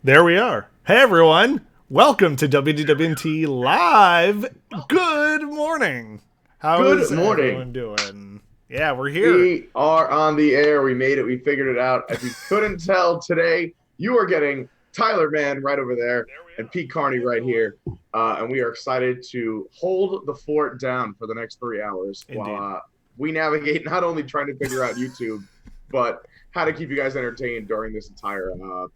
There we are. Hey everyone, welcome to WDWNT Live. Good morning. How Good is morning. everyone doing? Yeah, we're here. We are on the air. We made it. We figured it out. If you couldn't tell today, you are getting Tyler Mann right over there and Pete Carney right here. And we are excited to hold the fort down for the next 3 hours while Indeed. we navigate not only trying to figure out YouTube, but how to keep you guys entertained during this entire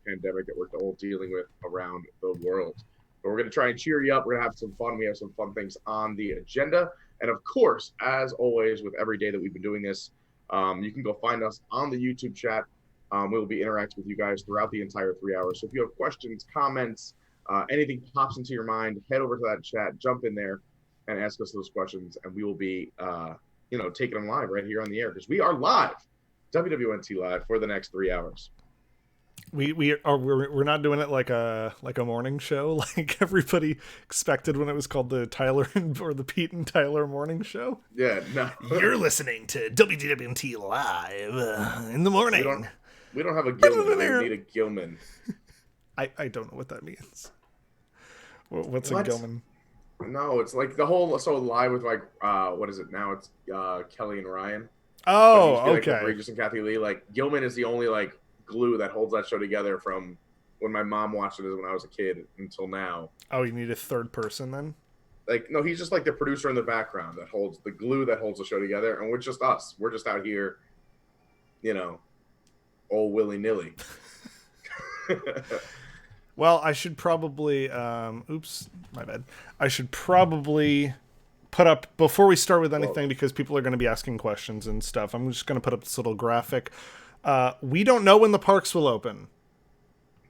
pandemic that we're all dealing with around the world. But we're going to try and cheer you up. We're going to have some fun. We have some fun things on the agenda. And of course, as always, with every day that we've been doing this, you can go find us on the YouTube chat. We will be interacting with you guys throughout the entire 3 hours. So if you have questions, comments, anything pops into your mind, head over to that chat, jump in there, and ask us those questions, and we will be, taking them live right here on the air because we are live, WWNT live for the next 3 hours. We're not doing it like a morning show like everybody expected when it was called the Tyler or the Pete and Tyler morning show. Yeah, no, You're listening to WDWNT Live in the we don't morning. we don't have a Gilman. We need a Gilman. I don't know what that means. What's a What? Gilman? No, it's like the whole live with like what is it now? It's Kelly and Ryan. But it used to Oh, be like with okay. Regis and Kathy Lee. Like Gilman is the only like glue that holds that show together from when my mom watched it as when I was a kid until now. Oh, you need a third person then? Like no, he's just like the producer in the background that holds the glue that holds the show together, and we're just us. We're just out here, you know, all willy nilly. Well, I should probably. Oops, my bad. I should probably put up before we start with Well, anything because people are going to be asking questions and stuff. I'm just going to put up this little graphic. We don't know when the parks will open,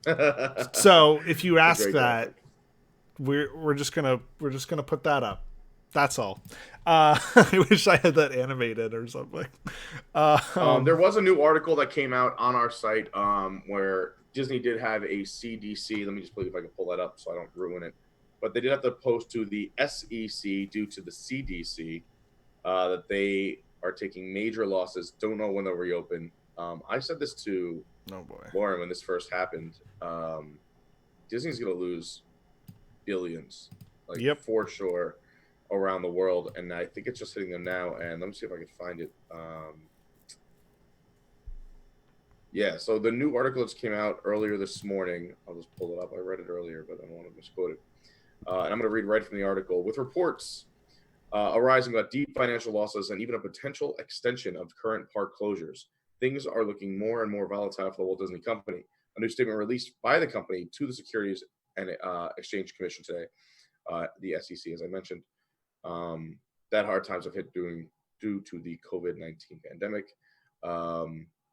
it's so if you a ask great that, graphic. we're just gonna put that up. That's all. I wish I had that animated or something. There was a new article that came out on our site where Disney did have a CDC. Let me just see if I can pull that up so I don't ruin it. But they did have to post to the SEC due to the CDC that they are taking major losses. Don't know when they'll reopen. I said this to Oh boy. Lauren when this first happened. Disney's going to lose billions, like Yep. for sure, around the world, and I think it's just hitting them now. And let me see if I can find it. Yeah, so the new article that came out earlier this morning, I'll just pull it up. I read it earlier, but I don't want to misquote it. And I'm going to read right from the article. With reports arising about deep financial losses and even a potential extension of current park closures, things are looking more and more volatile for the Walt Disney Company. A new statement released by the company to the Securities and Exchange Commission today, the SEC, as I mentioned, that hard times have hit due to the COVID-19 pandemic.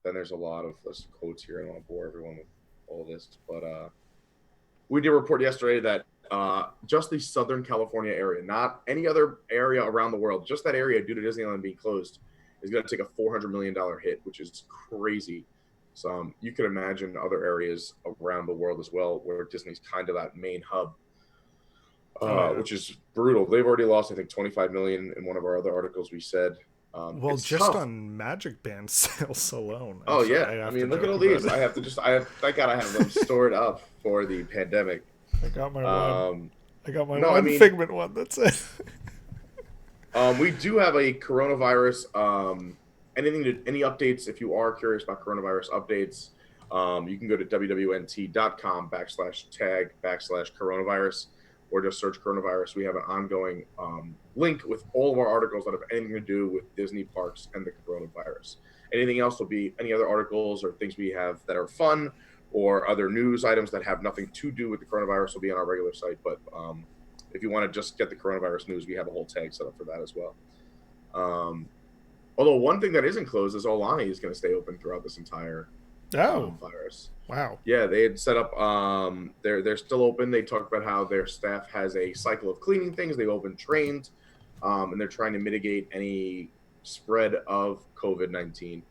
Then there's a lot of quotes here. I don't want to bore everyone with all this, but we did report yesterday that just the Southern California area, not any other area around the world, just that area due to Disneyland being closed, is going to take a $400 million hit, which is crazy. So you can imagine other areas around the world as well where Disney's kind of that main hub, Oh yeah. which is brutal. They've already lost, I think, 25 million in one of our other articles. We said Well, it's just tough. on Magic Band sales alone, Oh yeah, I I have to mean, look at joke all about these. it. I have. Thank God I have them stored up for the pandemic. I got my one. Um, I got my no, I one mean, Figment one. That's it. we do have a coronavirus. Any updates? If you are curious about coronavirus updates, you can go to wwnt.com/tag/coronavirus or just search coronavirus. We have an ongoing link with all of our articles that have anything to do with Disney parks and the coronavirus. Anything else will be any other articles or things we have that are fun or other news items that have nothing to do with the coronavirus will be on our regular site. But if you want to just get the coronavirus news, we have a whole tag set up for that as well. Um, Although one thing that isn't closed is Olani is going to stay open throughout this entire Oh, virus. wow. Yeah, they had set up. They're still open. They talked about how their staff has a cycle of cleaning things. They've opened trained, and they're trying to mitigate any spread of COVID-19.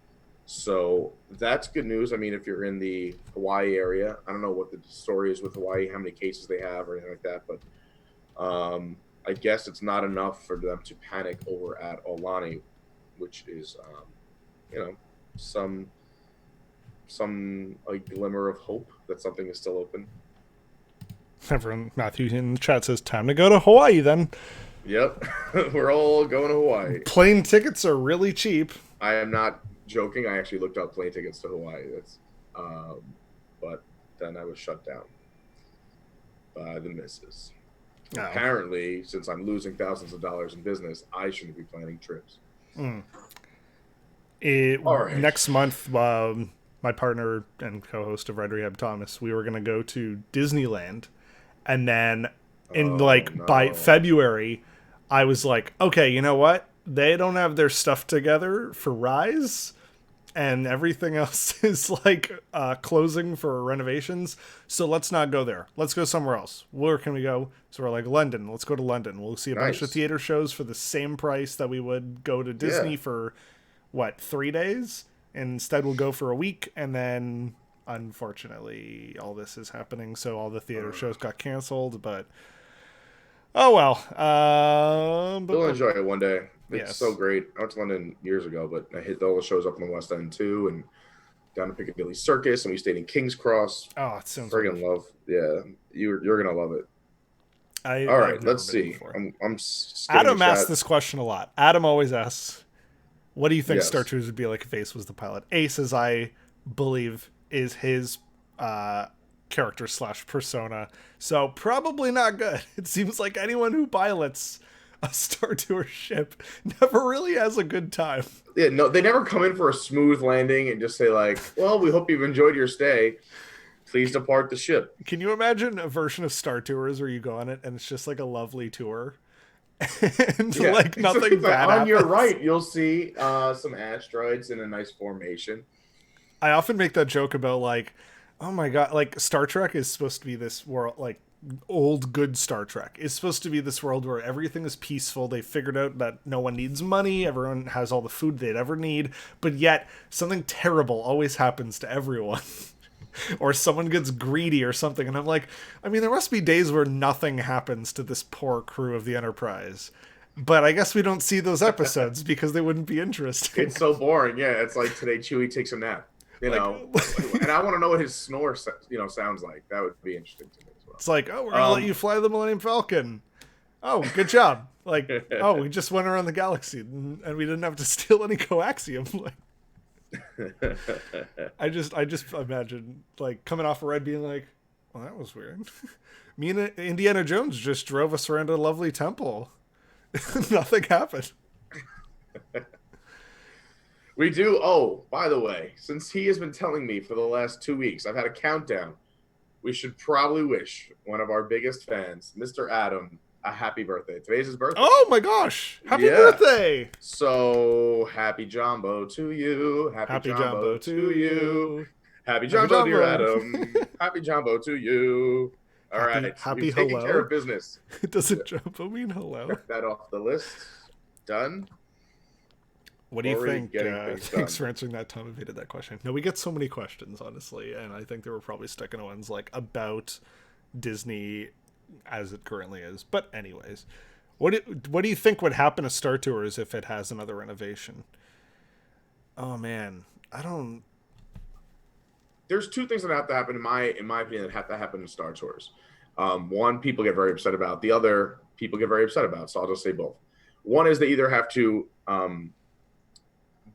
So that's good news. I mean, if you're in the Hawaii area, I don't know what the story is with Hawaii, how many cases they have or anything like that, but I guess it's not enough for them to panic over at Olani, which is, you know, some some like glimmer of hope that something is still open. Everyone, Matthew in the chat says, time to go to Hawaii then. Yep, we're all going to Hawaii. Plane tickets are really cheap. I am not joking. I actually looked up plane tickets to Hawaii. But then I was shut down by the missus. Oh. Apparently, since I'm losing thousands of dollars in business, I shouldn't be planning trips. All right. Next month, my partner and co-host of Red Rehab, Thomas, we were going to go to Disneyland. And then by February, I was like, okay, you know what? They don't have their stuff together for Rise. And everything else is like closing for renovations. So let's not go there. Let's go somewhere else. Where can we go? So we're like, London. Let's go to London. We'll see a bunch of theater shows for the same price that we would go to Disney for, 3 days? Instead, we'll go for a week. And then, unfortunately, all this is happening. So all the theater shows got canceled. But, oh well. We'll enjoy it one day. It's so great. I went to London years ago, but I hit all the shows up in the West End too, and down to Piccadilly Circus, and we stayed in King's Cross. Oh, it sounds friggin' love. Yeah, you're gonna love it. All right, let's see. I'm Adam asks this question a lot. Adam always asks, "What do you think Star Tours would be like if Ace was the pilot?" Ace, as I believe, is his character / persona, so probably not good. It seems like anyone who pilots a Star Tours ship never really has a good time. Yeah, no, they never come in for a smooth landing and just say like, well, we hope you've enjoyed your stay. Please depart the ship. Can you imagine a version of Star Tours where you go on it and it's just like a lovely tour? And like nothing bad on your right, you'll see some asteroids in a nice formation. I often make that joke about like, oh my God, like Star Trek is supposed to be this world, like old good Star Trek is supposed to be this world where everything is peaceful. They figured out that no one needs money, everyone has all the food they'd ever need, but yet something terrible always happens to everyone. Or someone gets greedy or something, and I'm like, I mean, there must be days where nothing happens to this poor crew of the Enterprise, but I guess we don't see those episodes because they wouldn't be interesting. It's so boring. Yeah, it's like today Chewie takes a nap, you know, and I want to know what his snore sounds like. That would be interesting to me. It's like, oh, we're going to let you fly the Millennium Falcon. Oh, good job. Like, oh, we just went around the galaxy and we didn't have to steal any coaxium. Like, I just imagine, like, coming off a ride being like, well, that was weird. Me and Indiana Jones just drove us around a lovely temple. Nothing happened. We do. Oh, by the way, since he has been telling me for the last 2 weeks, I've had a countdown. We should probably wish one of our biggest fans, Mr. Adam, a happy birthday. Today's his birthday. Oh my gosh. Happy birthday. So happy Jumbo to you. Happy Jumbo to you. Happy Jumbo, dear Adam. Happy Jumbo to you. All right. Happy hello. Taking care of business. Doesn't Jumbo mean hello? Check that off the list. Done. What do you think? Thanks for answering that. Tom evaded that question. No, we get so many questions, honestly, and I think they were probably stuck in ones like about Disney as it currently is. But anyways, what do you think would happen to Star Tours if it has another renovation? Oh man, I don't. There's two things that have to happen in my opinion that have to happen in Star Tours. One, people get very upset about. The other, people get very upset about. So I'll just say both. One is they either have to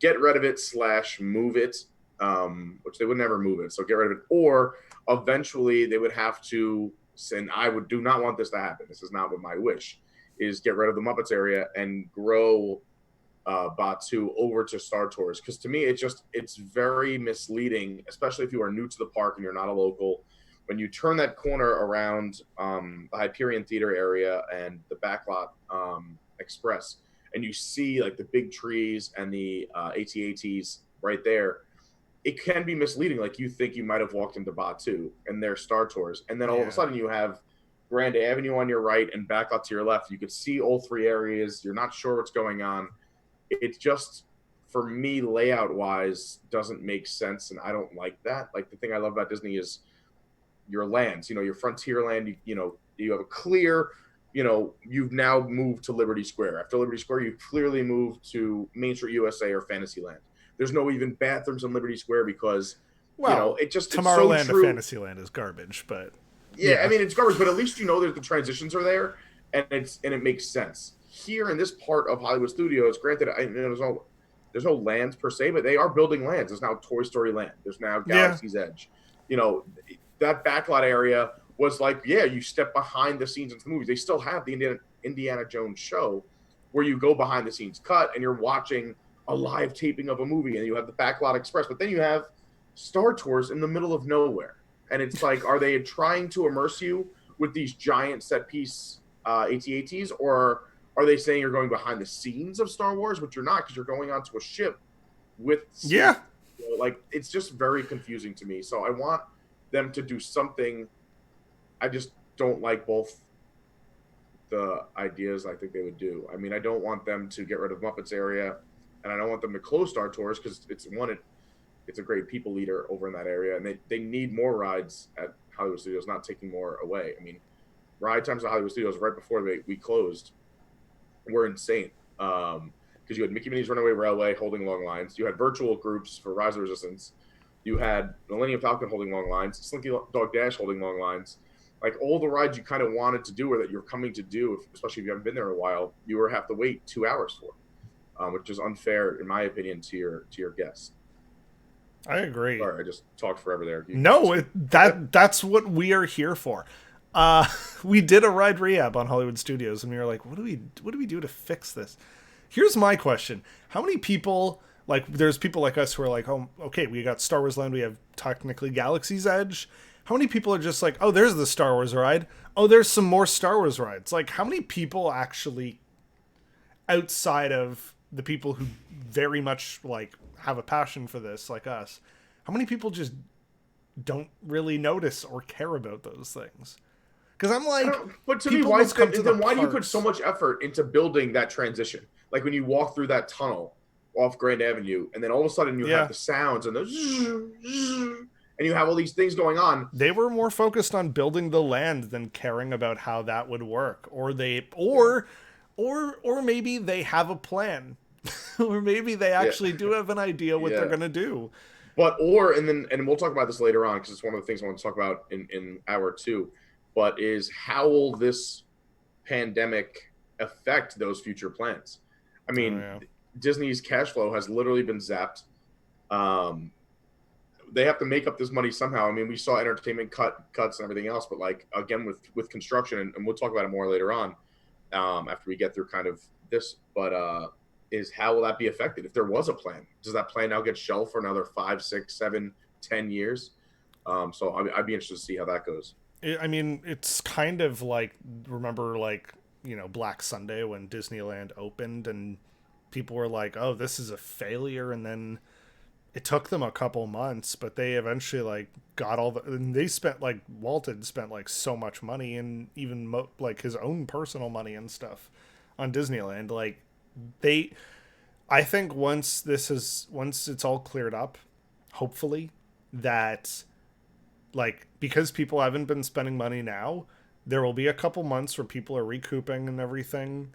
get rid of it / move it, which they would never move it. So get rid of it, or eventually they would have to. And I do not want this to happen. This is not what my wish is. Get rid of the Muppets area and grow Batu over to Star Tours, because to me it's very misleading, especially if you are new to the park and you're not a local. When you turn that corner around the Hyperion Theater area and the Backlot Express, and you see like the big trees and the AT-ATs right there, it can be misleading. Like you think you might have walked into Batu and there's Star Tours, and then all of a sudden you have Grand Avenue on your right and Backlot to your left. You could see all three areas. You're not sure what's going on. It just, for me, layout wise, doesn't make sense, and I don't like that. Like the thing I love about Disney is your lands. You know, your Frontierland. You have a clear. You've now moved to Liberty Square. After Liberty Square, you've clearly moved to Main Street USA or Fantasyland. There's no even bathrooms in Liberty Square because Well, it's so Tomorrowland true. to Fantasyland is garbage, but yeah, I mean it's garbage, but at least that the transitions are there, and it makes sense. Here in this part of Hollywood Studios, granted, there's no lands per se, but they are building lands. There's now Toy Story Land. There's now Galaxy's Edge. That backlot area was like, you step behind the scenes into the movies. They still have the Indiana Jones show where you go behind the scenes cut and you're watching a live taping of a movie, and you have the Backlot Express, but then you have Star Tours in the middle of nowhere. And it's like, are they trying to immerse you with these giant set piece AT-ATs, or are they saying you're going behind the scenes of Star Wars, which you're not, because you're going onto a ship with seats. Yeah. It's just very confusing to me. So I want them to do something. I just don't like both the ideas I think they would do. I mean, I don't want them to get rid of Muppets area, and I don't want them to close Star Tours, because it's a great people leader over in that area, and they need more rides at Hollywood Studios, not taking more away. I mean, ride times at Hollywood Studios right before we closed were insane. Because you had Mickey Minnie's Runaway Railway holding long lines. You had virtual groups for Rise of Resistance. You had Millennium Falcon holding long lines. Slinky Dog Dash holding long lines. Like, all the rides you kind of wanted to do, or that you're coming to do, especially if you haven't been there in a while, you have to wait 2 hours for, which is unfair, in my opinion, to your guests. I agree. Sorry, I just talked forever there. That's what we are here for. We did a ride rehab on Hollywood Studios, and we were like, what do we do to fix this? Here's my question. How many people, there's people like us who are like, oh, okay, we got Star Wars Land, we have technically Galaxy's Edge. How many people are just like, oh, there's the Star Wars ride. Oh, there's some more Star Wars rides. Like, how many people actually, outside of the people who very much, have a passion for this, like us, how many people just don't really notice or care about those things? Because I'm like, but to me, why do you put so much effort into building that transition? Like, when you walk through that tunnel off Grand Avenue, and then all of a sudden you have the sounds and and you have all these things going on. They were more focused on building the land than caring about how that would work, or maybe they have a plan, or maybe they actually do have an idea what they're gonna do. And we'll talk about this later on, because it's one of the things I want to talk about in hour 2. But is, how will this pandemic affect those future plans? I mean, Disney's cash flow has literally been zapped. They have to make up this money somehow. I mean, we saw entertainment cuts and everything else, but again, with construction, and we'll talk about it more later on, after we get through kind of this. But is, how will that be affected if there was a plan? Does that plan now get shelved for another 5, 6, 7, 10 years? So I'd be interested to see how that goes. I mean, it's kind of remember Black Sunday when Disneyland opened and people were like, oh, this is a failure. And then it took them a couple months, but they eventually got and they spent Walt had spent so much money, and even his own personal money and stuff on Disneyland. I think once it's all cleared up, hopefully that because people haven't been spending money now, there will be a couple months where people are recouping and everything,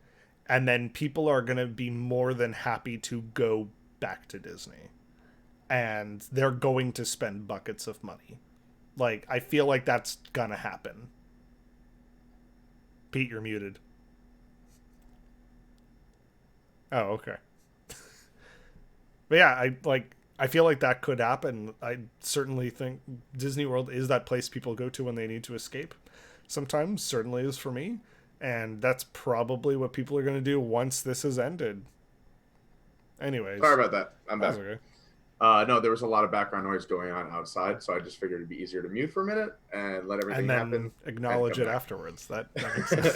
and then people are going to be more than happy to go back to Disney, and they're going to spend buckets of money. I feel like that's gonna happen. Pete, you're muted. Oh, okay. But yeah, I feel like that could happen. I certainly think Disney World is that place people go to when they need to escape. Sometimes, certainly is for me. And that's probably what people are going to do once this has ended. Anyways. Sorry about that. I'm back. Okay. No, there was a lot of background noise going on outside, so I just figured it'd be easier to mute for a minute and let everything happen. And then acknowledge it afterwards. That makes sense.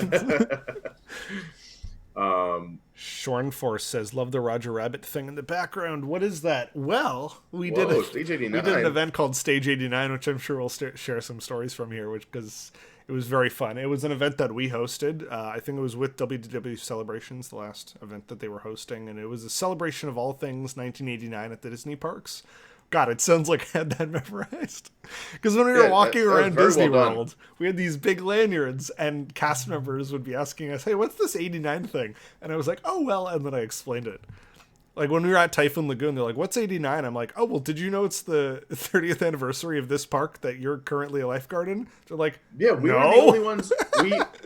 Shornforce says, love the Roger Rabbit thing in the background. What is that? Well, we did an event called Stage 89, which I'm sure we'll share some stories from here, because it was very fun. It was an event that we hosted. I think it was with WDW Celebrations, the last event that they were hosting, and it was a celebration of all things 1989 at the Disney parks. God, it sounds like I had that memorized. Because when we were walking around Disney World, we had these big lanyards, and cast members would be asking us, hey, what's this 89 thing? And I was like, oh, well, and then I explained it. Like when we were at Typhoon Lagoon, they're like, "What's 89?" I'm like, "Oh, well, did you know it's the 30th anniversary of this park that you're currently a lifeguard in?" They're like, Yeah, we were the "No." only ones.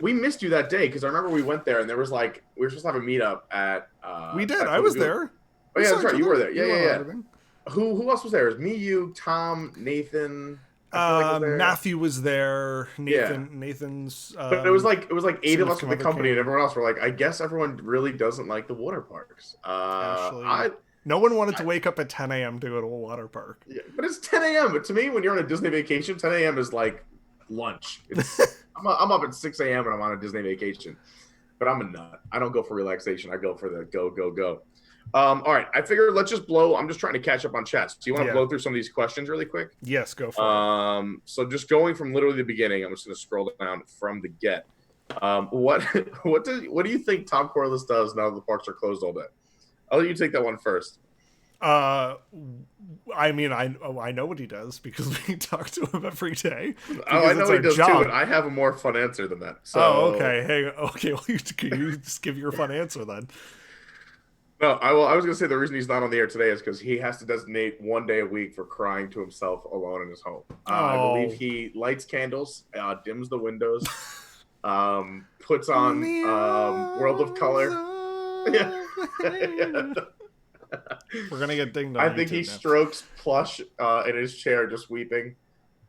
We missed you that day because I remember we went there and there was like we were supposed to have a meetup at We did. I Typhoon was Lagoon. there. Oh We yeah, saw that's each right. You other. were there. Yeah, We yeah, went on yeah. everything. Who else was there? It was me, you, Tom, Nathan. I feel like was there. Matthew was there. Yeah. Nathan's. But it was like eight of us significant from the other company, and came. everyone else were like, I guess everyone really doesn't like the water parks. Ashley. No one wanted to I wake up at 10 a.m. to go to a water park. yeah, but it's 10 a.m. But to me, when you're on a Disney vacation, 10 a.m. is like lunch. I'm up at 6 a.m. and I'm on a Disney vacation. But I'm a nut. I don't go for relaxation. I go for the go, go, go. All right. I figured let's just blow. I'm just trying to catch up on chats. Do you want to blow through some of these questions really quick? Yes, go for it. So just going from literally the beginning, I'm just going to scroll down from the get. What do you think Tom Corliss does now that the parks are closed all day? I'll let you take that one first. I mean, I know what he does because we talk to him every day. I know what he does too, but I have a more fun answer than that. So, okay. Hey, okay. Well, you just give your fun answer then. No, I was going to say the reason he's not on the air today is because he has to designate one day a week for crying to himself alone in his home. I believe he lights candles, dims the windows, puts on World of Color. Yeah. We're gonna get dinged on. I think he strokes Plush in his chair, just weeping.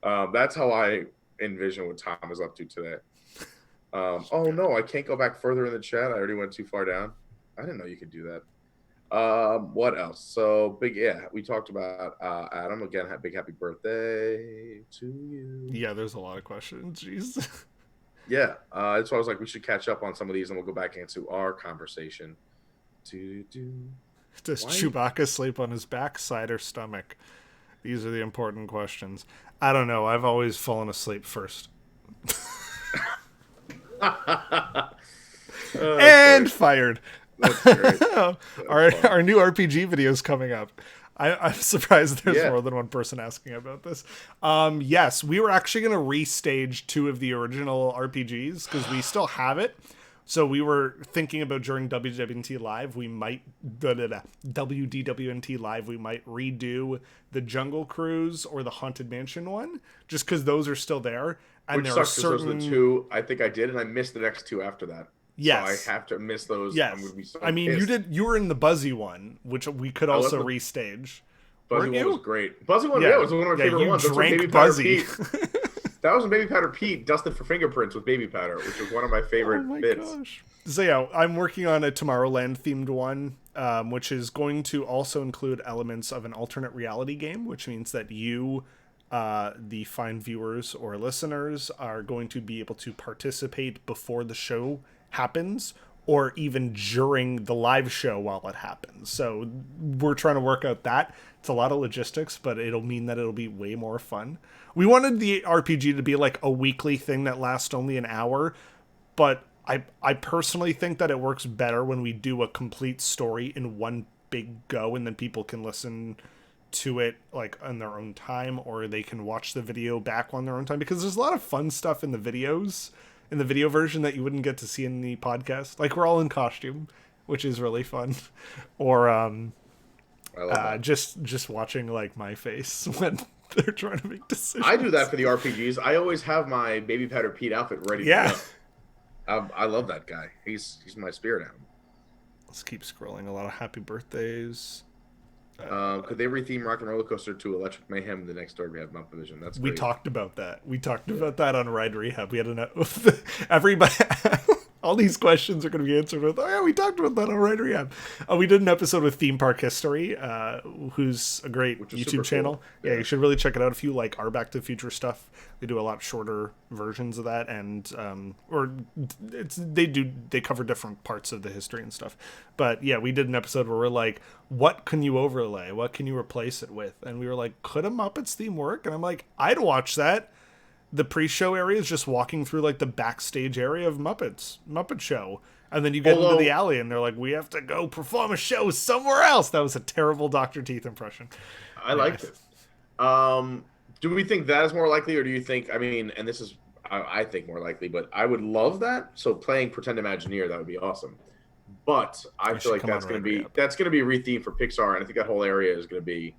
That's how I envision what Tom is up to today. Oh no, I can't go back further in the chat. I already went too far down. I didn't know you could do that. What else? So we talked about Adam again. Big happy birthday to you. Yeah, there's a lot of questions. Jeez. Yeah, that's why I was like, we should catch up on some of these, and we'll go back into our conversation. Does Chewbacca sleep on his backside or stomach? These are the important questions. I don't know. I've always fallen asleep first. And fired. That's great. Our new RPG video is coming up. I'm surprised there's more than one person asking about this. Yes, we were actually going to restage 2 of the original RPGs because we still have it. So we were thinking about during WDWNT Live, we might WDWNT Live, we might redo the Jungle Cruise or the Haunted Mansion one, just because those are still there. And which sucks because those are the 2 I think I did, and I missed the next 2 after that. Yes. So I have to miss those. Yes. I'm gonna be so I mean, pissed. you were in the Buzzy one, which we could also restage. Buzzy one was great. Buzzy one, was one of my favorite ones. You drank Buzzy. That was when Baby Powder Pete dusted for fingerprints with Baby Powder, which was one of my favorite bits. Gosh. So yeah, I'm working on a Tomorrowland themed one, which is going to also include elements of an alternate reality game, which means that you, the fine viewers or listeners, are going to be able to participate before the show happens or even during the live show while it happens. So we're trying to work out that. It's a lot of logistics, but it'll mean that it'll be way more fun. We wanted the RPG to be like a weekly thing that lasts only an hour, but I personally think that it works better when we do a complete story in one big go, and then people can listen to it like on their own time, or they can watch the video back on their own time, because there's a lot of fun stuff in the videos, in the video version, that you wouldn't get to see in the podcast. Like, we're all in costume, which is really fun. Or just watching like my face when they're trying to make decisions. I do that for the RPGs. I always have my Baby Powder Pete outfit ready to go. I love that guy. He's my spirit animal. Let's keep scrolling. A lot of happy birthdays. Could they retheme Rock and Roller Coaster to Electric Mayhem? The next story we have Mount Division. That's great. We talked about that. We talked about that on Ride Rehab. We had everybody. All these questions are going to be answered with, oh yeah, we talked about that on Ride Rehab. We did an episode with Theme Park History, who's a great YouTube channel. Cool. Yeah, you should really check it out if you like our Back to the Future stuff. They do a lot shorter versions of that, and they cover different parts of the history and stuff. But yeah, we did an episode where we're like, what can you overlay? What can you replace it with? And we were like, could a Muppets theme work? And I'm like, I'd watch that. The pre-show area is just walking through like the backstage area of Muppet Show. And then you get into the alley and they're like, we have to go perform a show somewhere else. That was a terrible Dr. Teeth impression. I liked it. Do we think that is more likely, or do you think, I mean, and this is, I think more likely, but I would love that. So playing Pretend Imagineer, that would be awesome. But I It feel should like come on Red Rehab. that's gonna be rethemed for Pixar, and I think that whole area is gonna be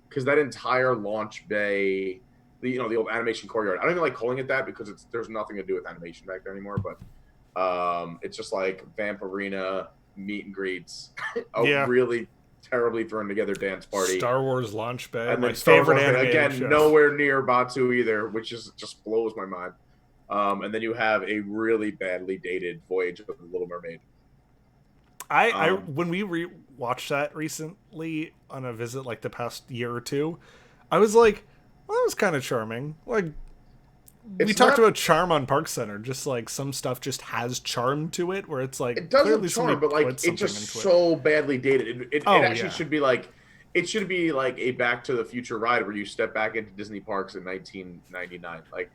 because that entire launch bay, the old animation courtyard. I don't even like calling it that because there's nothing to do with animation back there anymore. But it's just like Vamp Arena meet and greets, a Yeah. really terribly thrown together dance party, Star Wars Launch Bay, and my then Star Wars favorite Launch Bay, animated again show. nowhere near Batu either, which is just blows my mind. And then you have a really badly dated Voyage of the Little Mermaid. I when we watched that recently on a visit, like the past year or two, I was like, well, that was kind of charming. Like, we talked about charm on Park Center, just like some stuff just has charm to it, where it's like it does clearly have charm, but like it's just so badly dated. It actually should be like a Back to the Future ride where you step back into Disney parks in 1999. Like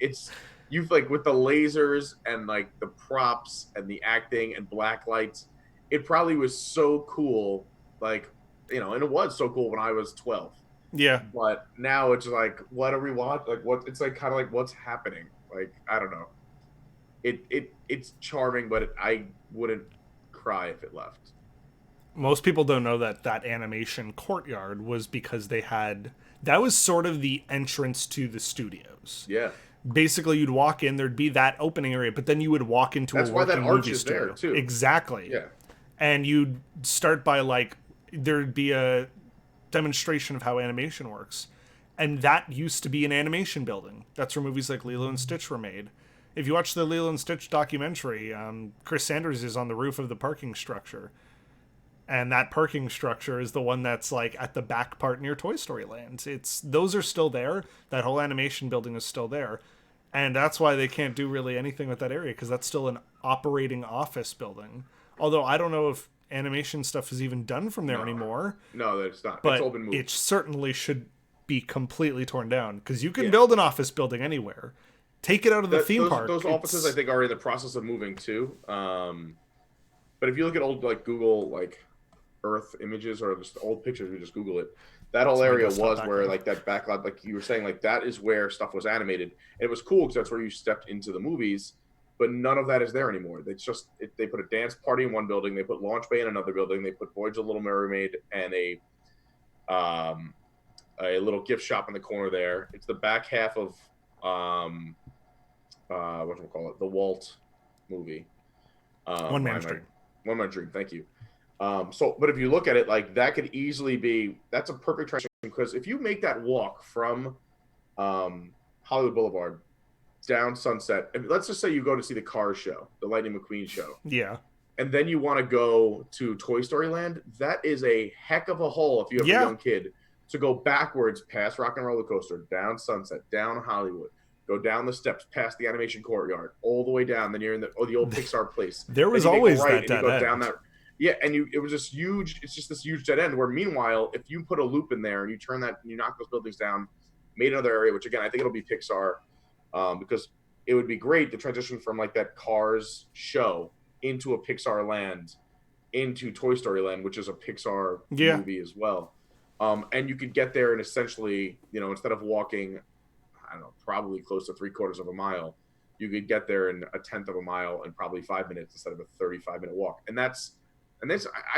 you've like with the lasers and like the props and the acting and black lights. It probably was so cool, like and it was so cool when I was 12. Yeah. But now it's like, what are we watching? Like, what? It's like kind of like what's happening. Like, I don't know. It's charming, but I wouldn't cry if it left. Most people don't know that animation courtyard was because that was sort of the entrance to the studios. Yeah. Basically, you'd walk in, there'd be that opening area, but then you would walk into That's a why that working arch movie is studio. there too. Exactly. Yeah. And you'd start by like there'd be a demonstration of how animation works, and that used to be an animation building. That's where movies like Lilo and Stitch were made. If you watch the Lilo and Stitch documentary, Chris Sanders is on the roof of the parking structure, and that parking structure is the one that's like at the back part near Toy Story Land. Those are still there. That whole animation building is still there, and that's why they can't do really anything with that area, because that's still an operating office building. Although I don't know if animation stuff is even done from there anymore. No, it's not. But it's all been moved. It certainly should be completely torn down, because you can build an office building anywhere. Take it out of the theme park. Those offices, I think, are in the process of moving too. But if you look at old like Google like Earth images or just old pictures, you just Google it. That whole area was where like that backlot, like you were saying, like that is where stuff was animated. And it was cool because that's where you stepped into the movies. But none of that is there anymore. They put a dance party in one building. They put Launch Bay in another building. They put Voyage of the Little Mermaid and a little gift shop in the corner there. It's the back half of whatchamacallit, the Walt movie. One Man's Dream. One Man's Dream. Thank you. But if you look at it, like that could easily be, that's a perfect transition, because if you make that walk from Hollywood Boulevard down Sunset, and let's just say you go to see the Cars show, the Lightning McQueen show. Yeah. And then you want to go to Toy Story Land, that is a heck of a haul if you have a young kid to go backwards past Rock and Roller Coaster, down Sunset, down Hollywood, go down the steps, past the animation courtyard, all the way down. Then you're in the old Pixar place. There was always that dead end. Down that, it was just huge. It's just this huge dead end. Where meanwhile, if you put a loop in there and you turn that, and you knock those buildings down, made another area, which again I think it'll be Pixar, because it would be great to transition from like that Cars show into a Pixar land, into Toy Story Land, which is a Pixar movie as well. And you could get there and essentially, instead of walking, I don't know, probably close to 3/4 of a mile, you could get there in 1/10 of a mile in probably 5 minutes instead of a 35-minute walk. And I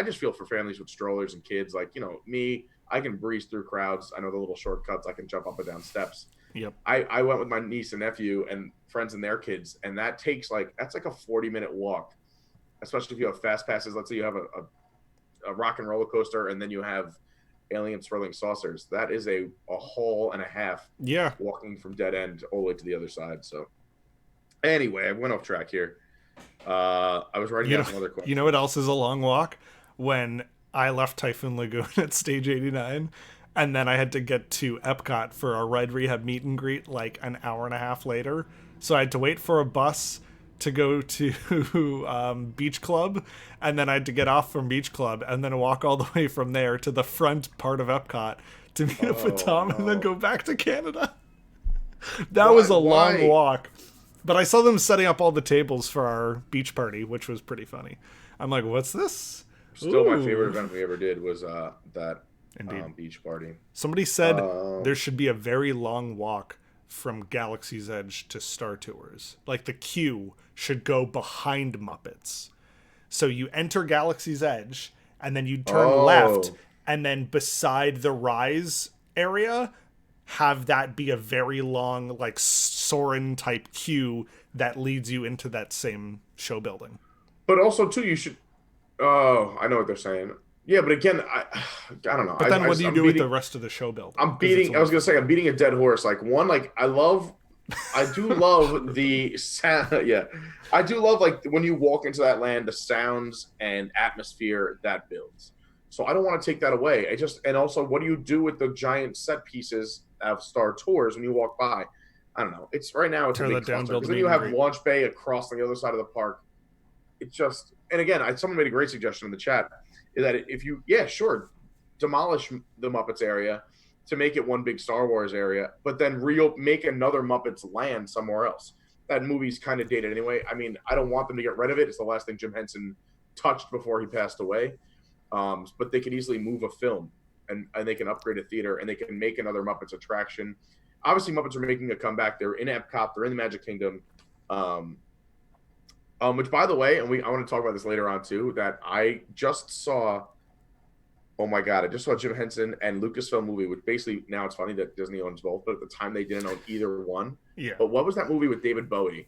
just feel for families with strollers and kids, like, me, I can breeze through crowds. I know the little shortcuts. I can jump up and down steps. Yep. I went with my niece and nephew and friends and their kids, and that's like a 40-minute walk, especially if you have fast passes. Let's say you have a rock and roller coaster, and then you have alien swirling saucers. That is a haul and a half. Yeah. Walking from dead end all the way to the other side. So anyway, I went off track here. I was writing down some other questions. You know what else is a long walk? When I left Typhoon Lagoon at Stage 89, and then I had to get to Epcot for a Red Rehab meet and greet like an hour and a half later. So I had to wait for a bus to go to Beach Club, and then I had to get off from Beach Club and then walk all the way from there to the front part of Epcot to meet up with Tom and then go back to Canada. That was a long walk. But I saw them setting up all the tables for our beach party, which was pretty funny. I'm like, what's this? Still, my favorite event we ever did was that beach party. Somebody said there should be a very long walk from Galaxy's Edge to Star Tours. Like the queue should go behind Muppets. So you enter Galaxy's Edge, and then you turn left, Oh, and then beside the Rise area, have that be a very long, like Soren type queue that leads you into that same show building. but also too, you should. Oh, I know what they're saying. Yeah, but again, I don't know. But then what do you I'm do with the beating. rest of the show building? I'm Because it's beating. I only was gonna 50. say I'm beating a dead horse. Like one, like I do love the sound. Yeah, I do love like when you walk into that land, the sounds and atmosphere that builds. So I don't want to take that away. I just and also, what do you do with the giant set pieces of Star Tours when you walk by? I don't know. It's right now. It's a Tear big that down, cluster build because a then meet you and have greet. Launch Bay across on the other side of the park. It's just and again, someone made a great suggestion in the chat is that if you sure demolish the Muppets area to make it one big Star Wars area, but then make another Muppets land somewhere else. That movie's kind of dated anyway. I mean, I don't want them to get rid of it. It's the last thing Jim Henson touched before he passed away. But they could easily move a film and they can upgrade a theater and they can make another Muppets attraction. Obviously, Muppets are making a comeback. They're in Epcot. They're in the Magic Kingdom. Which, by the way, I want to talk about this later on too. That I just saw. Oh my God! I just saw Jim Henson and Lucasfilm movie, which basically now it's funny that Disney owns both, but at the time they didn't own either one. Yeah. But what was that movie with David Bowie?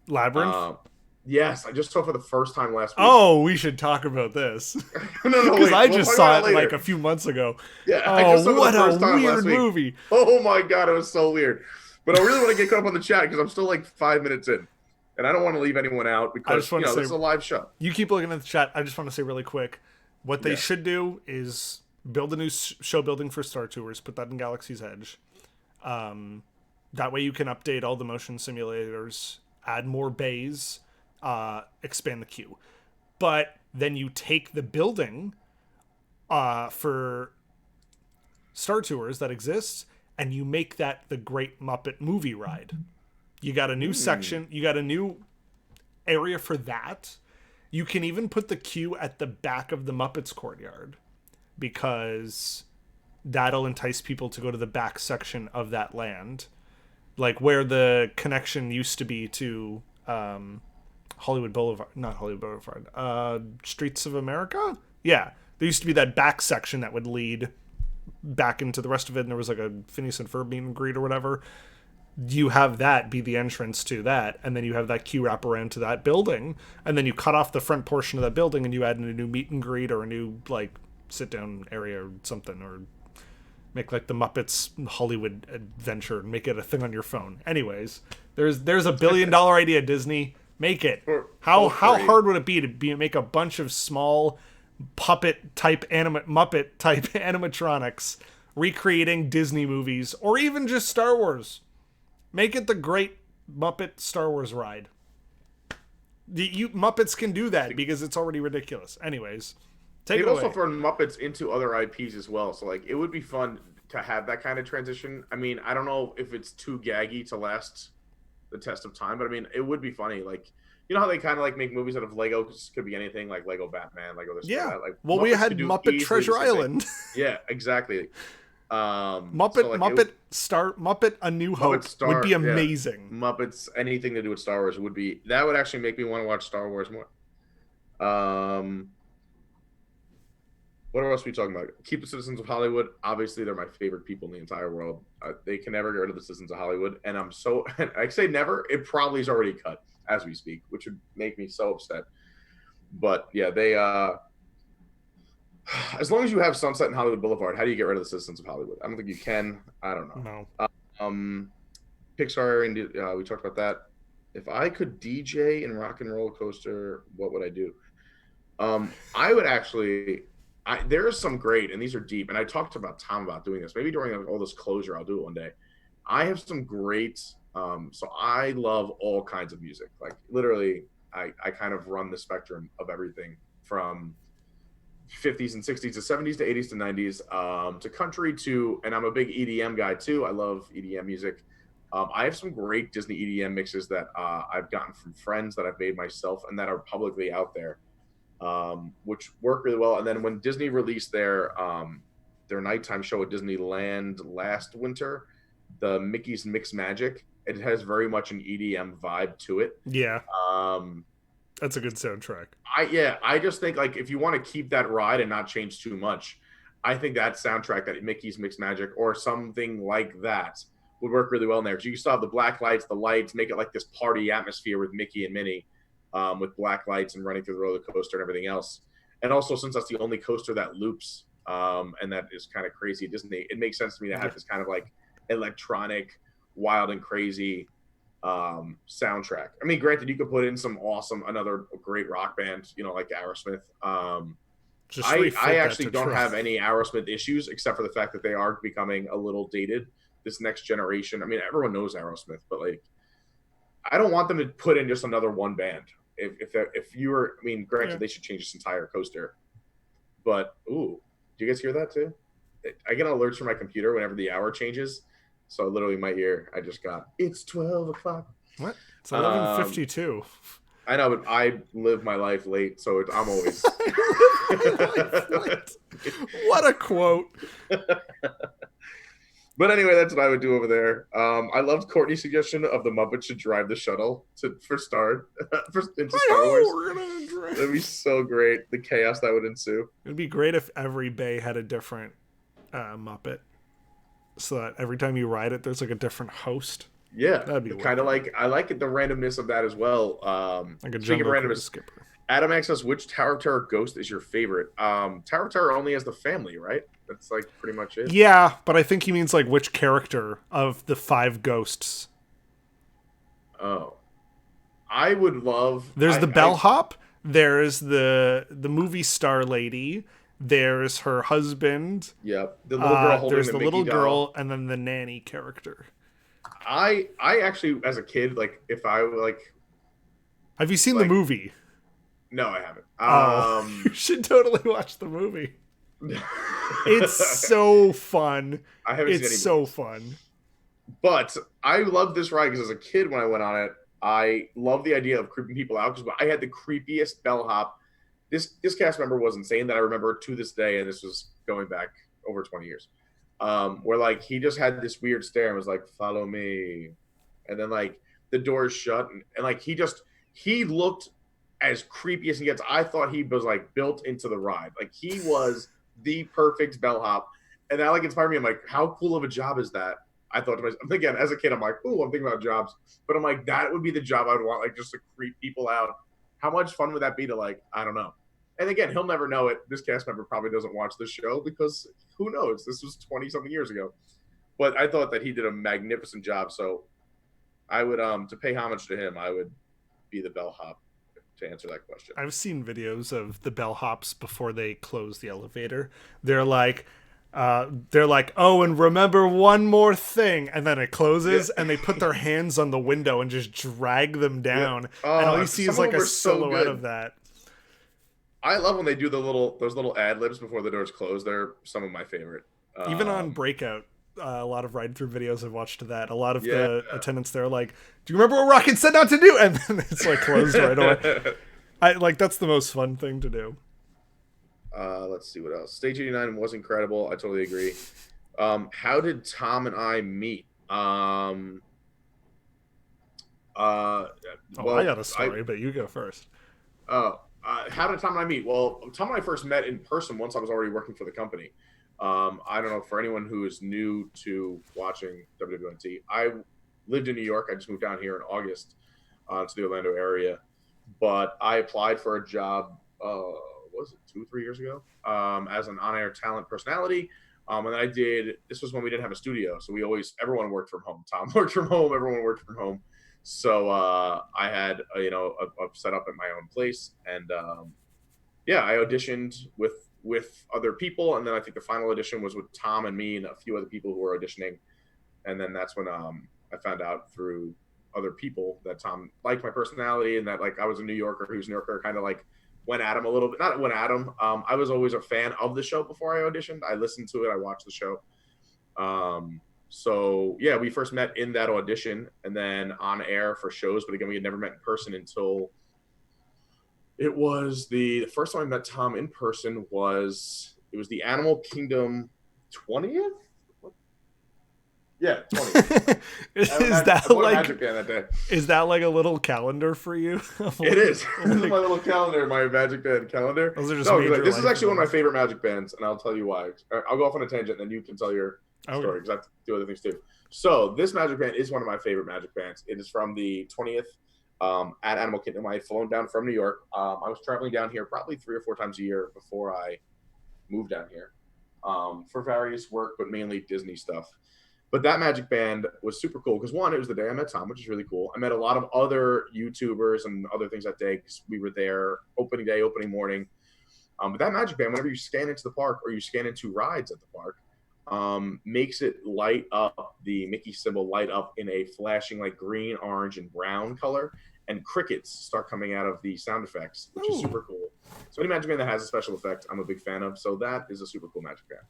Labyrinth? Yes, I just saw it for the first time last week. Oh, we should talk about this. No, Because wait. I We'll just talk saw about it later. like a few months ago. Yeah, I just saw it for What the first a time weird last week. movie. Oh my God, it was so weird. But I really want to get caught up on the chat because I'm still like 5 minutes in. And I don't want to leave anyone out because this is a live show. You keep looking at the chat. I just want to say really quick, what they Yeah. should do is build a new show building for Star Tours, put that in Galaxy's Edge. That way you can update all the motion simulators, add more bays, expand the queue. But then you take the building for Star Tours that exists and you make that the Great Muppet Movie Ride. You got a new section, you got a new area for that. You can even put the queue at the back of the Muppets courtyard because that'll entice people to go to the back section of that land, like where the connection used to be to Hollywood Boulevard, not Hollywood Boulevard, Streets of America. Yeah, there used to be that back section that would lead back into the rest of it, and there was like a Phineas and Ferb meet and greet or whatever. You have that be the entrance to that, and then you have that queue wrap around to that building, and then you cut off the front portion of that building and you add in a new meet and greet or a new like sit down area or something, or make like the Muppets Hollywood Adventure and make it a thing on your phone. Anyways, there's a $1 billion idea, Disney. Make it. How hard would it be to make a bunch of small Muppet type animatronics recreating Disney movies or even just Star Wars? Make it the Great Muppet Star Wars Ride. You Muppets can do that because it's already ridiculous. Anyways, take it away. They've also thrown Muppets into other IPs as well, so like it would be fun to have that kind of transition. I mean, I don't know if it's too gaggy to last the test of time, but I mean, it would be funny. Like, you know how they kind of like make movies out of Lego? This could be anything, like Lego Batman, Lego this, yeah. that. Like, well, Muppets we had could do Muppet easily Treasure the same thing. Island. Yeah, exactly. Muppet A New Hope would be amazing. Yeah. Muppets, anything to do with Star Wars would be. That would actually make me want to watch Star Wars more. What else are we talking about? Keep the Citizens of Hollywood. Obviously, they're my favorite people in the entire world. They can never get rid of the Citizens of Hollywood, and I'm so. I say never. It probably is already cut as we speak, which would make me so upset. But yeah, they. As long as you have Sunset and Hollywood Boulevard, how do you get rid of the Citizens of Hollywood? I don't think you can. I don't know. No. Pixar, and we talked about that. If I could DJ in Rock and Roller Coaster, what would I do? I would actually. There is some great, and these are deep. And I talked about Tom about doing this. Maybe during all this closure, I'll do it one day. I have some great. So I love all kinds of music. Like literally, I kind of run the spectrum of everything from 50s and 60s to 70s to 80s to 90s to country to, and I'm a big EDM guy too. I love EDM music. I have some great Disney EDM mixes that I've gotten from friends that I've made myself and that are publicly out there, which work really well. And then when Disney released their nighttime show at Disneyland last winter, the Mickey's Mix Magic, it has very much an EDM vibe to it. Yeah. That's a good soundtrack. I just think like if you want to keep that ride and not change too much, I think that soundtrack, that Mickey's Mixed Magic or something like that, would work really well in there. So you still have the black lights, the lights, make it like this party atmosphere with Mickey and Minnie, with black lights and running through the roller coaster and everything else. And also, since that's the only coaster that loops, and that is kind of crazy at Disney, it makes sense to me to have this kind of like electronic, wild and crazy soundtrack. I mean, granted, you could put in some another great rock band, like Aerosmith. I actually don't have any Aerosmith issues except for the fact that they are becoming a little dated. This next generation, I mean, everyone knows Aerosmith, but like, I don't want them to put in just another one band. If you were, I mean, granted, they should change this entire coaster. But do you guys hear that too? I get alerts from my computer whenever the hour changes. So literally, my ear, I just got, it's 12 o'clock. What? It's 11:52. I know, but I live my life late, so I'm always. What a quote. But anyway, that's what I would do over there. I loved Courtney's suggestion of the Muppets should drive the shuttle into Star Wars. That'd be so great. The chaos that would ensue. It'd be great if every bay had a different Muppet, so that every time you ride it, there's like a different host. Yeah, that'd be kind of like, I like it, the randomness of that as well. Like a speaking of randomness, skipper. Adam asks us, which Tower of Terror ghost is your favorite? Tower of Terror only has the family, right? That's like pretty much it. Yeah, but I think he means like which character of the 5 ghosts. Oh, I would love. There's the bellhop. There's the movie star lady. There's her husband. Yep, the little girl holding there's the the Mickey little doll. girl, and then the nanny character. I actually, as a kid, like if I like. Have you seen the movie? No, I haven't. You should totally watch the movie. It's so fun. I haven't seen any so fun. But I love this ride because as a kid, when I went on it, I love the idea of creeping people out because I had the creepiest bellhop. This cast member was insane that I remember to this day, and this was going back over 20 years. Where like he just had this weird stare and was like, "Follow me," and then like the doors shut, and like he looked as creepy as he gets. I thought he was like built into the ride. Like he was the perfect bellhop, and that like inspired me. I'm like, how cool of a job is that? I thought to myself, again, as a kid, I'm like, oh, I'm thinking about jobs, but I'm like, that would be the job I would want, like just to creep people out. How much fun would that be to like, I don't know. And again, he'll never know it. This cast member probably doesn't watch this show because who knows? This was 20 something years ago. But I thought that he did a magnificent job. So I would, to pay homage to him, I would be the bellhop to answer that question. I've seen videos of the bellhops before they close the elevator. They're like, oh, and remember one more thing, and then it closes, and they put their hands on the window and just drag them down, and all you see is like a silhouette of that. I love when they do those little ad libs before the doors close. They're some of my favorite. Even on Breakout, a lot of ride through videos I've watched to that. A lot of the attendants there are like, "Do you remember what Rocket said not to do?" And then it's like closed right away. That's the most fun thing to do. Let's see what else. Stage 89 was incredible. I totally agree. How did Tom and I meet? I got a story, but you go first. How did Tom and I meet? Well, Tom and I first met in person once I was already working for the company. I don't know, for anyone who is new to watching WDWNT, I lived in New York. I just moved down here in August to the Orlando area. But I applied for a job, was it 2-3 years ago, as an on-air talent personality. And this was when we didn't have a studio. So everyone worked from home. Tom worked from home. Everyone worked from home. So I had, a set up at my own place. And I auditioned with other people. And then I think the final audition was with Tom and me and a few other people who were auditioning. And then that's when I found out through other people that Tom liked my personality and that like I was a New Yorker who's a New Yorker, kind of like went at him a little bit. Not went at him. I was always a fan of the show before I auditioned. I listened to it. I watched the show. So yeah, we first met in that audition and then on air for shows. But again, we had never met in person until it was the first time I met Tom in person was the Animal Kingdom 20th. Yeah, 20th. Is I that bought a like Magic Band that day. is that like a little calendar for you? It is. This is my little calendar, my Magic Band calendar. Those are just No, major this is life actually one of my events. favorite Magic Bands, and I'll tell you why. I'll go off on a tangent, and then you can tell your Okay. story because I have to do other things too. So this Magic Band is one of my favorite Magic Bands. It is from the 20th at Animal Kingdom. I had flown down from New York. I was traveling down here probably 3 or 4 times a year before I moved down here for various work, but mainly Disney stuff. But that Magic Band was super cool because one, it was the day I met Tom, which is really cool. I met a lot of other YouTubers and other things that day because we were there opening day, opening morning. But that Magic Band, whenever you scan into the park or you scan into rides at the park, makes it light up the Mickey symbol, light up in a flashing like green, orange, and brown color. And crickets start coming out of the sound effects, which is super cool. So any Magic Band that has a special effect, I'm a big fan of. So that is a super cool Magic Band.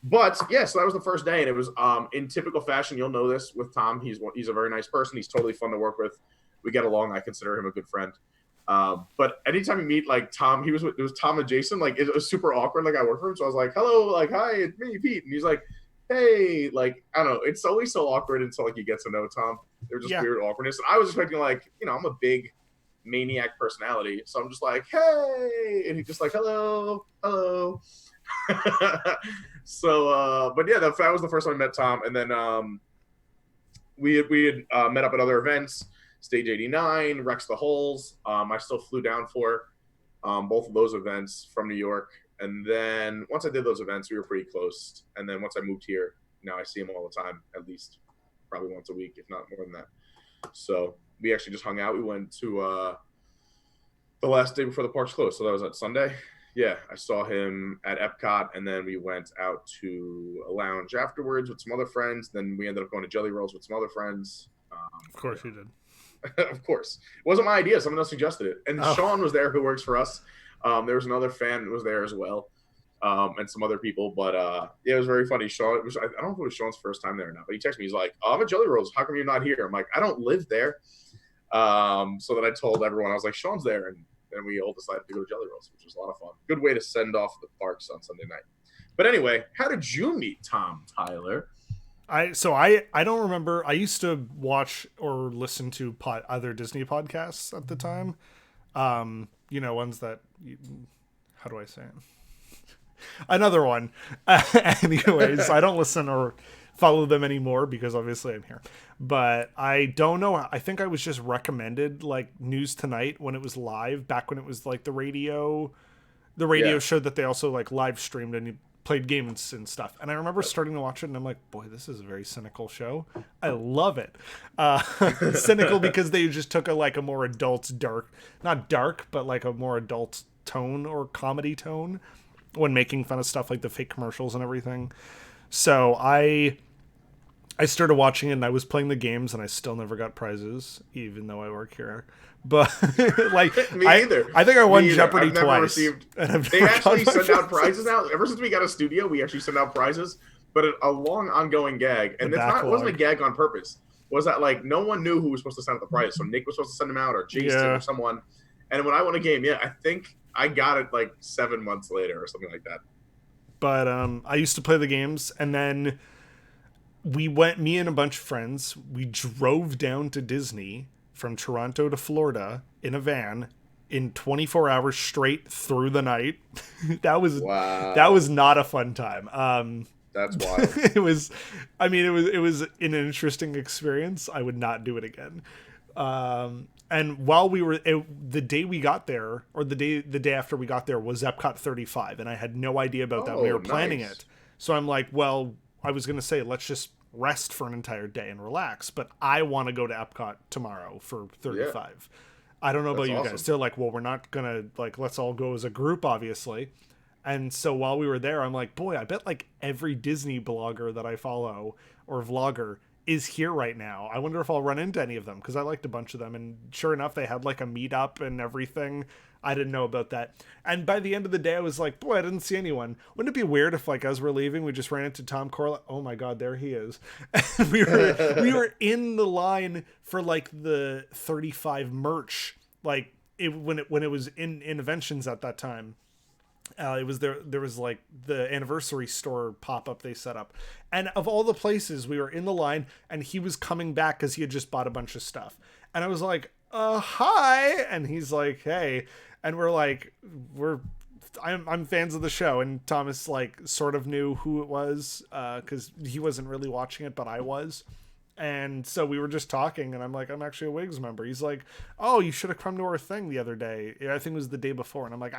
But yeah, so that was the first day, and it was in typical fashion. You'll know this with Tom. He's a very nice person. He's totally fun to work with. We get along. I consider him a good friend. But anytime you meet like Tom, it was Tom and Jason. Like it was super awkward. Like I work for him, so I was like, "Hello, like hi, it's me, Pete," and he's like, "Hey," like I don't know. It's always so awkward until like you get to know Tom. There's just weird awkwardness. And I was expecting like I'm a big maniac personality, so I'm just like, "Hey," and he's just like, "Hello, hello." So, but yeah, that was the first time I met Tom, and then we had met up at other events, Stage 89, Rex the Holes. I still flew down for both of those events from New York, and then once I did those events, we were pretty close. And then once I moved here, now I see him all the time, at least probably once a week, if not more than that. So we actually just hung out. We went to the last day before the parks closed, so that was at Sunday. Yeah, I saw him at Epcot, and then we went out to a lounge afterwards with some other friends. Then we ended up going to Jelly Rolls with some other friends. Of course you did. Of course. It wasn't my idea. Someone else suggested it. And Sean was there, who works for us. There was another fan that was there as well, and some other people. But yeah, it was very funny. Sean, I don't know if it was Sean's first time there or not, but he texted me. He's like, "Oh, I'm at Jelly Rolls. How come you're not here?" I'm like, "I don't live there." So then I told everyone, I was like, "Sean's there." And we all decided to go to Jelly Rolls, which was a lot of fun. Good way to send off the parks on Sunday night. But anyway, how did you meet Tom, Tyler? I don't remember. I used to watch or listen to other Disney podcasts at the time. Ones that how do I say it? Another one. Anyways, I don't listen or follow them anymore because obviously I'm here. But I don't know. I think I was just recommended like News Tonight when it was live, back when it was like the radio showed that they also like live streamed and played games and stuff. And I remember starting to watch it and I'm like, boy, this is a very cynical show. I love it. Cynical because they just took a more adult not dark, but like a more adult tone or comedy tone when making fun of stuff like the fake commercials and everything. So I started watching it and I was playing the games and I still never got prizes, even though I work here. But like, Me either. I think I won Jeopardy twice. They actually send out prizes now. Ever since we got a studio, we actually send out prizes, but a long ongoing gag. And it wasn't a gag on purpose. Was that like no one knew who was supposed to send out the prize? So Nick was supposed to send them out, or Jason, or someone. And when I won a game, I think I got it like 7 months later or something like that. But I used to play the games, and then me and a bunch of friends, we drove down to Disney from Toronto to Florida in a van in 24 hours straight through the night. That was not a fun time. That's wild. It was an interesting experience. I would not do it again. And while we were, the day we got there, or the day after we got there, was Epcot 35, and I had no idea about that. We were planning it, so I'm like, well, I was gonna say let's just rest for an entire day and relax, but I want to go to Epcot tomorrow for 35. Yeah. I don't know about you guys. They're like, well, we're not gonna let's all go as a group, obviously. And so while we were there, I'm like, boy, I bet like every Disney blogger that I follow or vlogger is here right now. I wonder if I'll run into any of them, because I liked a bunch of them, and sure enough, they had like a meetup and everything. I didn't know about that. And by the end of the day, I was like, boy, I didn't see anyone. Wouldn't it be weird if, like, as we're leaving, we just ran into Tom Corlett? Oh my God, there he is. And we were in the line for like the 35 merch, like when it was in Inventions at that time. It was there was like the anniversary store pop-up they set up, and of all the places, we were in the line and he was coming back because he had just bought a bunch of stuff, and I was like, hi, and he's like, hey, and we're like, I'm fans of the show, and Thomas like sort of knew who it was because he wasn't really watching it, but I was. And so we were just talking, and I'm like, I'm actually a Wigs member. He's like, oh, you should have come to our thing the other day. I think it was the day before. And I'm like,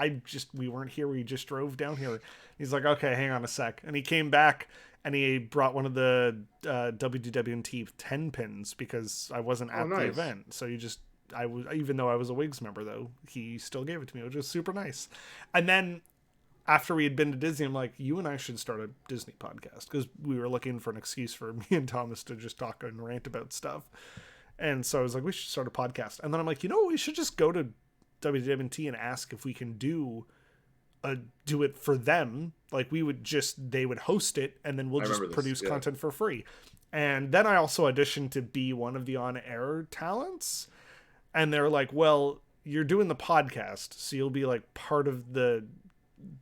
we weren't here. We just drove down here. He's like, okay, hang on a sec. And he came back, and he brought one of the WDWNT 10 pins because I wasn't at the event. So even though I was a Wigs member, though, he still gave it to me, which was super nice. And then after we had been to Disney, I'm like, you and I should start a Disney podcast, because we were looking for an excuse for me and Thomas to just talk and rant about stuff. And so I was like, we should start a podcast. And then I'm like, we should just go to WDWNT and ask if we can do it for them. Like they would host it, and then we'll just produce content for free. And then I also auditioned to be one of the on-air talents. And they're like, well, you're doing the podcast, so you'll be like part of the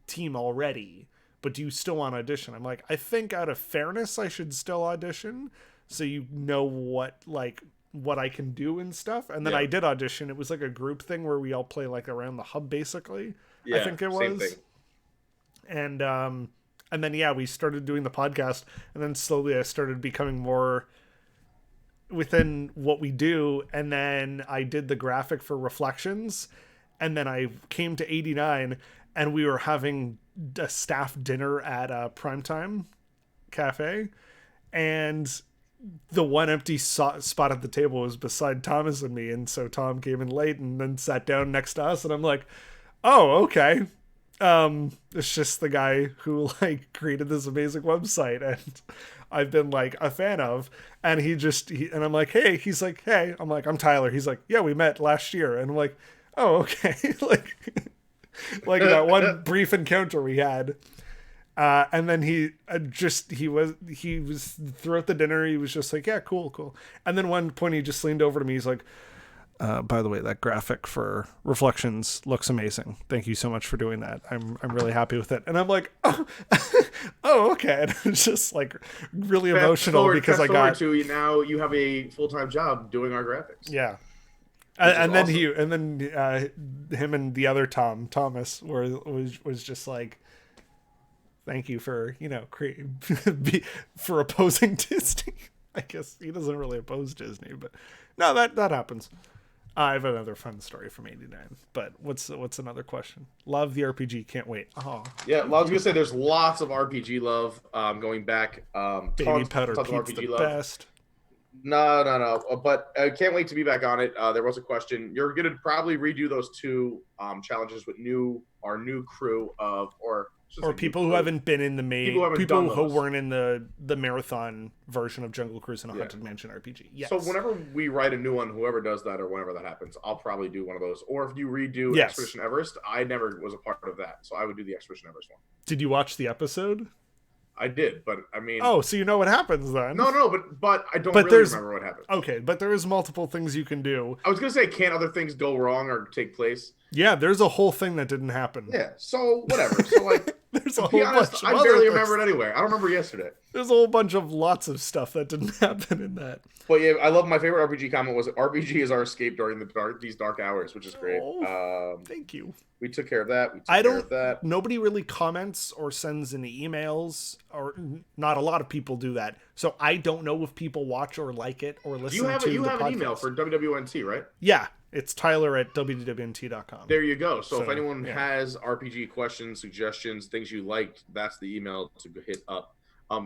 team already, but do you still want to audition? I'm like, I think out of fairness I should still audition, so you know what I can do and stuff. And then I did audition. It was like a group thing where we all play like around the hub, basically. I think it was same thing. And then we started doing the podcast, and then slowly I started becoming more within what we do. And then I did the graphic for Reflections, and then I came to 89, and we were having a staff dinner at a Primetime Cafe, and the one empty spot at the table was beside Thomas and me, and so Tom came in late and then sat down next to us, and I'm like, oh, okay. It's just the guy who like created this amazing website, and I've been like a fan of, and and I'm like, hey, he's like, hey, I'm like, I'm Tyler. He's like, yeah, we met last year, and I'm like, oh, okay. like that one brief encounter we had. And then he was throughout the dinner, he was just like, yeah, cool. And then one point he just leaned over to me. He's like, by the way, that graphic for Reflections looks amazing. Thank you so much for doing that. I'm really happy with it. And I'm like, oh, okay. And it's just like really emotional because I got to now you have a full-time job doing our graphics. Yeah. And then awesome. Him and the other Thomas was just like, thank you for, for opposing Disney. I guess he doesn't really oppose Disney, but no, that happens. I have another fun story from 89, but what's another question? Love the RPG. Can't wait. Oh yeah. Well, I was going to say there's lots of RPG love, going back, Baby Powder Pete's the best. No. But I can't wait to be back on it. There was a question. You're going to probably redo those two challenges with our new crew or people who haven't been in the main, people who weren't in the marathon version of Jungle Cruise and a Haunted Mansion RPG. Yes. So whenever we write a new one, whoever does that or whenever that happens, I'll probably do one of those. Or if you redo Expedition Everest, I never was a part of that, so I would do the Expedition Everest one. Did you watch the episode? I did, but I mean... Oh, so you know what happens then. No, but I don't really remember what happened. Okay, but there is multiple things you can do. I was going to say, can't other things go wrong or take place? Yeah, there's a whole thing that didn't happen. Yeah, so whatever. So, like, there's a whole bunch. I barely remember it anyway. I don't remember yesterday. There's a whole bunch of lots of stuff that didn't happen in that. But yeah, I love my favorite RPG comment was RPG is our escape during these dark hours, which is great. Thank you. We took care of that. Nobody really comments or sends any emails, or not a lot of people do that. So I don't know if people watch or like it or listen to the podcast. You have an email for WDWNT, right? Yeah. It's Tyler at WDWNT.com. There you go. So if anyone has RPG questions, suggestions, things you liked, that's the email to hit up.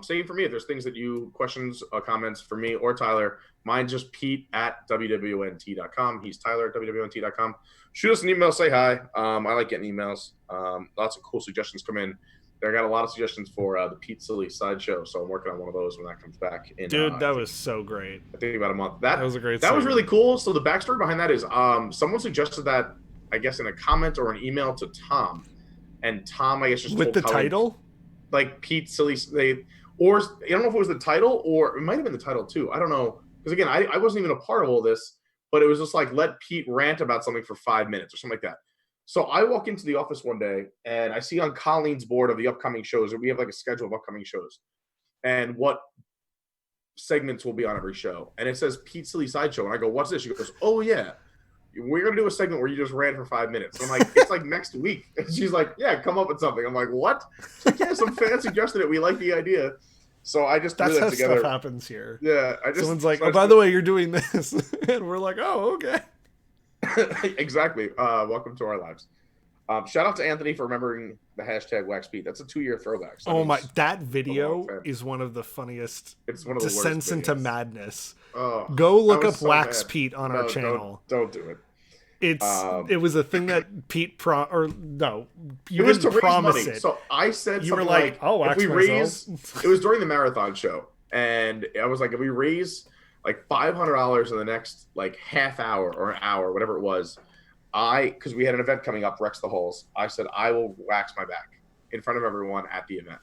Same for me. If there's things that questions, comments for me or Tyler, mine's just Pete at WDWNT.com. He's Tyler at WDWNT.com. Shoot us an email, say hi. I like getting emails. Lots of cool suggestions come in. I got a lot of suggestions for the Pete Silly sideshow, so I'm working on one of those when that comes back. Dude, that was so great. I think about a month. That was a great. That was really cool. So the backstory behind that is, someone suggested that, I guess, in a comment or an email to Tom, and Tom, I guess, just with the title, like Pete Silly. I don't know if it was the title or it might have been the title too. I don't know, because again, I wasn't even a part of all this, but it was just like, let Pete rant about something for 5 minutes or something like that. So I walk into the office one day and I see on Colleen's board of the upcoming shows, we have like a schedule of upcoming shows and what segments will be on every show. And it says Pete Silly Sideshow. And I go, what's this? She goes, oh yeah, we're going to do a segment where you just ran for 5 minutes. I'm like, it's like next week. And she's like, yeah, come up with something. I'm like, what? She's like, yeah, some fan suggested it. We like the idea. So I just that's threw that how together. Stuff happens here. Yeah. Someone's like, oh, by the way, you're doing this. And we're like, oh, okay. Exactly. Welcome to our lives. Shout out to Anthony for remembering the hashtag Wax Pete. That's a 2-year throwback. So that video is one of the funniest. It's one of the descents worst into videos. Madness. Oh, go look up so Wax bad. Pete on our channel. Don't do it. It was a thing that Pete you didn't promise money. it. So I said you were something like, "Oh, if we raise," it was during the marathon show, and I was like, if we raise like $500 in the next like half hour or an hour, whatever it was, because we had an event coming up, Rex the Holes, I said I will wax my back in front of everyone at the event.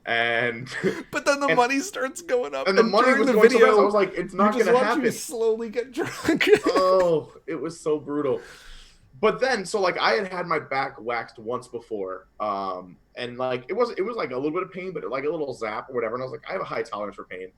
And but then the money starts going up, and the money was going so fast. I was like, it's not going to happen. You slowly get drunk. Oh, it was so brutal. But then, so like I had my back waxed once before, and like it was like a little bit of pain, but like a little zap or whatever. And I was like, I have a high tolerance for pain.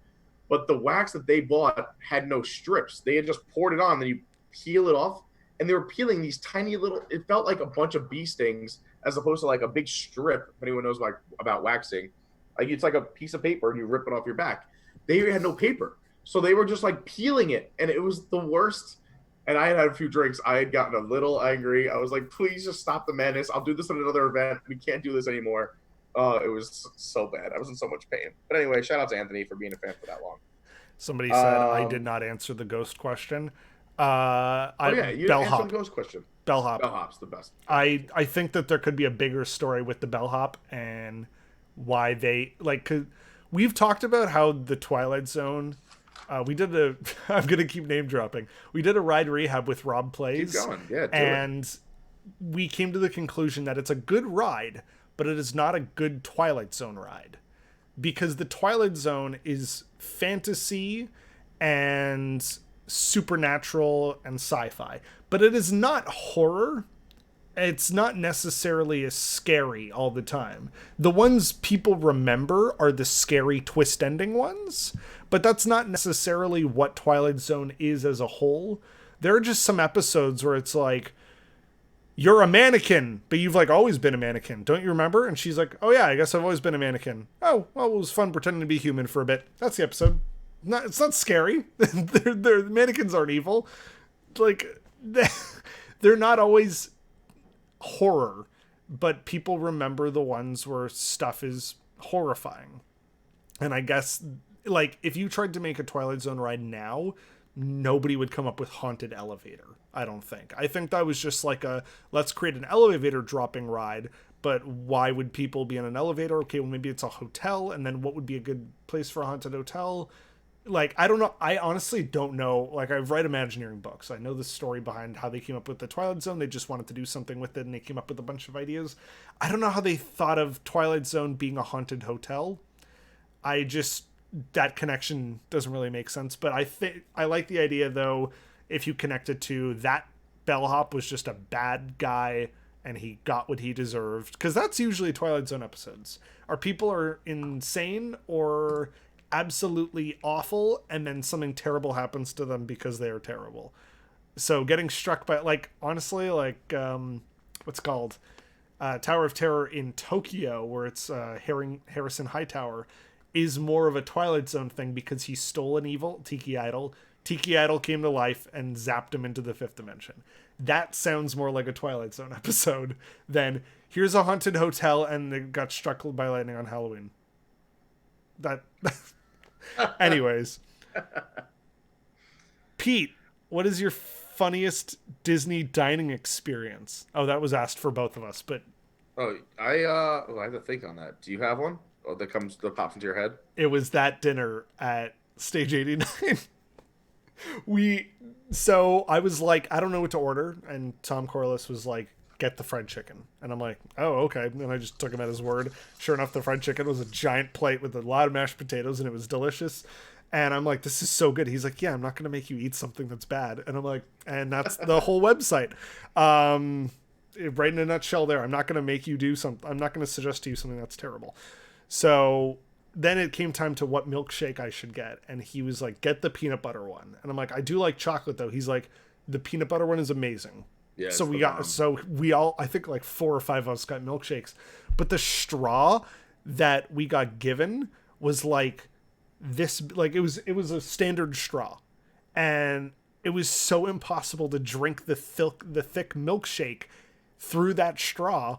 But the wax that they bought had no strips. They had just poured it on, then you peel it off, and they were peeling these tiny little. It felt like a bunch of bee stings as opposed to like a big strip. If anyone knows like about waxing. Like it's like a piece of paper and you rip it off your back. They had no paper. So they were just like peeling it. And it was the worst. And I had had a few drinks. I had gotten a little angry. I was like, please just stop the madness. I'll do this at another event. We can't do this anymore. It was so bad. I was in so much pain. But anyway, shout out to Anthony for being a fan for that long. Somebody said I did not answer the ghost question. You didn't answer the ghost question. Bellhop. Bellhop's the best. I think that there could be a bigger story with the bellhop and why they like. Cause we've talked about how the Twilight Zone. We did I'm gonna keep name dropping. We did a ride rehab with Rob Plays. Keep going, yeah. And we came to the conclusion that it's a good ride, but it is not a good Twilight Zone ride, because the Twilight Zone is fantasy and supernatural and sci-fi, but it is not horror. It's not necessarily as scary all the time. The ones people remember are the scary twist ending ones, but that's not necessarily what Twilight Zone is as a whole. There are just some episodes where it's like, you're a mannequin, but you've like always been a mannequin. Don't you remember? And she's like, oh yeah, I guess I've always been a mannequin. Oh, well, it was fun pretending to be human for a bit. That's the episode. It's not scary. The mannequins aren't evil. Like, they're not always horror, but people remember the ones where stuff is horrifying. And I guess, like, if you tried to make a Twilight Zone ride now, nobody would come up with Haunted Elevator. I don't think. I think that was just like let's create an elevator dropping ride, but why would people be in an elevator? Okay, well, maybe it's a hotel, and then what would be a good place for a haunted hotel? Like, I don't know. I honestly don't know. Like, I've read Imagineering books. I know the story behind how they came up with the Twilight Zone. They just wanted to do something with it, and they came up with a bunch of ideas. I don't know how they thought of Twilight Zone being a haunted hotel. That connection doesn't really make sense. But I like the idea, though, if you connect it to that bellhop was just a bad guy, and he got what he deserved. Because that's usually Twilight Zone episodes. People are insane or absolutely awful, and then something terrible happens to them because they are terrible. So getting struck by, like, honestly, like, what's it called? Tower of Terror in Tokyo, where it's Harrison Hightower, is more of a Twilight Zone thing because he stole an evil Tiki Idol. Tiki Idol came to life and zapped him into the fifth dimension. That sounds more like a Twilight Zone episode than here's a haunted hotel and they got struck by lightning on Halloween. Anyways. Pete, what is your funniest Disney dining experience? Oh, that was asked for both of us, but I have to think on that. Do you have one? Oh, that pops into your head? It was that dinner at Stage 89. I was like, I don't know what to order, and Tom Corliss was like, get the fried chicken. And I'm like, oh, okay. And I just took him at his word. Sure enough, the fried chicken was a giant plate with a lot of mashed potatoes, and it was delicious. And I'm like, this is so good. He's like, yeah, I'm not going to make you eat something that's bad. And I'm like, and that's the whole website. right in a nutshell there. I'm not going to make you do something. I'm not going to suggest to you something that's terrible. So then it came time to what milkshake I should get. And he was like, get the peanut butter one. And I'm like, I do like chocolate though. He's like, the peanut butter one is amazing. Yeah. So we all, I think like 4 or 5 of us got milkshakes, but the straw that we got given was like this, like it was a standard straw, and it was so impossible to drink the thick milkshake through that straw.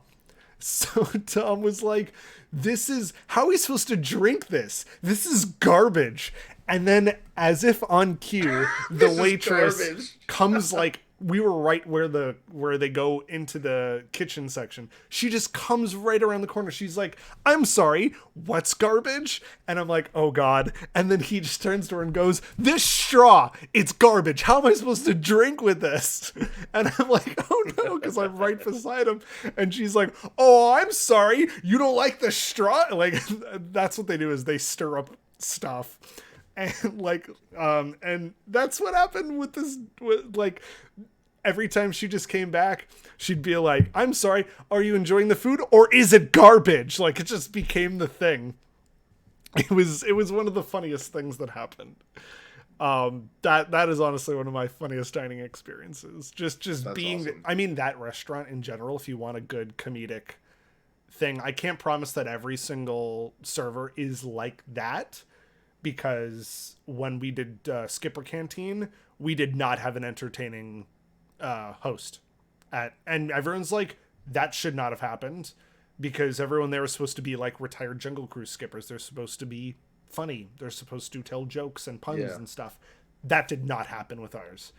So Tom was like, this is, how are we supposed to drink this? This is garbage. And then as if on cue, the waitress comes like, we were right where they go into the kitchen section. She just comes right around the corner. She's like, I'm sorry, what's garbage? And I'm like, oh God. And then he just turns to her and goes, this straw, it's garbage. How am I supposed to drink with this? And I'm like, oh no, because I'm right beside him. And she's like, oh, I'm sorry, you don't like the straw? Like, that's what they do, is they stir up stuff. And like, and that's what happened with this, like, every time she just came back, she'd be like, I'm sorry, are you enjoying the food or is it garbage? Like, it just became the thing. It was one of the funniest things that happened. That is honestly one of my funniest dining experiences. Just that's being, awesome. I mean, that restaurant in general, if you want a good comedic thing, I can't promise that every single server is like that, because when we did Skipper Canteen, we did not have an entertaining host and everyone's like, that should not have happened, because everyone there was supposed to be like retired Jungle Cruise skippers. They're supposed to be funny. They're supposed to tell jokes and puns and stuff. That did not happen with ours.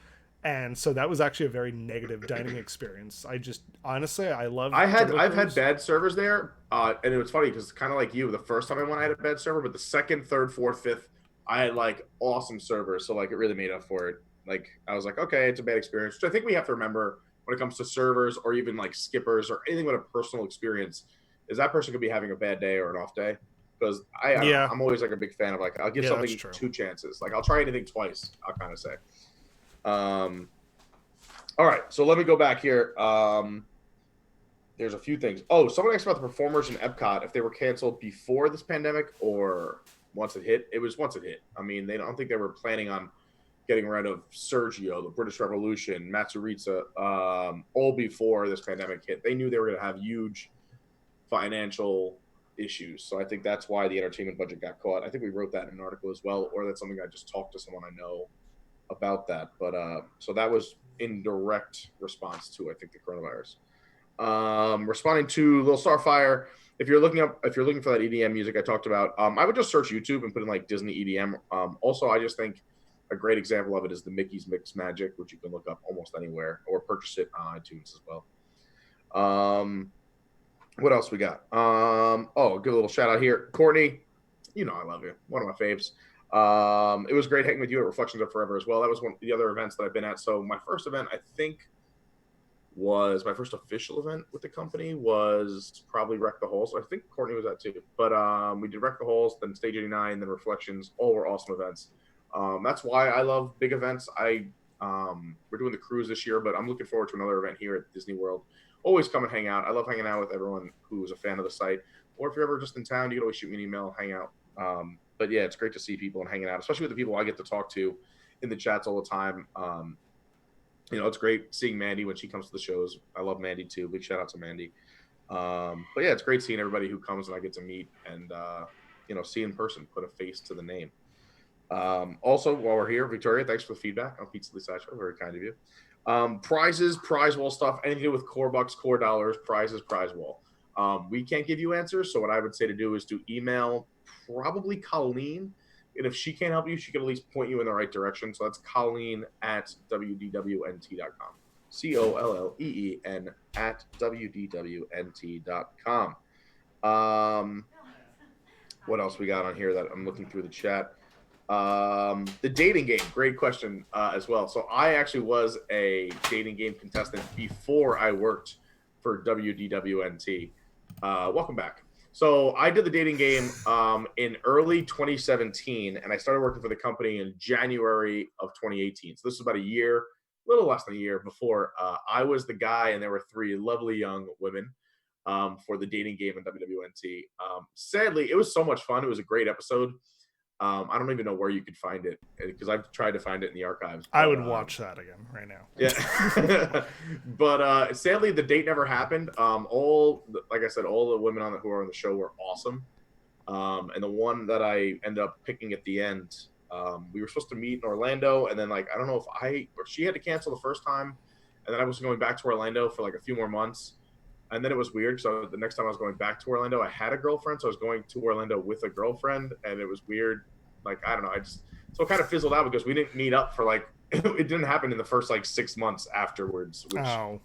And so that was actually a very negative dining experience. I just, honestly, I've had bad servers there. And it was funny because kind of like you, the first time I went, I had a bad server, but the second, third, fourth, fifth, I had like awesome servers. So like it really made up for it. Like I was like, okay, it's a bad experience. Which I think we have to remember when it comes to servers or even like skippers or anything with a personal experience, is that person could be having a bad day or an off day. Because I'm always like a big fan of like, I'll give something 2 chances. Like I'll try anything twice, I'll kind of say. All right, so let me go back here. There's a few things. Oh, someone asked about the performers in Epcot, if they were canceled before this pandemic or once it hit. It was once it hit. I mean, I don't think they were planning on getting rid of Sergio, the British Revolution, Matsuritsa, all before this pandemic hit. They knew they were going to have huge financial issues. So I think that's why the entertainment budget got caught. I think we wrote that in an article as well, or that's something I just talked to someone I know about that. But so that was in direct response to, I think, the coronavirus. Responding to Little Starfire, if you're looking for that EDM music I talked about, I would just search YouTube and put in like Disney EDM. Also, I just think a great example of it is the Mickey's Mix Magic, which you can look up almost anywhere or purchase it on iTunes as well. What else we got? Give a little shout out here. Courtney, you know I love you. One of my faves. It was great hanging with you at Reflections of Forever as well. That was one of the other events that I've been at. So my first event, I think, was my first official event with the company was probably Wreck the Halls. So I think Courtney was at too. But we did Wreck the Halls, then Stage 89, then Reflections. All were awesome events. That's why I love big events. We're doing the cruise this year, but I'm looking forward to another event here at Disney World. Always come and hang out. I love hanging out with everyone who's a fan of the site. Or if you're ever just in town, you can always shoot me an email, hang out. But yeah, it's great to see people and hanging out, especially with the people I get to talk to in the chats all the time. It's great seeing Mandy when she comes to the shows. I love Mandy too. Big shout out to Mandy. But yeah, it's great seeing everybody who comes and I get to meet and, see in person, put a face to the name. Also, while we're here, Victoria, thanks for the feedback on Pizza Sideshow. Very kind of you. Prizes, prize wall stuff, anything to do with core bucks, core dollars, prizes, prize wall. We can't give you answers. So what I would say to do is to email probably Colleen. And if she can't help you, she can at least point you in the right direction. So that's Colleen at WDWNT.com. COLLEEN at WDWNT.com. What else we got on here that I'm looking through the chat? The dating game, great question as well. So I actually was a dating game contestant before I worked for WDWNT. Welcome back. So I did the dating game in early 2017, and I started working for the company in January of 2018. So this is about a year little less than a year before, I was the guy, and there were three lovely young women for the dating game in WDWNT. Sadly, it was so much fun. It was a great episode. I don't even know where you could find it because I've tried to find it in the archives. I would watch that again right now. Yeah, but sadly, the date never happened. Like I said, all the women who were on the show were awesome. And the one that I ended up picking at the end, we were supposed to meet in Orlando, and then like I don't know if I or she had to cancel the first time, and then I was going back to Orlando for like a few more months. And then it was weird. So the next time I was going back to Orlando, I had a girlfriend. So I was going to Orlando with a girlfriend, and it was weird. Like, I don't know. So it kind of fizzled out because we didn't meet up for like, it didn't happen in the first like 6 months afterwards. Which, I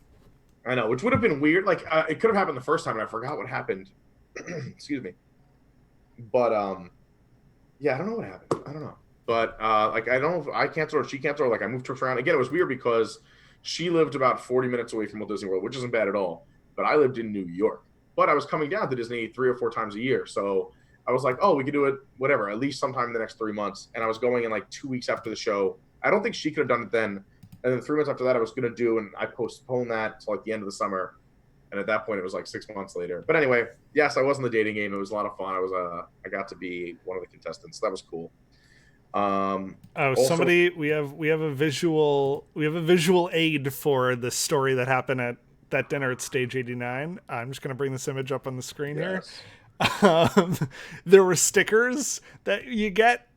know, which would have been weird. Like, it could have happened the first time, and I forgot what happened. Excuse me. But, yeah, I don't know what happened. I don't know. But, like, I don't know if I canceled or she canceled, or like I moved trips around. Again, it was weird because she lived about 40 minutes away from Walt Disney World, which isn't bad at all. But I lived in New York. But I was coming down to Disney 3 or 4 times a year. So I was like, oh, we could do it, whatever, at least sometime in the next 3 months. And I was going in like 2 weeks after the show. I don't think she could have done it then. And then 3 months after that, I was going to do, and I postponed that to like the end of the summer. And at that point, it was like 6 months later. But anyway, yes, I was in the dating game. It was a lot of fun. I got to be one of the contestants. So that was cool. Also, we have a visual aid for the story that happened at that dinner at Stage 89. I'm just going to bring this image up on the screen here. There were stickers that you get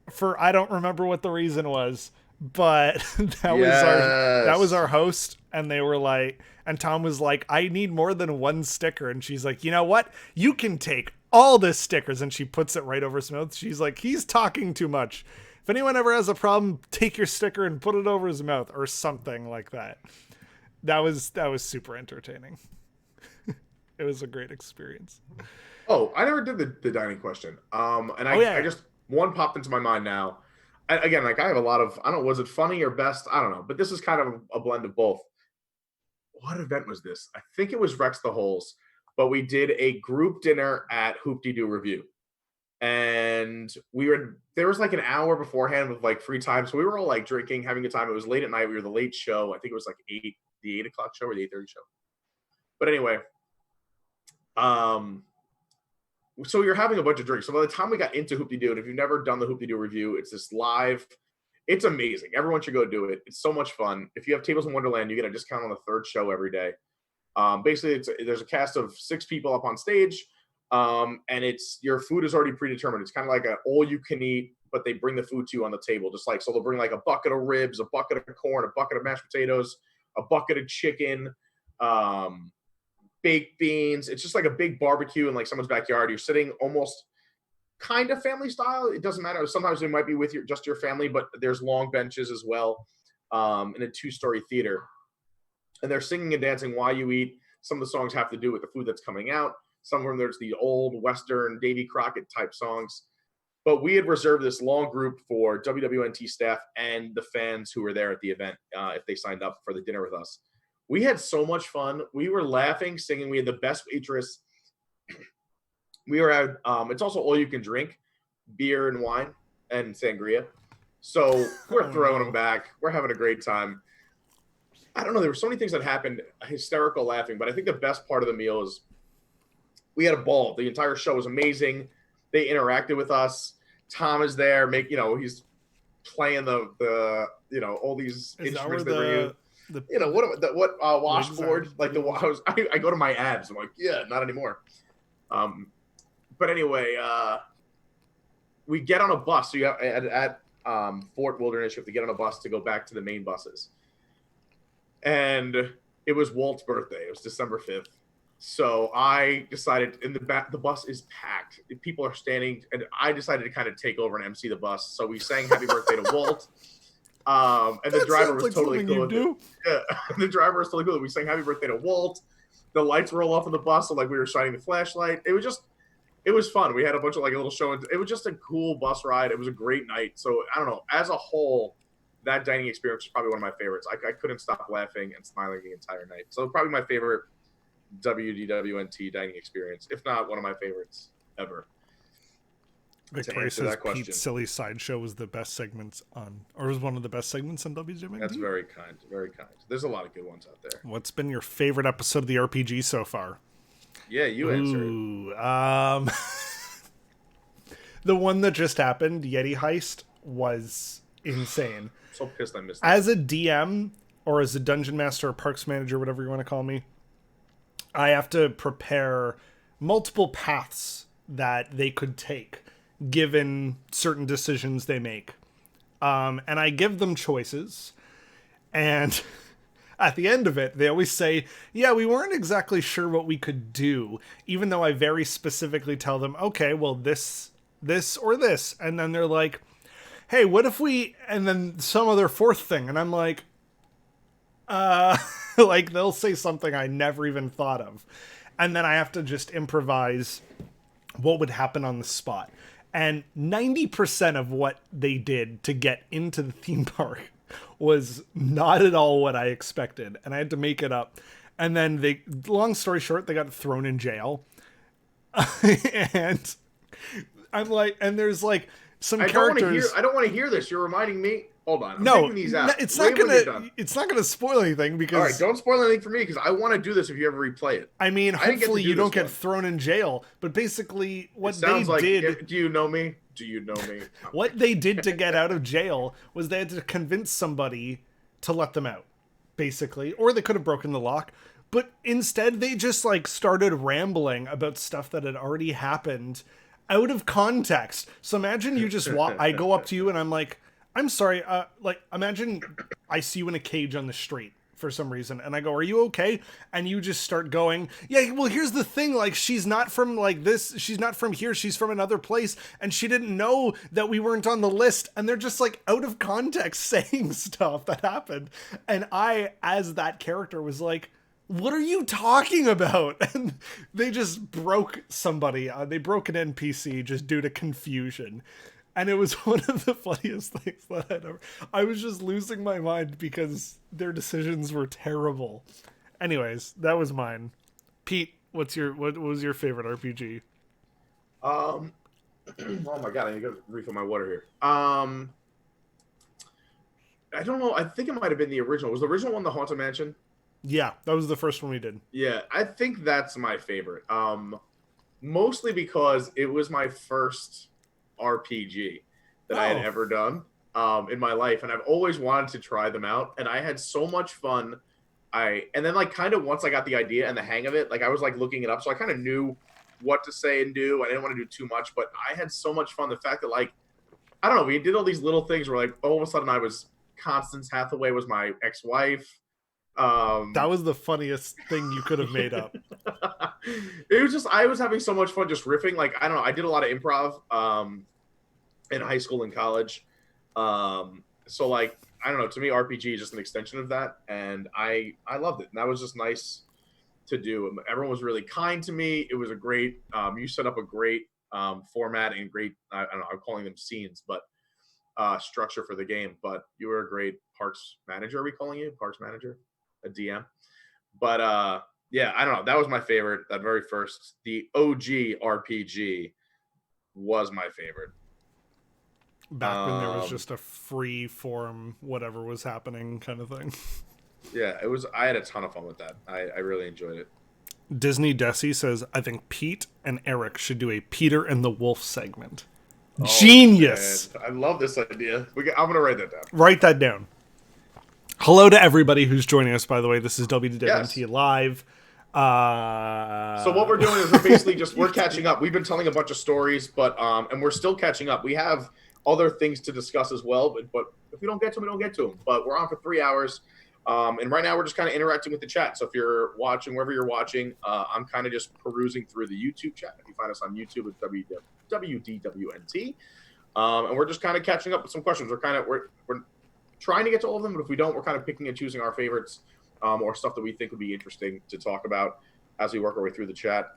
for, I don't remember what the reason was, but that was our host, and they were like, and Tom was like, I need more than one sticker, and she's like, you know what? You can take all the stickers, and she puts it right over his mouth. She's like, he's talking too much. If anyone ever has a problem, take your sticker and put it over his mouth, or something like that. That was super entertaining. It was a great experience. Oh, I never did the dining question. I just, one popped into my mind now. Again, like I have a lot of, I don't know, was it funny or best? I don't know, but this is kind of a blend of both. What event was this? I think it was Rex the Holes, but we did a group dinner at Hoop-de-Doo Review. And there was like an hour beforehand with like free time. So we were all like drinking, having a good time. It was late at night. We were the late show. I think it was like the 8 o'clock show or the 8:30 show. But anyway, so you're having a bunch of drinks. So by the time we got into Hoop-de-Doo, and if you've never done the Hoop-de-Doo Review, it's this live. It's amazing. Everyone should go do it. It's so much fun. If you have Tables in Wonderland, you get a discount on the third show every day. Basically, there's a cast of 6 people up on stage, and your food is already predetermined. It's kind of like an all-you-can-eat, but they bring the food to you on the table. Just like, so they'll bring like a bucket of ribs, a bucket of corn, a bucket of mashed potatoes, a bucket of chicken, baked beans. It's just like a big barbecue in like someone's backyard. You're sitting almost kind of family style. It doesn't matter. Sometimes it might be with just your family, but there's long benches as well, in a 2-story theater. And they're singing and dancing while you eat. Some of the songs have to do with the food that's coming out. Some of them, there's the old Western Davy Crockett type songs. But we had reserved this long group for WDWNT staff and the fans who were there at the event, if they signed up for the dinner with us. We had so much fun. We were laughing, singing. We had the best waitress. We were at, it's also all you can drink, beer and wine and sangria. So we're throwing them back. We're having a great time. I don't know. There were so many things that happened, hysterical laughing, but I think the best part of the meal is we had a ball. The entire show was amazing. They interacted with us. Tom is there, he's playing the all these instruments they bring you. Washboard, like I go to my abs. I'm like, yeah, not anymore. But anyway, we get on a bus. So you have at Fort Wilderness, you have to get on a bus to go back to the main buses. And it was Walt's birthday. It was December 5th. So I decided, in the back, the bus is packed. People are standing, and I decided to kind of take over and MC the bus. So we sang "Happy Birthday" to Walt. And the driver was totally cool with it. Yeah, the driver was totally cool. We sang "Happy Birthday" to Walt. The lights were all off on the bus, so like we were shining the flashlight. It was fun. We had a bunch of like a little show. It was just a cool bus ride. It was a great night. So I don't know. As a whole, that dining experience was probably one of my favorites. I couldn't stop laughing and smiling the entire night. So probably my favorite WDWNT dining experience, if not one of my favorites ever. Victoria says Pete's silly sideshow was the best segments on, or was one of the best segments on WDWNT. That's very kind. Very kind. There's a lot of good ones out there. What's been your favorite episode of the RPG so far? Yeah, you answered. The one that just happened, Yeti Heist, was insane. I'm so pissed I missed that. As a DM or as a dungeon master or parks manager, whatever you want to call me, I have to prepare multiple paths that they could take given certain decisions they make. And I give them choices. And at the end of it, they always say, yeah, we weren't exactly sure what we could do, even though I very specifically tell them, okay, well, this, or this. And then they're like, hey, what if we, and then some other fourth thing. And I'm like, like they'll say something I never even thought of. And then I have to just improvise what would happen on the spot. And 90% of what they did to get into the theme park was not at all what I expected. And I had to make it up. And then they, long story short, they got thrown in jail. And I'm like, and there's like some characters. I don't want to hear this. You're reminding me. Hold on. No, it's not gonna spoil anything because. All right, don't spoil anything for me because I want to do this if you ever replay it. I mean, hopefully you don't get thrown in jail. But basically, what they did. Do you know me? Do you know me? What they did to get out of jail was they had to convince somebody to let them out, basically, or they could have broken the lock. But instead, they just like started rambling about stuff that had already happened, out of context. So imagine you just I go up to you and I'm like, I'm sorry, like, imagine I see you in a cage on the street for some reason, and I go, are you okay? And you just start going, yeah, well, here's the thing, like, she's not from, like, this, she's not from here, she's from another place, and she didn't know that we weren't on the list, and they're just, like, out of context saying stuff that happened, and I, as that character, was like, what are you talking about? And they just broke somebody, they broke an NPC just due to confusion. And it was one of the funniest things that I'd ever. I was just losing my mind because their decisions were terrible. Anyways, that was mine. Pete, what was your favorite RPG? Oh my god, I need to refill my water here. I don't know. I think it might have been the original. Was the original one the Haunted Mansion? Yeah, that was the first one we did. Yeah, I think that's my favorite. Mostly because it was my first RPG that I had ever done in my life, and I've always wanted to try them out, and I had so much fun. And then like kind of once I got the idea and the hang of it, like I was like looking it up, so I kind of knew what to say and do. I didn't want to do too much, but I had so much fun. The fact that like I don't know, we did all these little things where like all of a sudden I was Constance Hathaway was my ex-wife. That was the funniest thing you could have made up. It was just I was having so much fun just riffing. Like I don't know, I did a lot of improv in high school and college. So like I don't know, to me RPG is just an extension of that, and I loved it. And that was just nice to do. Everyone was really kind to me. It was a great you set up a great format and great I don't know, I'm calling them scenes, but structure for the game. But you were a great parks manager. Are we calling you parks manager? A DM? But yeah, I don't know. That was my favorite. That very first, the OG RPG was my favorite. Back when there was just a free form, whatever was happening kind of thing. Yeah, it was. I had a ton of fun with that. I really enjoyed it. Disney Desi says, I think Pete and Eric should do a Peter and the Wolf segment. Oh, genius! Man. I love this idea. I'm going to write that down. Write that down. Hello to everybody who's joining us, by the way. This is WDWNT Live. So what we're doing is we're basically we're catching up. We've been telling a bunch of stories, but and we're still catching up. We have other things to discuss as well, but if we don't get to them, we don't get to them. But we're on for 3 hours, and right now we're just kind of interacting with the chat. So if you're watching, wherever you're watching, I'm kind of just perusing through the YouTube chat. If you find us on YouTube, it's WDWNT, and we're just kind of catching up with some questions. We're trying to get to all of them, but if we don't, we're kind of picking and choosing our favorites or stuff that we think would be interesting to talk about as we work our way through the chat.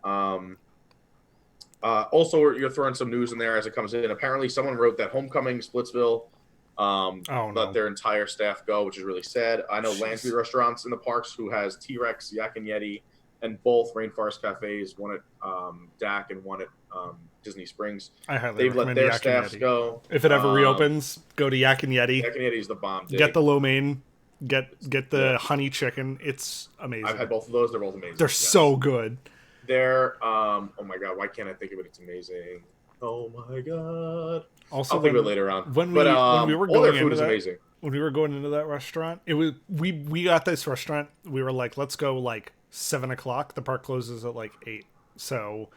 Also, you're throwing some news in there as it comes in. Apparently, someone wrote that Homecoming, Splitsville, let their entire staff go, which is really sad. I know Lansby Restaurants in the parks who has T-Rex, Yak and Yeti, and both Rainforest Cafes, one at DAC and one at Disney Springs. I highly They've let recommend their Yak and staffs Yeti. go. If it ever reopens, go to Yak and Yeti. Yak and Yeti is the bomb. Get the lo mein. Get the Yeah. honey chicken. It's amazing. I've had both of those. They're both amazing. They're so good. They're oh my god, why can't I think of it? It's amazing. Oh my god. Also, I'll think of it later on. When we were all their going food into is that, amazing. when we were going into that restaurant, it was we got this restaurant. We were like, let's go like 7:00. The park closes at like 8. So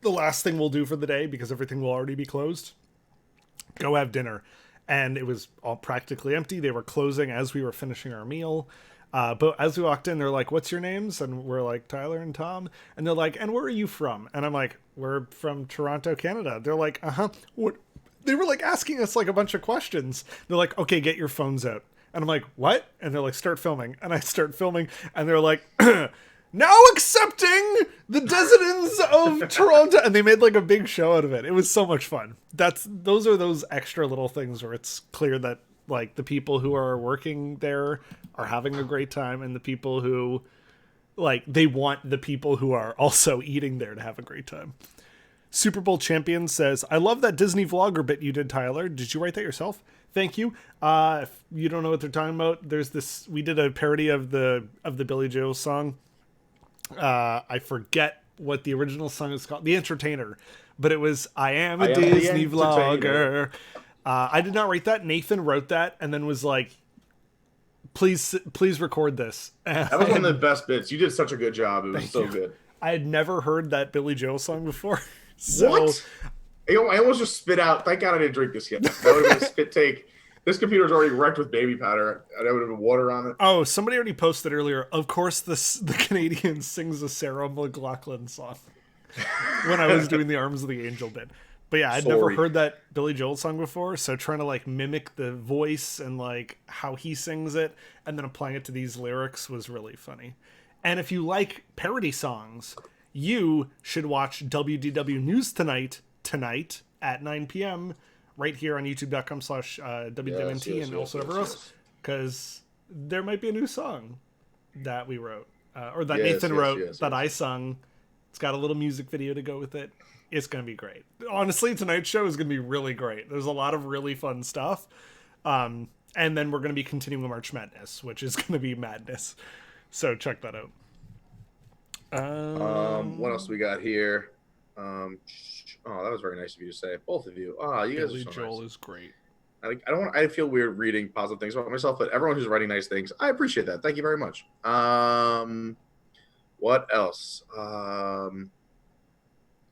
the last thing we'll do for the day, because everything will already be closed, go have dinner. And it was all practically empty. They were closing as we were finishing our meal. But as we walked in, they're like, what's your names? And we're like, Tyler and Tom. And they're like, and where are you from? And I'm like, we're from Toronto, Canada. They're like, uh-huh. What? They were like asking us like a bunch of questions. They're like, okay, get your phones out. And I'm like, what? And they're like, start filming. And I start filming. And they're like, now accepting the denizens of Toronto. And they made like a big show out of it. It was so much fun. Those are those extra little things where it's clear that like the people who are working there are having a great time, and the people who like they want the people who are also eating there to have a great time. Super Bowl Champion says, I love that Disney vlogger bit you did, Tyler. Did you write that yourself? Thank you. If you don't know what they're talking about, there's this, we did a parody of the Billy Joel song. I forget what the original song is called, The Entertainer, but it was, I am a Disney vlogger. I did not write that. Nathan wrote that and then was like, please record this. That was one of the best bits. You did such a good job. It was so good. I had never heard that Billy Joel song before. So, what? I almost just spit out. Thank God I didn't drink this yet. That would have been a spit take. This computer's already wrecked with baby powder. There would have been water on it. Oh, somebody already posted earlier. Of course, the Canadian sings a Sarah McLachlan song when I was doing the Arms of the Angel bit. But yeah, I'd never heard that Billy Joel song before, so trying to like mimic the voice and like how he sings it and then applying it to these lyrics was really funny. And if you like parody songs, you should watch WDW News Tonight at 9 p.m. right here on youtube.com/WDWNT and also everywhere else, because there might be a new song that we wrote or that Nathan wrote that I sung. It's got a little music video to go with it. It's going to be great. Honestly, tonight's show is going to be really great. There's a lot of really fun stuff. And then we're going to be continuing March Madness, which is going to be madness. So check that out. What else we got here? Oh, that was very nice of you to say. Both of you. Oh, you guys are so Joel nice. is great. I feel weird reading positive things about myself, but everyone who's writing nice things, I appreciate that. Thank you very much. What else?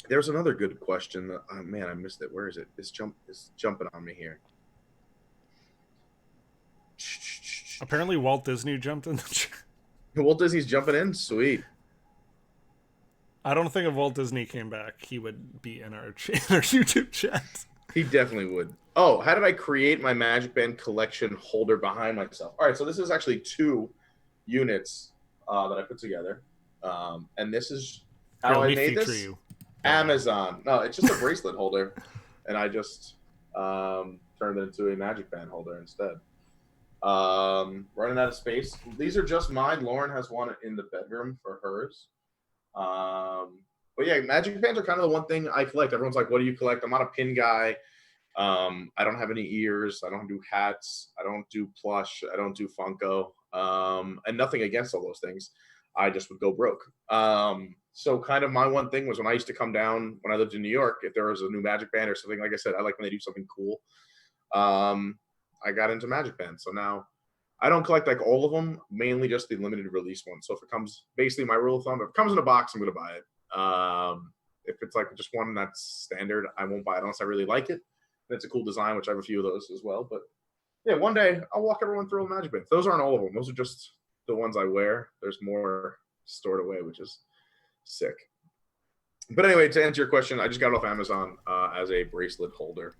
There's another good question. That, man, I missed it. Where is it? It's jumping on me here. Apparently, Walt Disney jumped in the chat. Walt Disney's jumping in? Sweet. I don't think if Walt Disney came back, he would be in our YouTube chat. He definitely would. Oh, how did I create my Magic Band collection holder behind myself? All right, so this is actually 2 units that I put together. And this is how I made this. Amazon. No, it's just a bracelet holder. And I just turned it into a Magic Band holder instead. Running out of space. These are just mine. Lauren has one in the bedroom for hers. But yeah, Magic Bands are kind of the one thing I collect. Everyone's like, what do you collect? I'm not a pin guy. I don't have any ears. I don't do hats. I don't do plush. I don't do Funko. And nothing against all those things. I just would go broke. So kind of my one thing was when I used to come down when I lived in New York, if there was a new Magic Band or something, like I said, I like when they do something cool. I got into Magic Bands. So now I don't collect like all of them, mainly just the limited release ones. So if it comes, basically my rule of thumb, if it comes in a box, I'm going to buy it. If it's like just one that's standard, I won't buy it unless I really like it. And it's a cool design, which I have a few of those as well. But yeah, one day I'll walk everyone through a Magic Band. Those aren't all of them. Those are just the ones I wear. There's more stored away, which is sick. But anyway, to answer your question, I just got it off Amazon as a bracelet holder.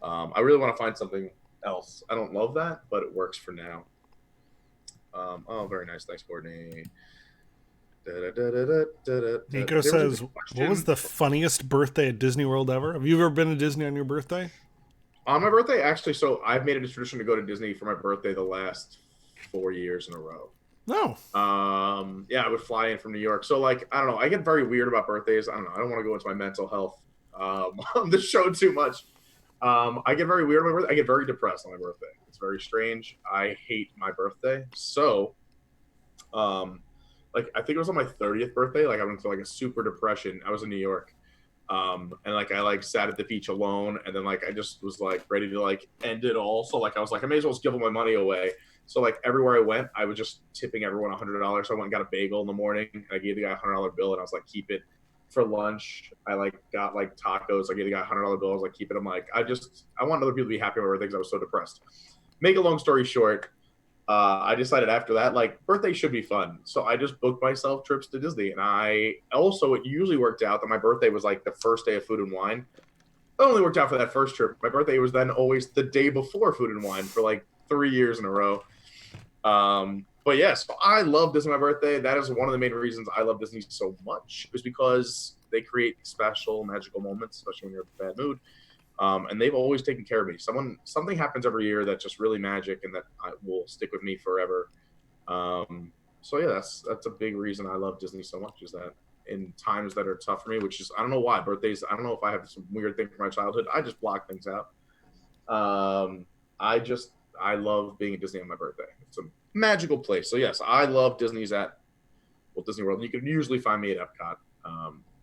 I really want to find something else. I don't love that, but it works for now. Oh, very nice. Thanks, Courtney. Nico says, what was the funniest birthday at Disney World ever? Have you ever been to Disney on your birthday? On my birthday, actually, so I've made it a tradition to go to Disney for my birthday the last 4 years in a row. No. Yeah, I would fly in from New York. So, like, I don't know. I get very weird about birthdays. I don't know. I don't want to go into my mental health the show too much. I get very weird on my birthday. I get very depressed on my birthday. It's very strange. I hate my birthday. So, like I think it was on my 30th birthday. Like I went through like a super depression. I was in New York. And like I like sat at the beach alone, and then like I just was like ready to like end it all. So like I was like I may as well just give all my money away. So like everywhere I went, I was just tipping everyone $100. So I went and got a bagel in the morning. And I gave the guy $100 bill, and I was like, keep it for lunch. I like got like tacos. I gave the guy $100 bill. I was like, keep it. I'm like, I want other people to be happy over things. I was so depressed. Make a long story short, I decided after that, like, birthday should be fun. So I just booked myself trips to Disney. And I also, it usually worked out that my birthday was like the first day of Food and Wine. It only worked out for that first trip. My birthday was then always the day before Food and Wine for like 3 years in a row. But yes, I love Disney on my birthday. That is one of the main reasons I love Disney so much, is because they create special, magical moments, especially when you're in a bad mood. And they've always taken care of me. Something happens every year that's just really magic and that will stick with me forever. So yeah, that's a big reason I love Disney so much, is that in times that are tough for me, which is, I don't know why, birthdays, I don't know if I have some weird thing from my childhood. I just block things out. I love being at Disney on my birthday. It's a magical place. So yes, I love Disney's at Walt Disney World. And you can usually find me at Epcot,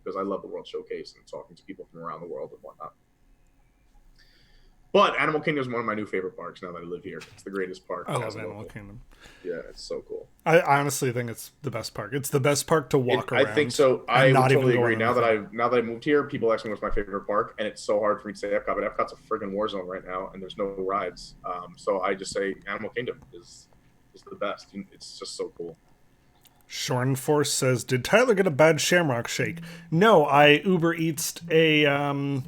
because I love the World Showcase and talking to people from around the world and whatnot. But Animal Kingdom is one of my new favorite parks now that I live here. It's the greatest park. I love Animal Kingdom. Yeah, it's so cool. I honestly think it's the best park. It's the best park to walk around. I think so. I totally agree. Now that I moved here, people ask me what's my favorite park, and it's so hard for me to say Epcot. But Epcot's a friggin' war zone right now, and there's no rides. So I just say Animal Kingdom is the best. It's just so cool. Shorn Force says, "Did Tyler get a bad Shamrock Shake?" No, I Uber Eats a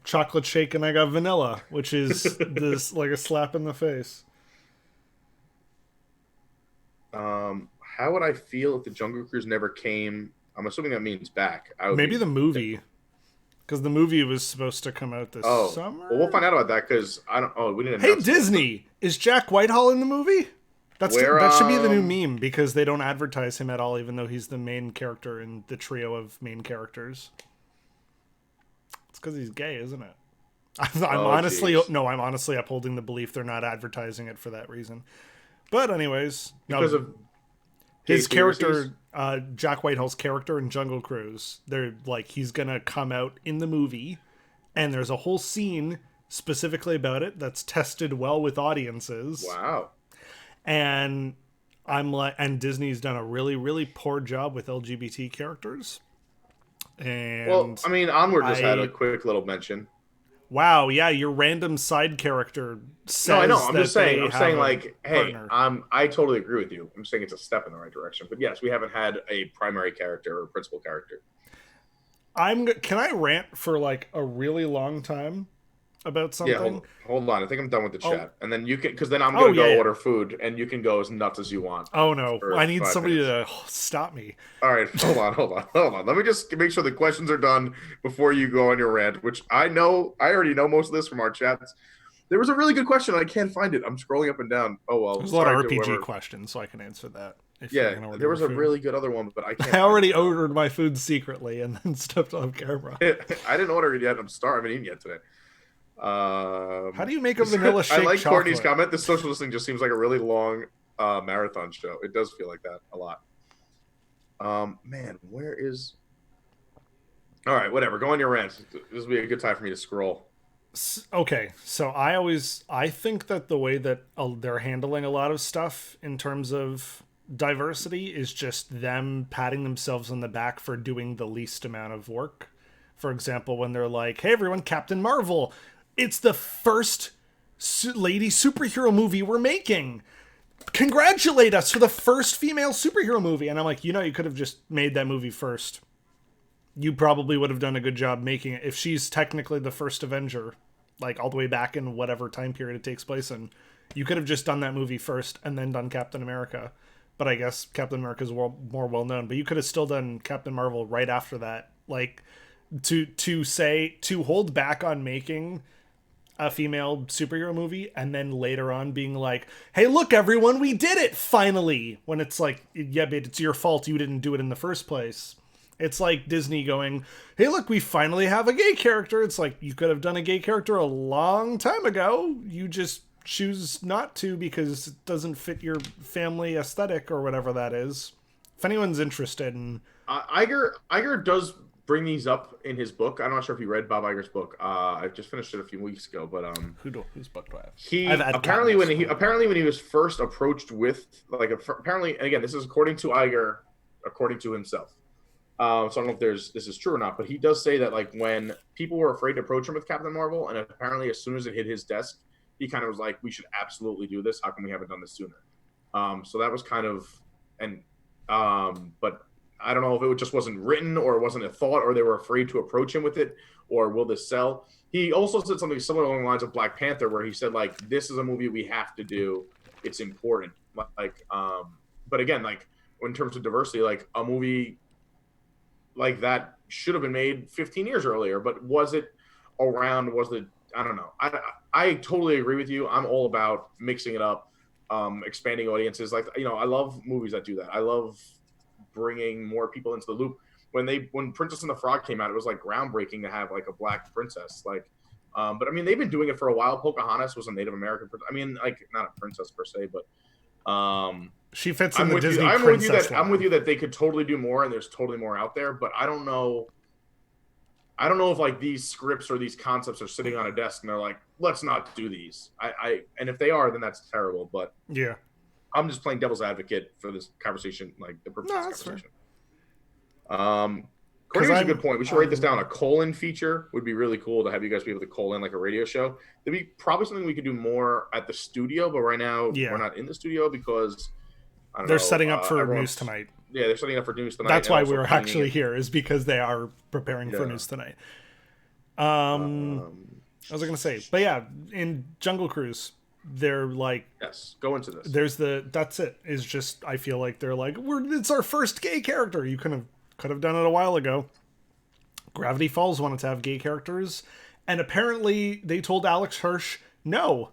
chocolate shake and I got vanilla, which is this like a slap in the face. How would I feel if the Jungle Cruise never came? I'm assuming that means back. Maybe the movie, because the movie was supposed to come out this summer. Well, we'll find out about that, because I don't. Oh, we didn't. Hey, Disney, is Jack Whitehall in the movie? That should be the new meme, because they don't advertise him at all, even though he's the main character in the trio of main characters. It's because he's gay, isn't it? I'm honestly upholding the belief they're not advertising it for that reason. But anyways, because of his character, Jack Whitehall's character in Jungle Cruise, they're like, he's gonna come out in the movie, and there's a whole scene specifically about it that's tested well with audiences. Wow. And I'm like, and Disney's done a really, really poor job with LGBT characters. And well, I mean, Onward just had a quick little mention. Wow, yeah, your random side character says. No, I know. I'm just saying. I'm saying, like, hey, partner. I totally agree with you. I'm saying it's a step in the right direction. But yes, we haven't had a primary character or principal character. Can I rant for like a really long time about something? Yeah, hold on. I think I'm done with the chat, and then you can, because then I'm gonna go order food, and you can go as nuts as you want. Oh no, I need somebody to stop me. All right, hold on. Let me just make sure the questions are done before you go on your rant, which I already know most of this from our chats. There was a really good question. I can't find it. I'm scrolling up and down. Oh well. There's a lot of RPG questions, so I can answer that. Yeah, there was a really good other one, but I can't. I already ordered my food secretly and then stepped off camera. I didn't order it yet. I'm starving. I haven't eaten yet today. How do you make a vanilla shake? I like chocolate? Courtney's comment. This social listening just seems like a really long marathon show. It does feel like that a lot. Man, where is? All right, whatever. Go on your rant. This will be a good time for me to scroll. Okay, so I think that the way that they're handling a lot of stuff in terms of diversity is just them patting themselves on the back for doing the least amount of work. For example, when they're like, "Hey everyone, Captain Marvel, it's the first lady superhero movie we're making. Congratulate us for the first female superhero movie." And I'm like, you could have just made that movie first. You probably would have done a good job making it. If she's technically the first Avenger, like all the way back in whatever time period it takes place in, you could have just done that movie first and then done Captain America. But I guess Captain America is more well known. But you could have still done Captain Marvel right after that. Like, to hold back on making a female superhero movie and then later on being like, "Hey, look everyone, we did it finally," when it's like, yeah, but it's your fault you didn't do it in the first place. It's like Disney going, hey, look, we finally have a gay character. It's like, you could have done a gay character a long time ago. You just choose not to because it doesn't fit your family aesthetic or whatever that is. If anyone's interested in... Iger does bring these up in his book. I'm not sure if you read Bob Iger's book. I just finished it a few weeks ago, but whose book do I have? He apparently when he was first approached with apparently, and again, this is according to Iger, according to himself. So I don't know if this is true or not, but he does say that like when people were afraid to approach him with Captain Marvel, and apparently as soon as it hit his desk, he kind of was like, "We should absolutely do this. How come we haven't done this sooner?" So that was kind of but I don't know if it just wasn't written or it wasn't a thought or they were afraid to approach him with it or will this sell? He also said something similar along the lines of Black Panther where he said like, "This is a movie we have to do. It's important." But again, like in terms of diversity, like a movie like that should have been made 15 years earlier, but was it around? I don't know. I totally agree with you. I'm all about mixing it up, expanding audiences. Like, I love movies that do that. I love bringing more people into the loop. When Princess and the Frog came out, it was like groundbreaking to have like a black princess. Like, but I mean, they've been doing it for a while. Pocahontas was a Native American princess. I mean, like not a princess per se, but she fits in the Disney princess line. I'm with you that they could totally do more, and there's totally more out there. But I don't know if like these scripts or these concepts are sitting on a desk and they're like, let's not do these. And if they are, then that's terrible. But yeah, I'm just playing devil's advocate for this conversation, like the purpose of this conversation. Corey makes a good point. We should write this down. A call-in feature would be really cool to have you guys be able to call in like a radio show. That'd be probably something we could do more at the studio, but right now we're not in the studio because they're setting up for News Tonight. Yeah, they're setting up for News Tonight. That's why we were actually here, is because they are preparing for News Tonight. What was I going to say? But yeah, in Jungle Cruise, they're like... Yes, go into this. That's it. Is just, I feel like they're like, it's our first gay character. You could have done it a while ago. Gravity Falls wanted to have gay characters, and apparently they told Alex Hirsch, no.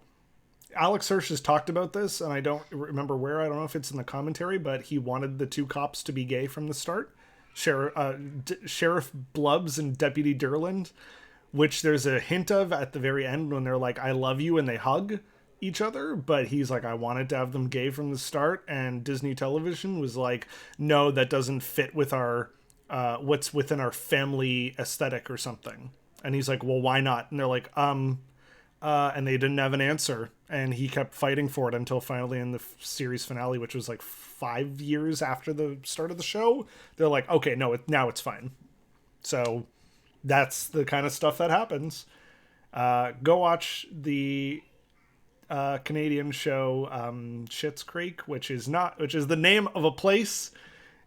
Alex Hirsch has talked about this, and I don't remember where. I don't know if it's in the commentary, but he wanted the two cops to be gay from the start. Sheriff Blubbs and Deputy Durland, which there's a hint of at the very end when they're like, I love you, and they hug each other. But he's like, I wanted to have them gay from the start, and Disney Television was like, no, that doesn't fit with our what's within our family aesthetic or something. And he's like, well, why not? And they're like, and they didn't have an answer, and he kept fighting for it until finally in the series finale, which was like 5 years after the start of the show, they're like, okay, no, now it's fine. So that's the kind of stuff that happens. Go watch the Canadian show Schitt's Creek, which is the name of a place,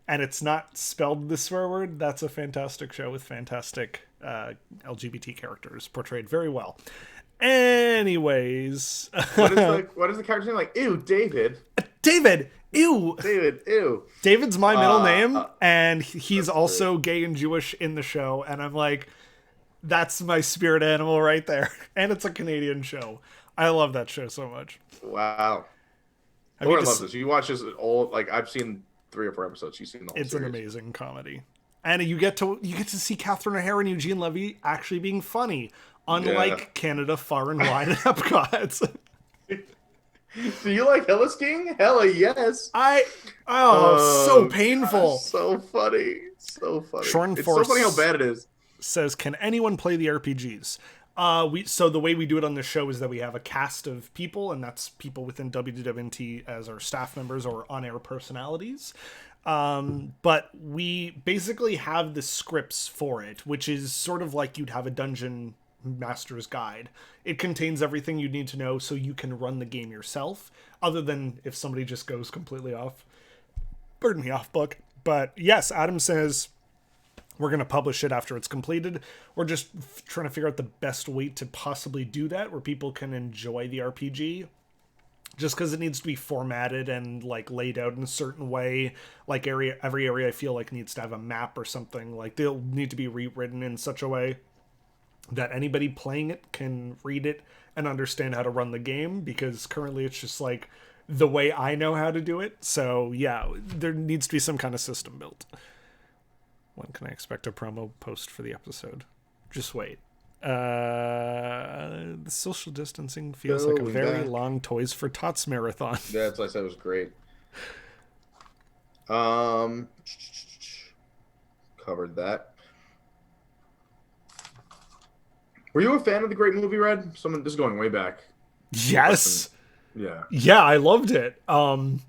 and it's not spelled the swear word. That's a fantastic show with fantastic LGBT characters portrayed very well. Anyways, what is the character's name? Like, ew, David. David, ew. David, ew. David's my middle name, and he's also gay and Jewish in the show, and I'm like, that's my spirit animal right there. And it's a Canadian show. I love that show so much. Wow. Laura loves this. She watches it all. Like, I've seen 3 or 4 episodes. She's seen the whole It's series. An amazing comedy. And you get to see Catherine O'Hara and Eugene Levy actually being funny. Unlike Canada far and wide at Epcot. Do you like Hella Skiing? Hella yes. So painful. Gosh, so funny. So funny. Shorn it's Force so funny how bad it is. Says, can anyone play the RPGs? So the way we do it on the show is that we have a cast of people, and that's people within WDWNT as our staff members or on-air personalities. But we basically have the scripts for it, which is sort of like you'd have a dungeon master's guide. It contains everything you need to know so you can run the game yourself, other than if somebody just goes completely off book. But yes, Adam says we're going to publish it after it's completed. We're just trying to figure out the best way to possibly do that where people can enjoy the RPG. Just because it needs to be formatted and like laid out in a certain way, like every area I feel like needs to have a map or something. Like they'll need to be rewritten in such a way that anybody playing it can read it and understand how to run the game, because currently it's just like the way I know how to do it. So yeah, there needs to be some kind of system built. When can I expect a promo post for the episode? Just wait. The social distancing feels like a very long Toys for Tots marathon. That's what I said, was great. Covered that. Were you a fan of the Great Movie Ride? This is going way back. Yes. Yeah. Yeah, I loved it. When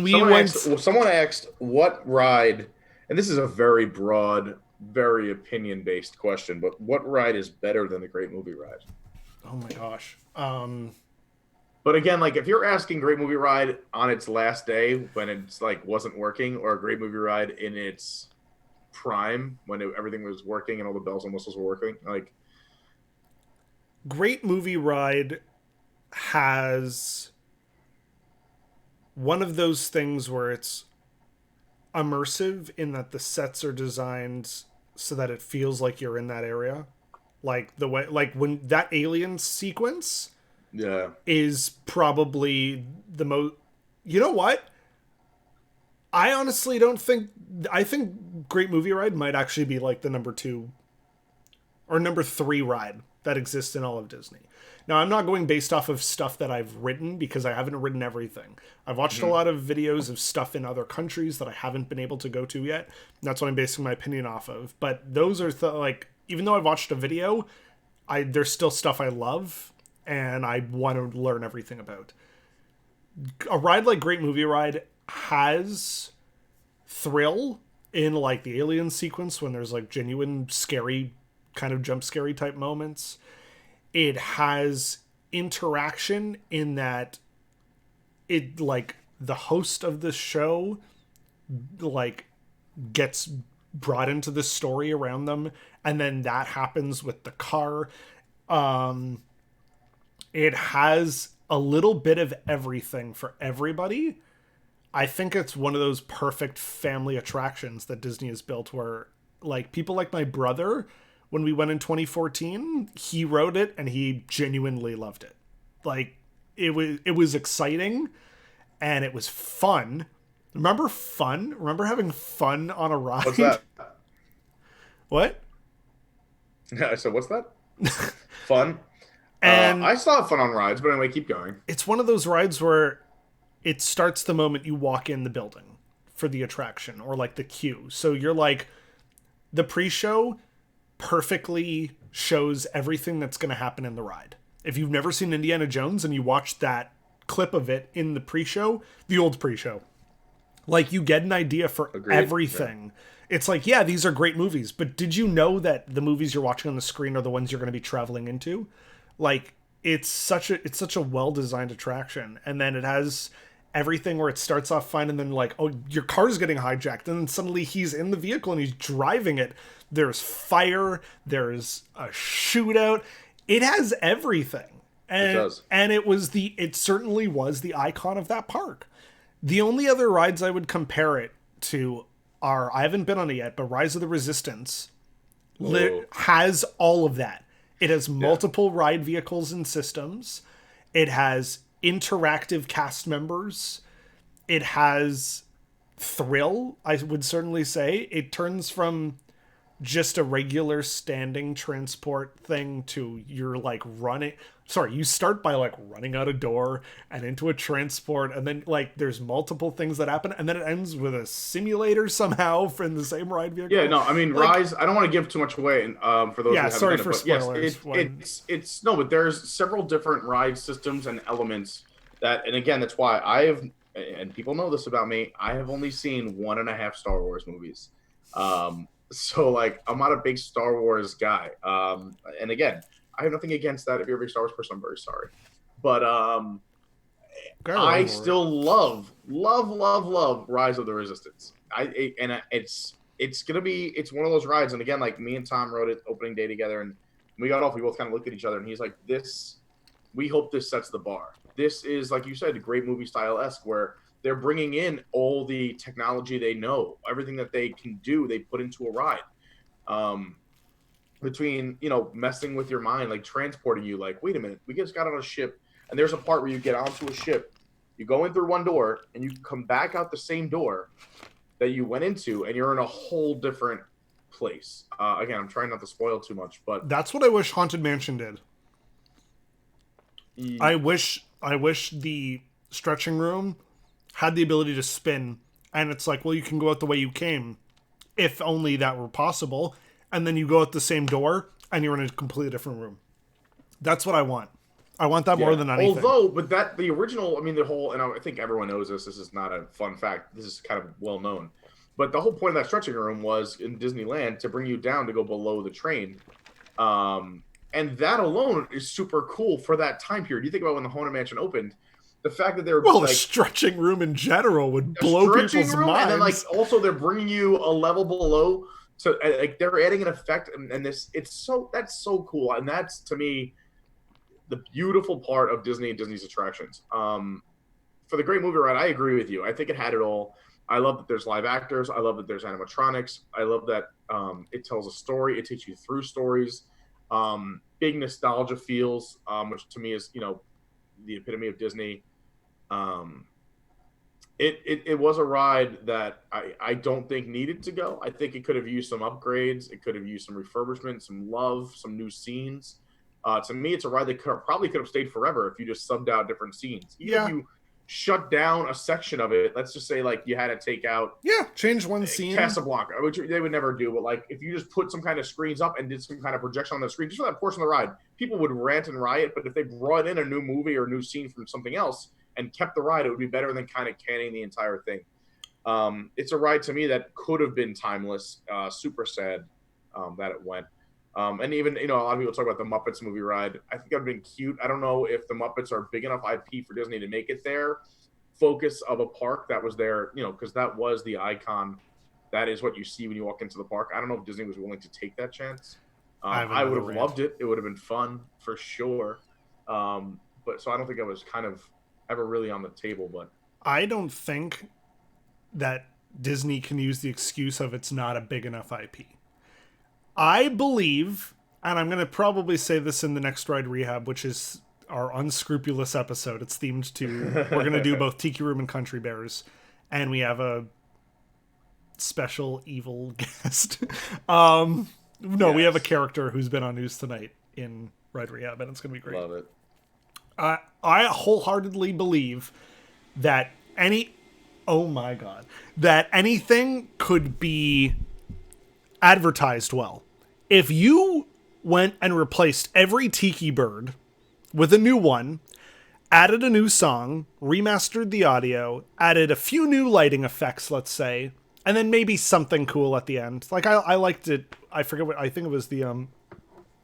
we someone asked what ride, and this is a very broad, very opinion-based question, but what ride is better than the Great Movie Ride? Oh my gosh. But again, like if you're asking Great Movie Ride on its last day when it's like wasn't working, or a Great Movie Ride in its prime when everything was working and all the bells and whistles were working, like Great Movie Ride has one of those things where it's immersive in that the sets are designed so that it feels like you're in that area. Like the way, like when that alien sequence is probably the most, you know what? I honestly don't think, I think Great Movie Ride might actually be like the number 2 or number 3 ride that exists in all of Disney. Now, I'm not going based off of stuff that I've written because I haven't written everything. I've watched a lot of videos of stuff in other countries that I haven't been able to go to yet. That's what I'm basing my opinion off of. But those are like, even though I've watched a video, there's still stuff I love and I want to learn everything about. A ride like Great Movie Ride has thrill in like the alien sequence when there's like genuine scary kind of jump scary type moments. It has interaction in that it like the host of the show like gets brought into the story around them, and then that happens with the car. It has a little bit of everything for everybody. I think it's one of those perfect family attractions that Disney has built where like people like my brother, when we went in 2014, he rode it and he genuinely loved it. Like it was exciting and it was fun. Remember fun? Remember having fun on a ride? What's that? What? Yeah, so what's that? Fun? And I still have fun on rides, but anyway, keep going. It's one of those rides where it starts the moment you walk in the building for the attraction or like the queue. So you're like, the pre-show perfectly shows everything that's going to happen in the ride. If you've never seen Indiana Jones and you watch that clip of it in the pre-show, the old pre-show, like you get an idea for everything. Yeah. It's like, yeah, these are great movies, but did you know that the movies you're watching on the screen are the ones you're going to be traveling into? Like it's such a well-designed attraction. And then it has everything where it starts off fine and then like, oh, your car's getting hijacked, and then suddenly he's in the vehicle and he's driving it. There's fire, there's a shootout. It has everything. And, it does. And it certainly was the icon of that park. The only other rides I would compare it to are, I haven't been on it yet, but Rise of the Resistance has all of that. It has multiple ride vehicles and systems. It has interactive cast members. It has thrill, I would certainly say. It turns from just a regular standing transport thing to you're like running. Sorry, you start by like running out a door and into a transport, and then like there's multiple things that happen, and then it ends with a simulator somehow in the same ride vehicle. Yeah, no, I mean like, Rise. I don't want to give too much away, for those. Yeah, sorry for spoilers. Yes, it's no, but there's several different ride systems and elements that, and again, that's why I have, and people know this about me, I have only seen 1.5 Star Wars movies. So like I'm not a big Star Wars guy. And again, I have nothing against that. If you're a big Star Wars person, I'm very sorry. But I still love Rise of the Resistance. It's gonna be, it's one of those rides. And again, like me and Tom rode it opening day together, and we got off. We both kind of looked at each other, and he's like, we hope this sets the bar. This is, like you said, a great movie style-esque where they're bringing in all the technology they know, everything that they can do, they put into a ride. Between, messing with your mind, like transporting you, like, wait a minute, we just got on a ship, and there's a part where you get onto a ship, you go in through one door, and you come back out the same door, that you went into, and you're in a whole different place. Again, I'm trying not to spoil too much, but that's what I wish Haunted Mansion did. I wish the stretching room had the ability to spin, and it's like, well, you can go out the way you came, if only that were possible, and then you go out the same door, and you're in a completely different room. That's what I want. I want that more than anything. But the original, I mean, the whole, and I think everyone knows this. This is not a fun fact. This is kind of well known. But the whole point of that stretching room was in Disneyland to bring you down to go below the train. And that alone is super cool for that time period. You think about when the Haunted Mansion opened, the fact that they're the stretching room in general would blow people's minds. And then also they're bringing you a level below, so they're adding an effect, and that's so cool, and that's to me the beautiful part of Disney and Disney's attractions. For the Great Movie Ride, I agree with you. I think it had it all. I love that there's live actors. I love that there's animatronics. I love that it tells a story. It takes you through stories. Big nostalgia feels, which to me is, the epitome of Disney. It was a ride that I don't think needed to go. I think it could have used some upgrades. It could have used some refurbishment, some love, some new scenes. To me, it's a ride that probably could have stayed forever if you just subbed out different scenes. Even if you shut down a section of it, let's just say you had to take out change one scene, Casablanca, which they would never do, but if you just put some kind of screens up and did some kind of projection on the screen just for that portion of the ride, people would rant and riot. But if they brought in a new movie or a new scene from something else and kept the ride, it would be better than kind of canning the entire thing. It's a ride to me that could have been timeless. Super sad that it went. And even, a lot of people talk about the Muppets movie ride. I think that would have been cute. I don't know if the Muppets are big enough IP for Disney to make it their focus of a park that was there, because that was the icon. That is what you see when you walk into the park. I don't know if Disney was willing to take that chance. I would have loved it. It would have been fun for sure. But so I don't think it was kind of ever really on the table. But I don't think that Disney can use the excuse of it's not a big enough IP. I believe, and I'm going to probably say this in the next Ride Rehab, which is our unscrupulous episode. It's themed to, we're going to do both Tiki Room and Country Bears, and we have a special evil guest. We have a character who's been on News Tonight in Ride Rehab, and it's going to be great. Love it. I wholeheartedly believe that that anything could be advertised well. If you went and replaced every Tiki Bird with a new one, added a new song, remastered the audio, added a few new lighting effects, let's say, and then maybe something cool at the end. I liked it. I forget what, I think it was the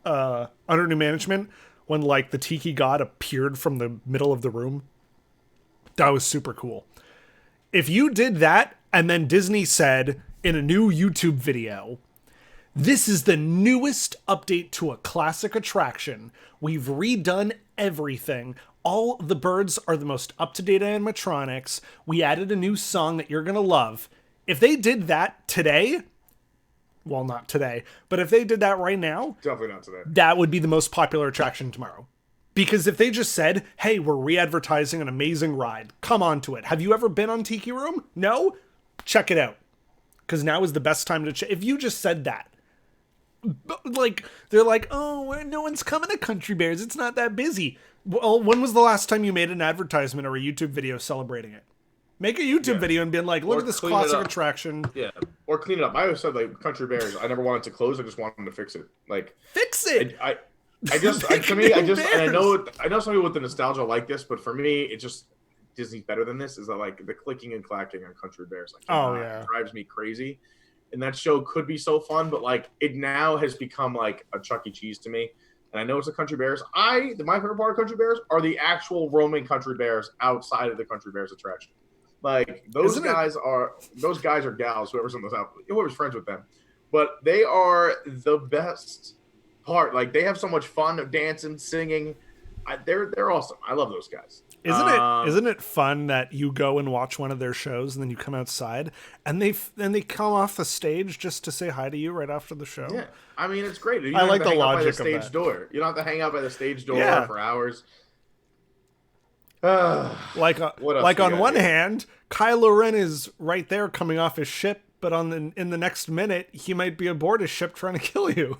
Under New Management, when the Tiki God appeared from the middle of the room. That was super cool. If you did that, and then Disney said in a new YouTube video, this is the newest update to a classic attraction. We've redone everything. All the birds are the most up-to-date animatronics. We added a new song that you're going to love. If they did that today, well, not today, but if they did that right now, definitely not today, that would be the most popular attraction tomorrow. Because if they just said, hey, we're re-advertising an amazing ride, come on to it. Have you ever been on Tiki Room? No? Check it out. Because now is the best time to check. If you just said that, they're like, oh, no one's coming to Country Bears. It's not that busy. Well, when was the last time you made an advertisement or a YouTube video celebrating it? Make a YouTube video and be like, look at this classic attraction. Yeah. Or clean it up. I always said Country Bears, I never wanted to close. I just wanted them to fix it. Fix it. I know some people with the nostalgia like this, but for me, it just, Disney's better than this. Is that the clicking and clacking on Country Bears? It drives me crazy. And that show could be so fun, but it now has become a Chuck E. Cheese to me. And I know it's the Country Bears. My favorite part of Country Bears are the actual roaming Country Bears outside of the Country Bears attraction. Those guys or gals, whoever's in those out, whoever's friends with them, but they are the best part. They have so much fun dancing, singing. They're awesome. I love those guys. Isn't it fun that you go and watch one of their shows and then you come outside and they come off the stage just to say hi to you right after the show? Yeah, I mean, it's great. You I like the logic of the stage door. You don't have to hang out by the stage door for hours. Like What else like we on got one here? hand, Kylo Ren is right there coming off his ship, but in the next minute he might be aboard his ship trying to kill you.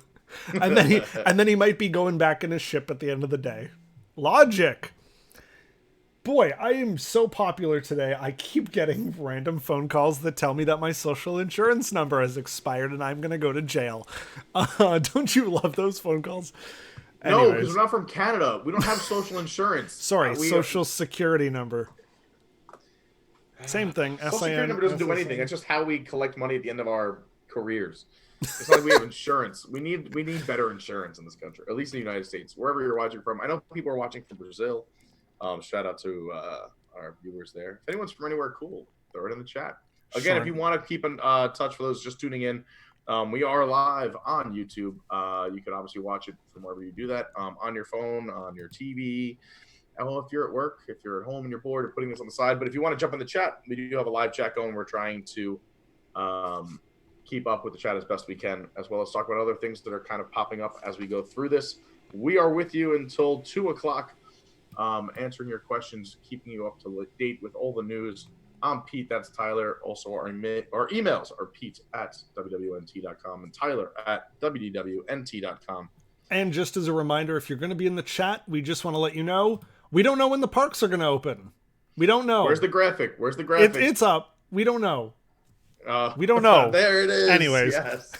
And then he might be going back in his ship at the end of the day. Logic. Boy, I am so popular today. I keep getting random phone calls that tell me that my social insurance number has expired and I'm going to go to jail. Don't you love those phone calls? No, because Anyways, we're not from Canada. We don't have social insurance. sorry, social security number. Same thing. Social security SIN. number doesn't do anything. It's just how we collect money at the end of our careers. It's not like we have insurance. We need better insurance in this country, at least in the United States, wherever you're watching from. I know people are watching from Brazil. Shout out to our viewers there. If anyone's from anywhere cool, throw it in the chat. Again, Sure. if you want to keep in touch for those just tuning in, we are live on YouTube. You can obviously watch it from wherever you do that, on your phone, on your TV. Well, if you're at work, if you're at home and you're bored, or putting this on the side. But if you want to jump in the chat, we do have a live chat going. We're trying to keep up with the chat as best we can, as well as talk about other things that are kind of popping up as we go through this. We are with you until 2 o'clock, answering your questions, keeping you up to date with all the news. I'm Pete, that's Tyler. Also, our emails are pete@wdwnt.com and tyler@wdwnt.com. And just as a reminder, if you're going to be in the chat, we just want to let you know, we don't know when the parks are going to open. We don't know. Where's the graphic? It's up. We don't know. We don't know. There it is. Anyways. Yes.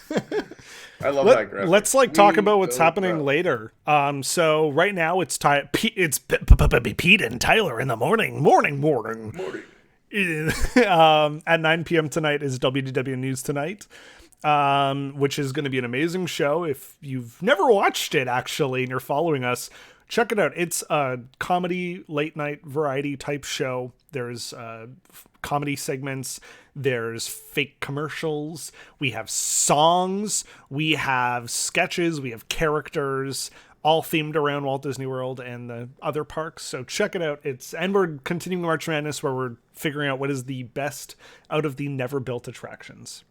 I love that graphic. Let's talk about what's happening later. So right now it's Pete and Tyler in the morning. At 9 p.m. tonight is WDW News Tonight, which is going to be an amazing show. If you've never watched it, actually, and you're following us, check it out. It's a comedy, late night variety type show. There's comedy segments. There's fake commercials. We have songs. We have sketches. We have characters, all themed around Walt Disney World and the other parks. So check it out. And we're continuing March Madness, where we're figuring out what is the best out of the never built attractions.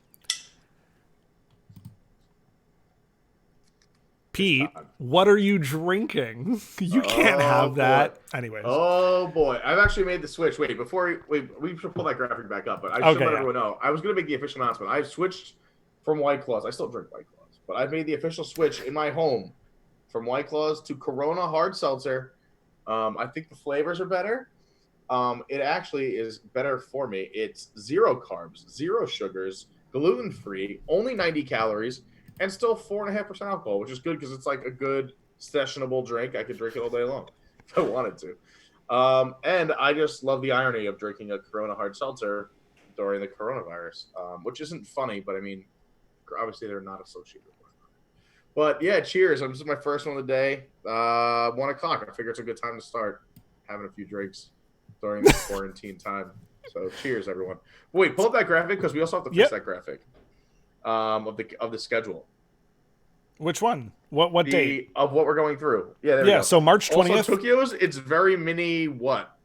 Pete, what are you drinking? You can't have that. Anyways. Oh boy, I've actually made the switch. Wait, we should pull that graphic back up. But I should let everyone know. I was going to make the official announcement. I've switched from White Claws. I still drink White Claws, but I've made the official switch in my home from White Claws to Corona Hard Seltzer. I think the flavors are better. It actually is better for me. It's 0 carbs, 0 sugars, gluten-free, only 90 calories, and still 4.5% alcohol, which is good because it's like a good sessionable drink. I could drink it all day long if I wanted to. And I just love the irony of drinking a Corona Hard Seltzer during the coronavirus, which isn't funny, but I mean, obviously they're not associated with it. But yeah, cheers. This is my first one of the day. 1 o'clock. I figure it's a good time to start having a few drinks during this quarantine time. So cheers, everyone. Wait, pull up that graphic because we also have to fix that graphic of the schedule. Which one? What date? Of what we're going through. Yeah, there we go. So March 20th. Also, Tokyo's, it's very mini what?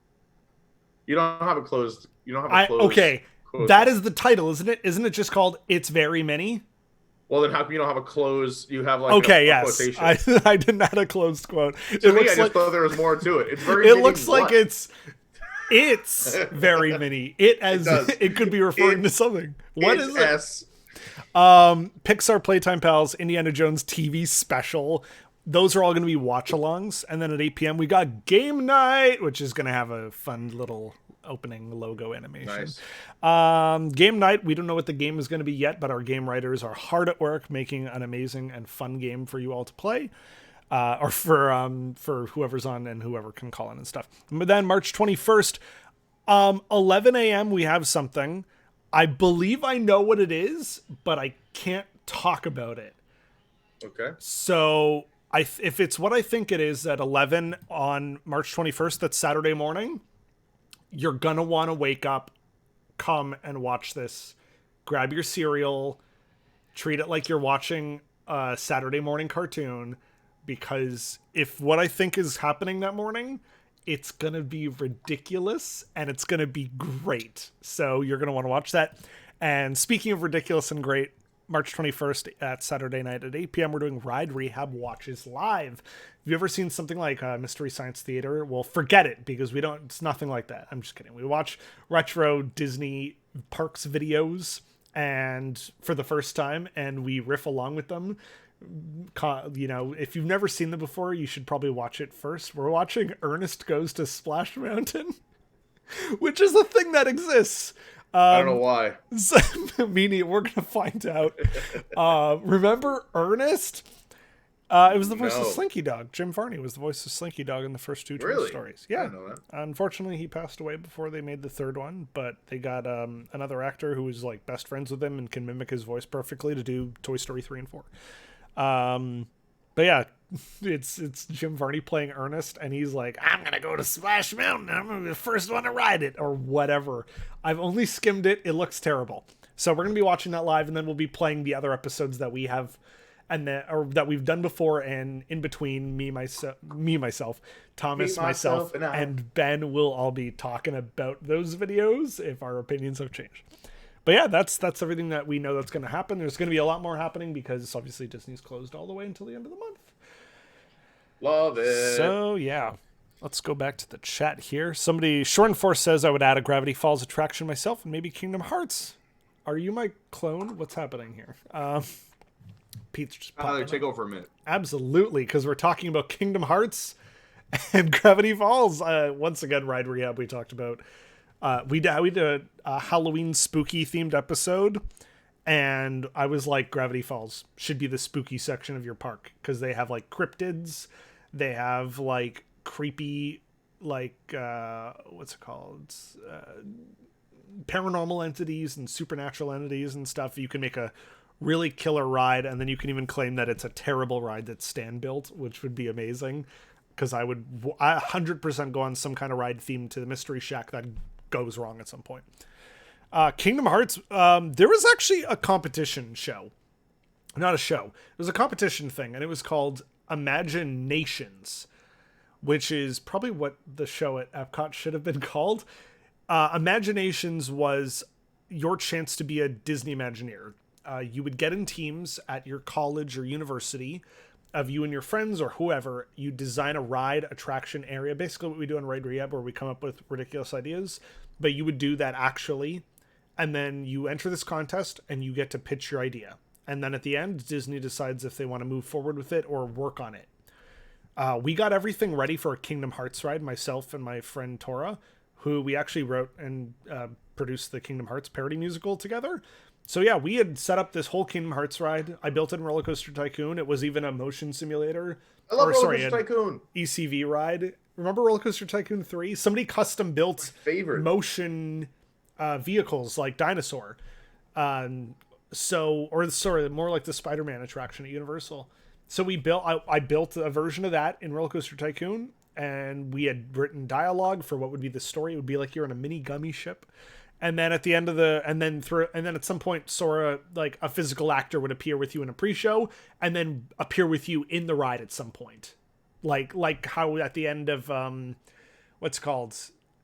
You don't have a closed. Okay, that is the title, isn't it? Isn't it just called It's Very Mini? Well, then how come you don't have a closed? You have like a quotation. I didn't have a closed quote. To me, I just thought there was more to it. It's very. It looks like it's very mini. It could be referring to something. What is it? Pixar Playtime Pals Indiana Jones TV special. Those are all going to be watch-alongs. And then at 8 p.m. we got Game Night, which is going to have a fun little opening logo animation. Nice. Game Night, we don't know what the game is going to be yet, but our game writers are hard at work making an amazing and fun game for you all to play. Or for whoever's on and whoever can call in and stuff. But then March 21st, 11 a.m. we have something. I believe I know what it is, but I can't talk about it. Okay. So if it's what I think it is at 11 on March 21st, that's Saturday morning, you're going to want to wake up, come and watch this. Grab your cereal, treat it like you're watching a Saturday morning cartoon, because if what I think is happening that morning, it's going to be ridiculous and it's going to be great. So you're going to want to watch that. And speaking of ridiculous and great, March 21st at Saturday night at 8 p.m. We're doing Ride Rehab Watches Live. Have you ever seen something like Mystery Science Theater? Well, forget it, because we don't. It's nothing like that. I'm just kidding. We watch retro Disney parks videos and for the first time, and we riff along with them. If you've never seen them before, you should probably watch it first. We're watching Ernest Goes to Splash Mountain, which is a thing that exists. I don't know why. Meaning we're gonna find out. Remember Ernest? It was the voice of Slinky Dog. Jim Varney was the voice of Slinky Dog in the first two Toy Stories. Yeah. I didn't know that. Unfortunately, he passed away before they made the third one, but they got another actor who was like best friends with him and can mimic his voice perfectly to do Toy Story 3 and 4. But yeah, it's Jim Varney playing Ernest, and he's like, I'm gonna go to Splash Mountain, I'm gonna be the first one to ride it, or whatever. I've only skimmed it. It looks terrible. So we're gonna be watching that live, and then we'll be playing the other episodes that we have that we've done before, and in between myself, Thomas, myself, and Ben will all be talking about those videos if our opinions have changed. But yeah, that's everything that we know that's going to happen. There's going to be a lot more happening because obviously Disney's closed all the way until the end of the month. Love it. So yeah, let's go back to the chat here. Somebody, Shorn Force says I would add a Gravity Falls attraction myself and maybe Kingdom Hearts. Are you my clone? What's happening here? Pete's just take over for a minute. Absolutely, because we're talking about Kingdom Hearts and Gravity Falls. Once again, Ride Rehab we talked about. We did a Halloween spooky themed episode, and I was like, Gravity Falls should be the spooky section of your park because they have like cryptids, they have like creepy, like what's it called, paranormal entities and supernatural entities and stuff. You can make a really killer ride, and then you can even claim that it's a terrible ride that's stand built, which would be amazing. Because I would 100% go on some kind of ride themed to the Mystery Shack that goes wrong at some point. Kingdom Hearts, there was actually a competition show. Not a show. It was a competition thing, and it was called Imaginations, which is probably what the show at Epcot should have been called. Imaginations was your chance to be a Disney Imagineer. You would get in teams at your college or university of you and your friends or whoever. You design a ride, attraction, area, basically what we do on Ride Rehab, where we come up with ridiculous ideas, but you would do that actually, and then you enter this contest and you get to pitch your idea, and then at the end Disney decides if they want to move forward with it or work on it. We got everything ready for a Kingdom Hearts ride, myself and my friend Tora, who we actually wrote and produced the Kingdom Hearts parody musical together. So yeah, we had set up this whole Kingdom Hearts ride. I built it in Roller Coaster Tycoon. It was even a motion simulator. I love Roller Coaster Tycoon. ECV ride. Remember Roller Coaster Tycoon 3? Somebody custom built motion vehicles like Dinosaur. More like the Spider-Man attraction at Universal. So I built a version of that in Roller Coaster Tycoon, and we had written dialogue for what would be the story. It would be like you're on a mini gummy ship. And then at the end of and then at some point, Sora, like a physical actor, would appear with you in a pre-show, and then appear with you in the ride at some point, like how at the end of what's called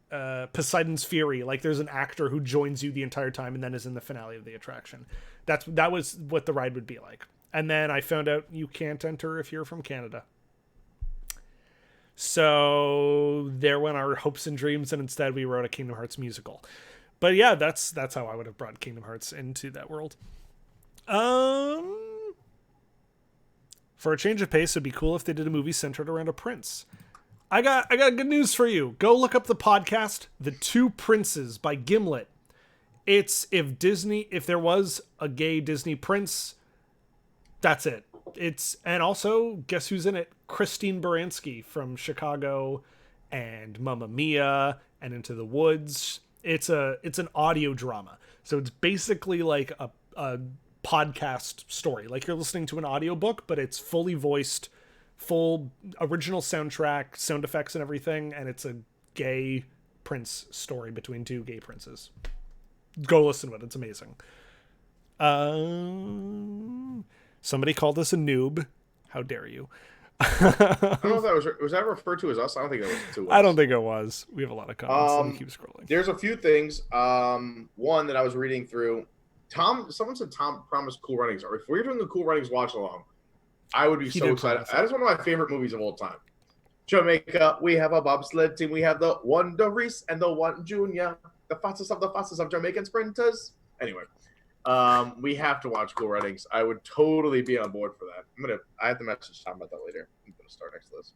Poseidon's Fury, like there's an actor who joins you the entire time and then is in the finale of the attraction. That was what the ride would be like. And then I found out you can't enter if you're from Canada. So there went our hopes and dreams, and instead we wrote a Kingdom Hearts musical. But yeah, that's how I would have brought Kingdom Hearts into that world. For a change of pace, it'd be cool if they did a movie centered around a prince. I got good news for you. Go look up the podcast, The Two Princes by Gimlet. It's if there was a gay Disney prince, that's it. And also, guess who's in it? Christine Baranski from Chicago and Mamma Mia and Into the Woods. It's an audio drama. So it's basically like a podcast story. Like you're listening to an audiobook, but it's fully voiced, full original soundtrack, sound effects and everything, and it's a gay prince story between two gay princes. Go listen to it. It's amazing. Somebody called us a noob. How dare you? I don't know if that was that referred to as us. I don't think that was to us. I don't think it was. We have a lot of comments. Let me keep scrolling. There's a few things. One that I was reading through. Someone said Tom promised Cool Runnings. Or if we're doing the Cool Runnings watch along, I would be so excited. That is one of my favorite movies of all time. Jamaica, we have a bobsled team. We have the Wonder Reese and the One Junior, the fastest of Jamaican sprinters. Anyway, we have to watch Cool Runnings. I would totally be on board for that. I have to message Tom about that later. I'm gonna start next to this.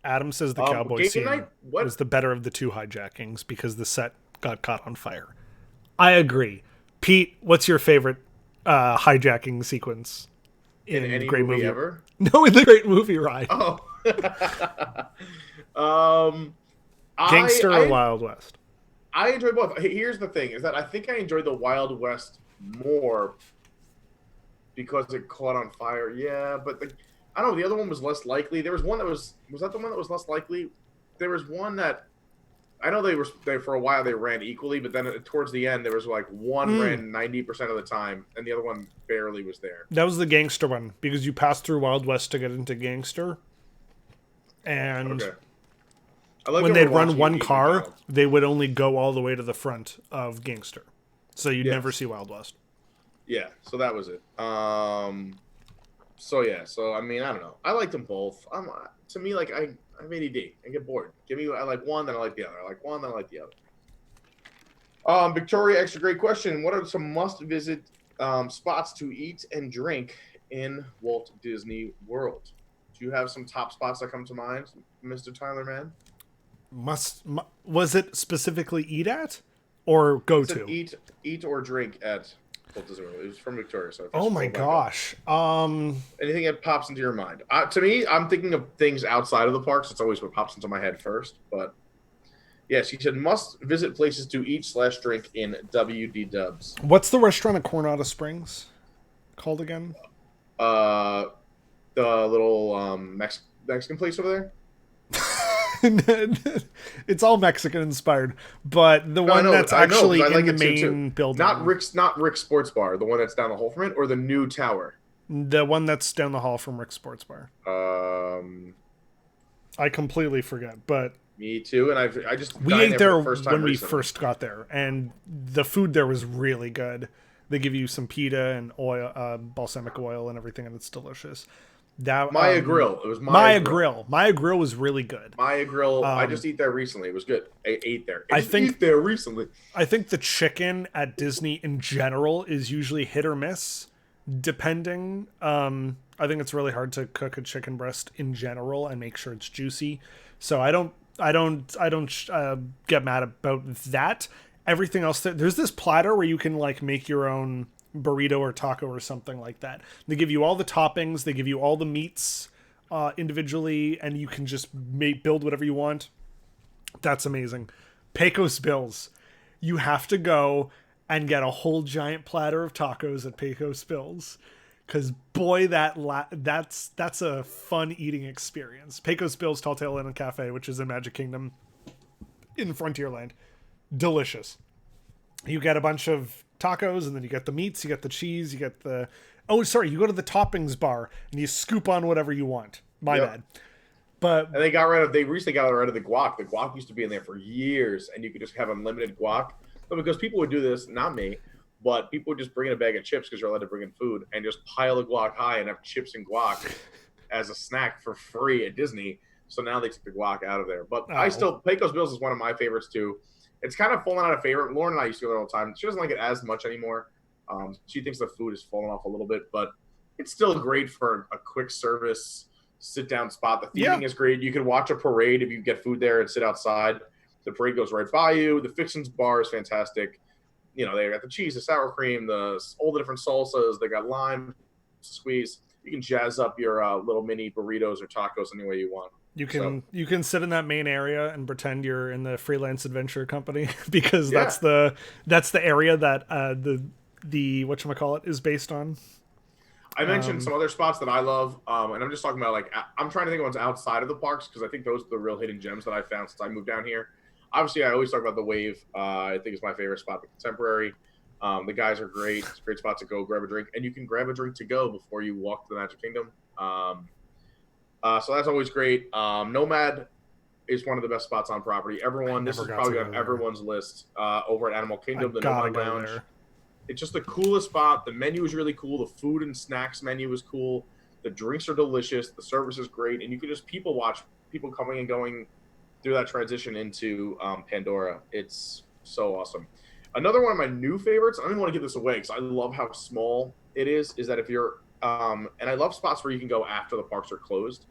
Adam says the cowboy scene was the better of the two hijackings because the set got caught on fire. I agree. Pete, what's your favorite hijacking sequence in any Great movie ever? No, in the Great Movie Ride. Oh. Gangster or Wild West? I enjoy both. Here's the thing: is that I think I enjoyed the Wild West more because it caught on fire. Yeah, but I don't know. The other one was less likely. There was one that was that the one that was less likely? There was one that I know they for a while they ran equally, but then towards the end there was like one ran 90% of the time, and the other one barely was there. That was the Gangster one because you passed through Wild West to get into Gangster, and when they'd run one car, they would only go all the way to the front of Gangster, so you'd never see Wild West. Yeah, so that was it. So I mean, I don't know. I liked them both. To me, like I'm ADD. I get bored. I like one, then I like the other. I like one, then I like the other. Victoria, extra great question. What are some must-visit spots to eat and drink in Walt Disney World? Do you have some top spots that come to mind, Mr. Tyler Mann? Was it specifically eat at or go to? Eat or drink at Walt Disney World. It was from Victoria. So oh my gosh. Anything that pops into your mind? To me, I'm thinking of things outside of the parks. It's always what pops into my head first. But yes, he said must visit places to eat / drink in WDWs. What's the restaurant at Coronado Springs called again? The little Mexican place over there. It's all Mexican inspired, but the one that's actually in the main building. Not Rick's Sports Bar, the one that's down the hall from it, or the new tower. The one that's down the hall from Rick's Sports Bar. I completely forget, but me too. And we ate there when we first got there, and the food there was really good. They give you some pita and oil, balsamic oil, and everything, and it's delicious. Maya Grill. It was Maya Grill. Maya Grill was really good. Maya Grill. I just ate there recently. It was good. I ate there. I think there recently. I think the chicken at Disney in general is usually hit or miss, depending. I think it's really hard to cook a chicken breast in general and make sure it's juicy. So I don't get mad about that. Everything else, there's this platter where you can like make your own burrito or taco or something like that. They give you all the toppings, they give you all the meats individually, and you can just build whatever you want. That's amazing. Pecos Bills. You have to go and get a whole giant platter of tacos at Pecos Bills, because boy, that's a fun eating experience. Pecos Bills Tall Tale Inn and Cafe, which is in Magic Kingdom in Frontierland. Delicious. You get a bunch of tacos, and then you get the meats, you get the cheese, you get the you go to the toppings bar and you scoop on whatever you want. My bad. But and they recently got rid of the guac. The guac used to be in there for years, and you could just have unlimited guac. But because people would do this, not me, but people would just bring in a bag of chips because you're allowed to bring in food, and just pile the guac high and have chips and guac as a snack for free at Disney. So now they took the guac out of there. But Pecos Bills is one of my favorites too. It's kind of fallen out of favor. Lauren and I used to go there all the time. She doesn't like it as much anymore. She thinks the food has fallen off a little bit, but it's still great for a quick service sit-down spot. The theming is great. You can watch a parade if you get food there and sit outside. The parade goes right by you. The Fixins bar is fantastic. You know, they got the cheese, the sour cream, all the different salsas. They got lime squeeze. You can jazz up your little mini burritos or tacos any way you want. You can sit in that main area and pretend you're in the Freelance Adventure Company because that's the area that the whatchamacallit is based on. I mentioned some other spots that I love, and I'm just talking about I'm trying to think of ones outside of the parks because I think those are the real hidden gems that I found since I moved down here. Obviously, I always talk about the Wave. I think it's my favorite spot, the Contemporary. The guys are great. It's a great spot to go grab a drink, and you can grab a drink to go before you walk to the Magic Kingdom. So that's always great. Nomad is one of the best spots on property. This is probably on everyone's list over at Animal Kingdom, the Nomad Lounge. It's just the coolest spot. The menu is really cool. The food and snacks menu is cool. The drinks are delicious. The service is great, and you can just people watch people coming and going through that transition into Pandora. It's so awesome. Another one of my new favorites. I don't even want to give this away because I love how small it is. Is that if you're and I love spots where you can go after the parks are closed.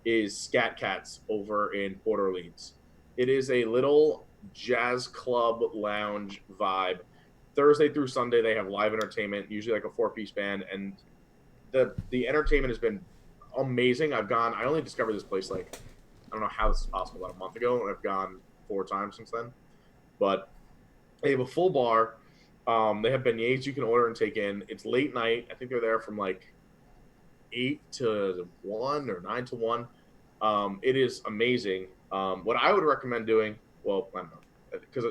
Is Scat Cats over in Port Orleans. It is a little jazz club lounge vibe. Thursday through Sunday they have live entertainment, usually like a 4-piece band, and the entertainment has been amazing. I only discovered this place like I don't know how this is possible, about a month ago, and I've gone 4 times since then. But they have a full bar. They have beignets you can order and take in. It's late night. I think they're there from like 8 to 1 or 9 to 1. It is amazing. What I would recommend doing, well, I don't know, because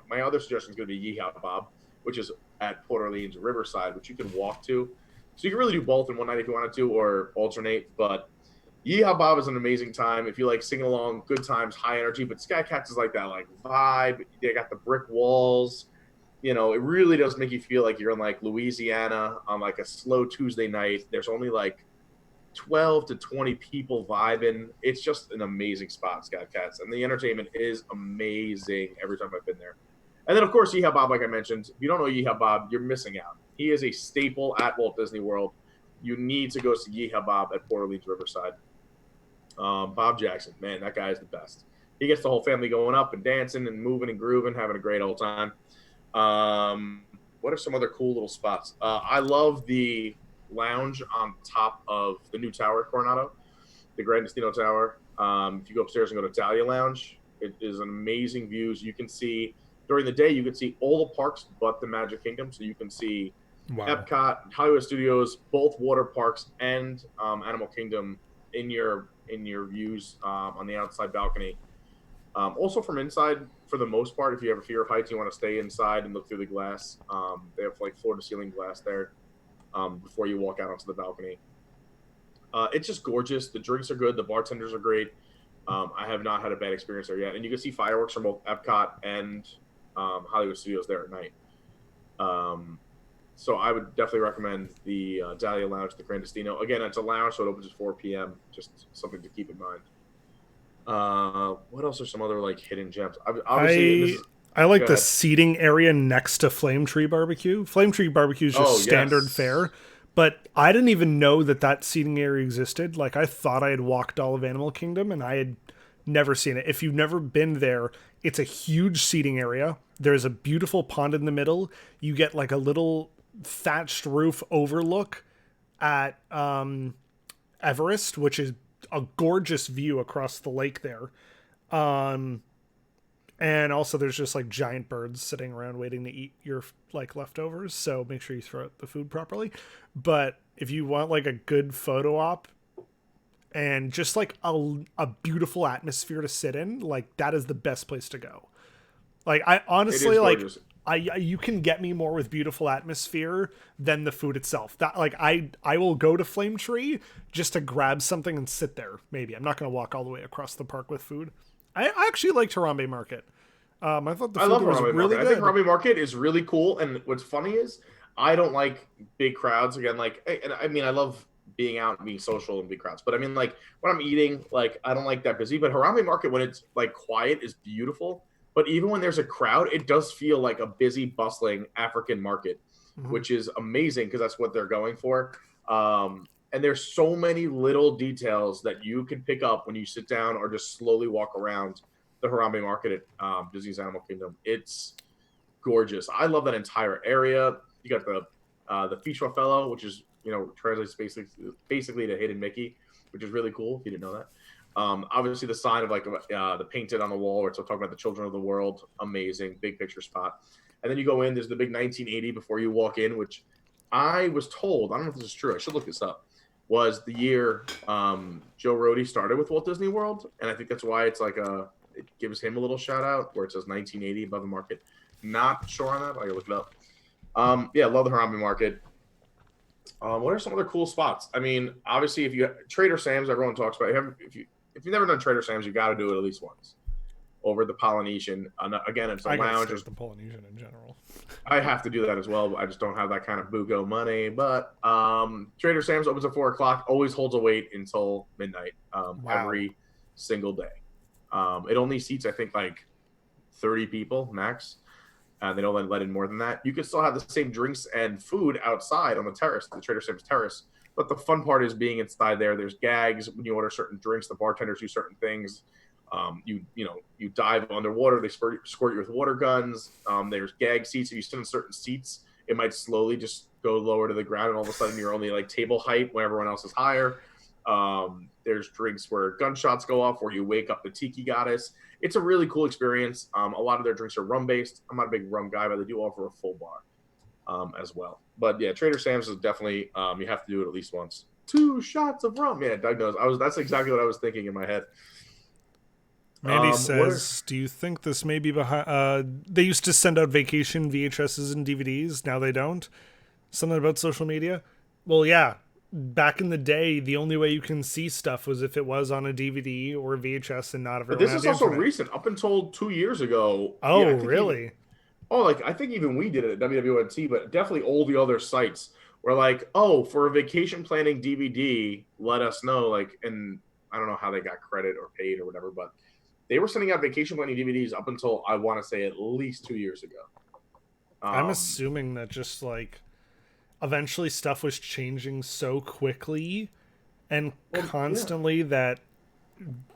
my other suggestion is going to be Yeehaw Bob, which is at Port Orleans Riverside, which you can walk to. So you can really do both in one night if you wanted to, or alternate. But Yeehaw Bob is an amazing time. If you like singing along, good times, high energy. But Sky Cats is like that like vibe. They got the brick walls. You know, it really does make you feel like you're in like Louisiana on like a slow Tuesday night. There's only like 12 to 20 people vibing. It's just an amazing spot, Sky Cats. And the entertainment is amazing every time I've been there. And then, of course, Yeehaw Bob, like I mentioned. If you don't know Yeehaw Bob, you're missing out. He is a staple at Walt Disney World. You need to go see Yeehaw Bob at Port Orleans Riverside. Bob Jackson, man, that guy is the best. He gets the whole family going up and dancing and moving and grooving, having a great old time. What are some other cool little spots? I love the lounge on top of the new tower at Coronado, the Grand Destino Tower. If you go upstairs and go to Dahlia Lounge, it is an amazing views. You can see during the day, you can see all the parks but the Magic Kingdom. So you can see Epcot, Hollywood Studios, both water parks, and Animal Kingdom in your views on the outside balcony. Also from inside, for the most part, if you have a fear of heights, you want to stay inside and look through the glass. They have like floor-to-ceiling glass there before you walk out onto the balcony. It's just gorgeous. The drinks are good. The bartenders are great. I have not had a bad experience there yet. And you can see fireworks from both Epcot and Hollywood Studios there at night. So I would definitely recommend the Dahlia Lounge, the Grand Destino. Again, it's a lounge, so it opens at 4 p.m. Just something to keep in mind. What else are some other like hidden gems? I like the seating area next to Flame Tree Barbecue. Flame Tree Barbecue is just standard fare, but I didn't even know that seating area existed. Like I thought I had walked all of Animal Kingdom, and I had never seen it. If you've never been there, it's a huge seating area. There's a beautiful pond in the middle. You get like a little thatched roof overlook at Everest, which is a gorgeous view across the lake there. And also there's just like giant birds sitting around waiting to eat your like leftovers. So make sure you throw out the food properly. But if you want like a good photo op and just like a beautiful atmosphere to sit in, like that is the best place to go. Like I honestly like you can get me more with beautiful atmosphere than the food itself. That like I will go to Flame Tree just to grab something and sit there. Maybe I'm not going to walk all the way across the park with food. I actually liked Harambe Market. I thought the food was really good. I think Harambe Market is really cool. And what's funny is I don't like big crowds. Again, like I mean, I love being out and being social in big crowds. But I mean, like when I'm eating, like I don't like that busy. But Harambe Market, when it's like quiet, is beautiful. But even when there's a crowd, it does feel like a busy, bustling African market, which is amazing because that's what they're going for. And there's so many little details that you can pick up when you sit down or just slowly walk around the Harambe Market at Disney's Animal Kingdom. It's gorgeous. I love that entire area. You got the Fichua Fellow, which is, translates basically to Hidden Mickey, which is really cool if you didn't know that. Obviously the sign of like the painted on the wall where it's talking about the children of the world. Amazing big picture spot. And then you go in, there's the big 1980 before you walk in, which I was told, I don't know if this is true, I should look this up, was the year Joe Rohde started with Walt Disney World. And I think that's why it's like it gives him a little shout out where it says 1980 above the market. Not sure on that, but I gotta look it up. Yeah, love the Harambe Market. What are some other cool spots? I mean, obviously if you Trader Sam's, everyone talks about, if you've never done Trader Sam's, you got to do it at least once. over at the Polynesian. Again, it's a I gotta lounge. stay at the Polynesian in general. I have to do that as well. I just don't have that kind of bugo money. But Trader Sam's opens at 4 o'clock, always holds a wait until midnight Wow. every single day. It only seats, I think, like 30 people max. They don't let in more than that. You can still have the same drinks and food outside on the terrace, the Trader Sam's terrace. But the fun part is being inside there. There's gags when you order certain drinks. The bartenders do certain things. You dive underwater. They squirt you with water guns. There's gag seats. If you sit in certain seats, it might slowly just go lower to the ground, and all of a sudden you're only like table height when everyone else is higher. There's drinks where gunshots go off, where you wake up the tiki goddess. It's a really cool experience. A lot of their drinks are rum based. I'm not a big rum guy, but they do offer a full bar as well. But yeah, Trader Sam's is definitely you have to do it at least once. 2 shots of rum. Yeah, Doug knows. That's exactly what I was thinking in my head. Mandy says, do you think this may be behind... they used to send out vacation VHSs and DVDs. Now they don't. Something about social media? Well, yeah. Back in the day, the only way you can see stuff was if it was on a DVD or a VHS and not everyone. But this is also recent. Up until 2 years ago. Oh, yeah, really? I think even we did it at WDWNT, but definitely all the other sites were like, oh, for a vacation planning DVD, let us know. Like, and I don't know how they got credit or paid or whatever, but they were sending out vacation planning DVDs up until, I want to say, at least 2 years ago. I'm assuming that just like eventually stuff was changing so quickly and constantly that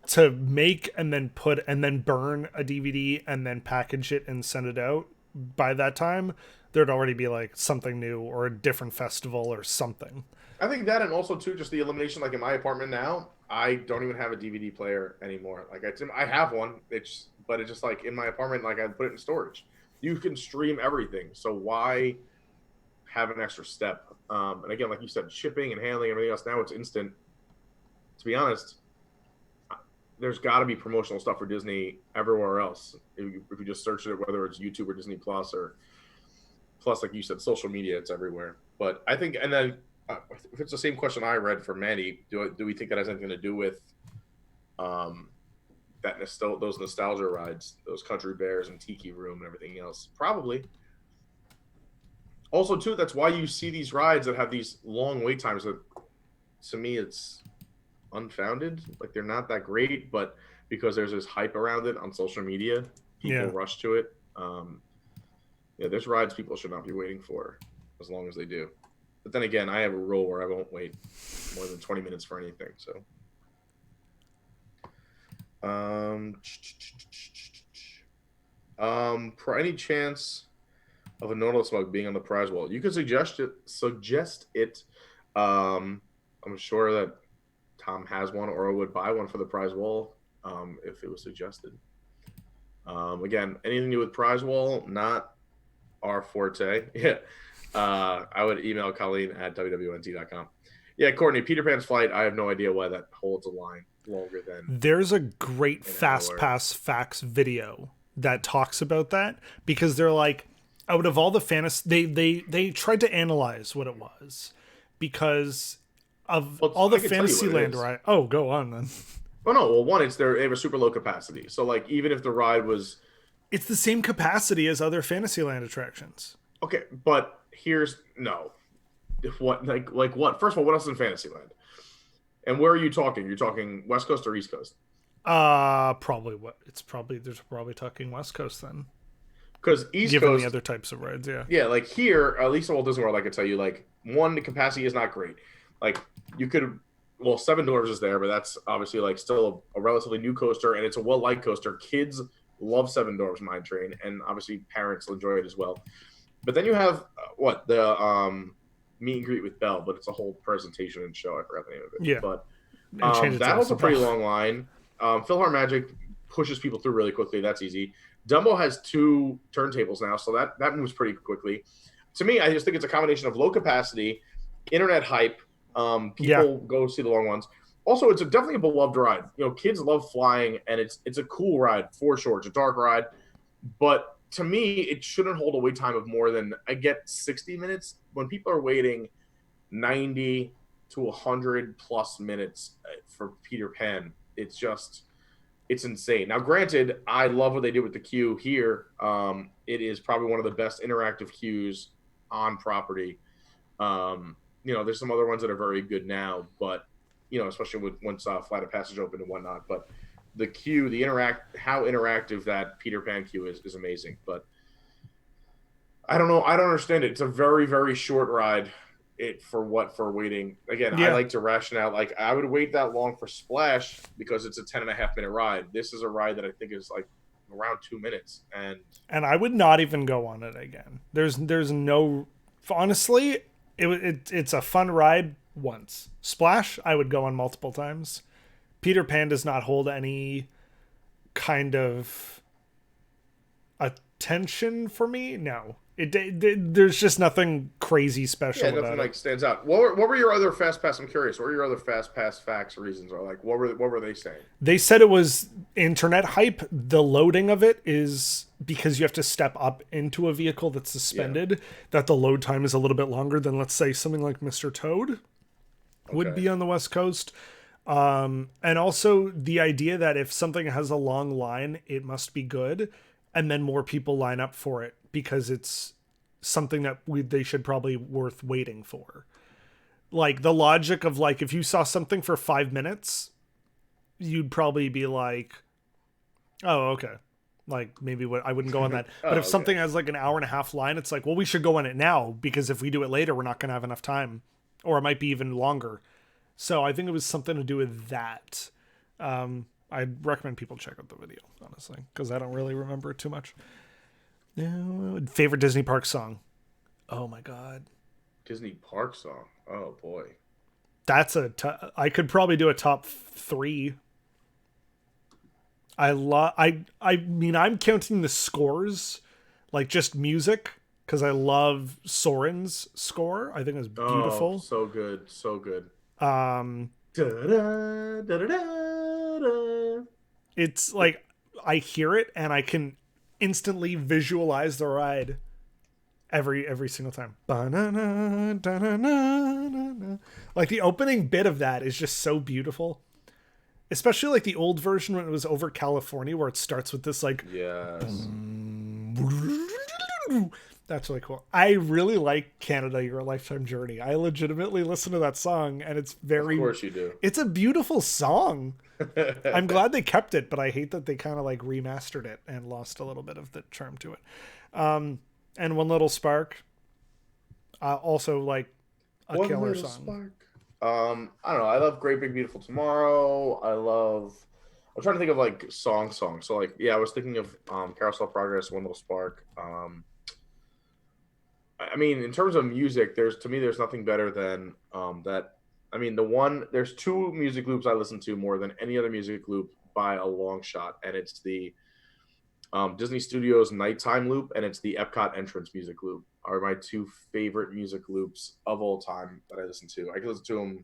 to make and then put and then burn a DVD and then package it and send it out, by that time there'd already be like something new or a different festival or something. I think that, and also too, just the elimination. Like in my apartment now, I don't even have a DVD player anymore. Like I have one, but it's just like in my apartment, like I put it in storage. You can stream everything, so why have an extra step? And again, like you said, shipping and handling, everything else, now it's instant. To be honest, there's got to be promotional stuff for Disney everywhere else. If you just search it, whether it's YouTube or Disney Plus, or plus, like you said, social media, it's everywhere. But I think, and then if it's the same question I read from Mandy, do we think that has anything to do with those nostalgia rides, those Country Bears and Tiki Room and everything else? Probably. Also, too, that's why you see these rides that have these long wait times. That, to me, it's unfounded. Like, they're not that great, but because there's this hype around it on social media, people rush to it. There's rides people should not be waiting for as long as they do. But then again, I have a rule where I won't wait more than 20 minutes for anything. So, for any chance of a Nautilus mug being on the prize wall, you could suggest it. I'm sure that Tom has one, or would buy one for the prize wall if it was suggested. Again, anything to do with prize wall, not our forte. Yeah. I would email Colleen at WDWNT.com. Yeah, Courtney, Peter Pan's flight, I have no idea why that holds a line longer than... There's a great Fast Pass Facts video that talks about that, because they're like, out of all the fantasy... They tried to analyze what it was, because of all the Fantasyland ride... Oh, go on then. Oh, no. Well, one, they have a super low capacity. So, like, even if the ride was... It's the same capacity as other Fantasyland attractions. Okay, but here's no. What like what? First of all, what else is in Fantasyland? And where are you talking? You're talking West Coast or East Coast? Probably what? They're probably talking West Coast then. Because East Given Coast, the other types of rides, yeah. Yeah, like here, at least at Walt Disney World, I can tell you, like, one, the capacity is not great. Like, you could, well, Seven Dwarfs is there, but that's obviously like still a relatively new coaster, and it's a well-liked coaster. Kids love Seven Dwarfs Mine Train, and obviously parents will enjoy it as well. But then you have the meet and greet with Belle, but it's a whole presentation and show. I forgot the name of it. Yeah, but that was a pretty long line. PhilharMagic pushes people through really quickly. That's easy. Dumbo has 2 turntables now, so that moves pretty quickly. To me, I just think it's a combination of low capacity, internet hype. People go see the long ones. Also, it's definitely a beloved ride. You know, kids love flying, and it's a cool ride for sure. It's a dark ride, but to me, it shouldn't hold a wait time of more than, I get 60 minutes. When people are waiting 90 to 100 plus minutes for Peter Pan, it's just, it's insane. Now, granted, I love what they did with the queue here. It is probably one of the best interactive queues on property. There's some other ones that are very good now, but especially once Flight of Passage opened and whatnot. But the queue, how interactive that Peter Pan queue is amazing. But I don't know. I don't understand it. It's a very, very short ride. For waiting again. Yeah. I like to ration out. Like I would wait that long for Splash because it's a 10.5-minute ride. This is a ride that I think is like around 2 minutes, and I would not even go on it again. There's no, honestly, it's a fun ride once. Splash I would go on multiple times. Peter Pan does not hold any kind of attention for me. No. There's just nothing crazy special. Yeah, nothing like stands out. What were your other Fast Pass? I'm curious. What were your other Fast Pass facts or reasons? Or like what were they saying? They said it was internet hype. The loading of it is because you have to step up into a vehicle that's suspended. Yeah. That the load time is a little bit longer than, let's say, something like Mr. Toad would be on the West Coast. And also the idea that if something has a long line, it must be good, and then more people line up for it, because it's something that they should probably worth waiting for. Like the logic of like, if you saw something for 5 minutes, you'd probably be like, oh, okay. Like maybe I wouldn't go on that. But if something has like an hour and a half line, it's like, well, we should go on it now, because if we do it later, we're not going to have enough time, or it might be even longer. So I think it was something to do with that. I'd recommend people check out the video, honestly, because I don't really remember it too much. Favorite Disney park song? Oh my god, Disney park song. Oh boy, that's I could probably do a top 3. I mean, I'm counting the scores, like just music, because I love Soren's score. I think it's beautiful. Oh, so good, so good. It's like I hear it and I can instantly visualize the ride every single time. Like the opening bit of that is just so beautiful, especially like the old version when it was over California, where it starts with this like, yes, that's really cool. I really like Canada, You're a Lifetime Journey. I legitimately listen to that song, and it's very, of course you do. It's a beautiful song. I'm glad they kept it, but I hate that they kind of like remastered it and lost a little bit of the charm to it. And One Little Spark, also like a One killer Little song. Spark. I don't know. I love Great Big Beautiful Tomorrow. I'm trying to think of like songs. So like, yeah, I was thinking of Carousel Progress, One Little Spark. I mean, in terms of music, there's nothing better than that. I mean, there's 2 music loops I listen to more than any other music loop by a long shot, and it's the Disney Studios Nighttime loop, and it's the Epcot entrance music loop. Are my 2 favorite music loops of all time that I listen to. I can listen to them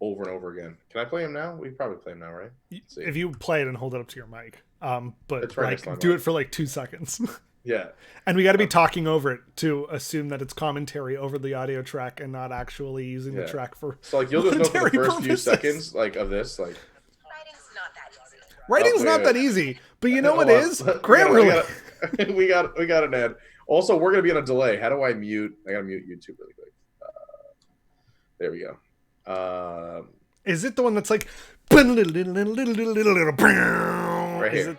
over and over again. Can I play them now? We can probably play them now, right? If you play it and hold it up to your mic, but right, like do it for like 2 seconds. Yeah. And we got to be talking over it to assume that it's commentary over the audio track and not actually using the track for. So like you'll just know for the first few seconds like of this, like writing's not that easy. But you know what is? Grammarly. We got an ad. Also, we're gonna be on a delay. How do I mute? I gotta mute YouTube really quick. There we go. Is it the one that's like right here?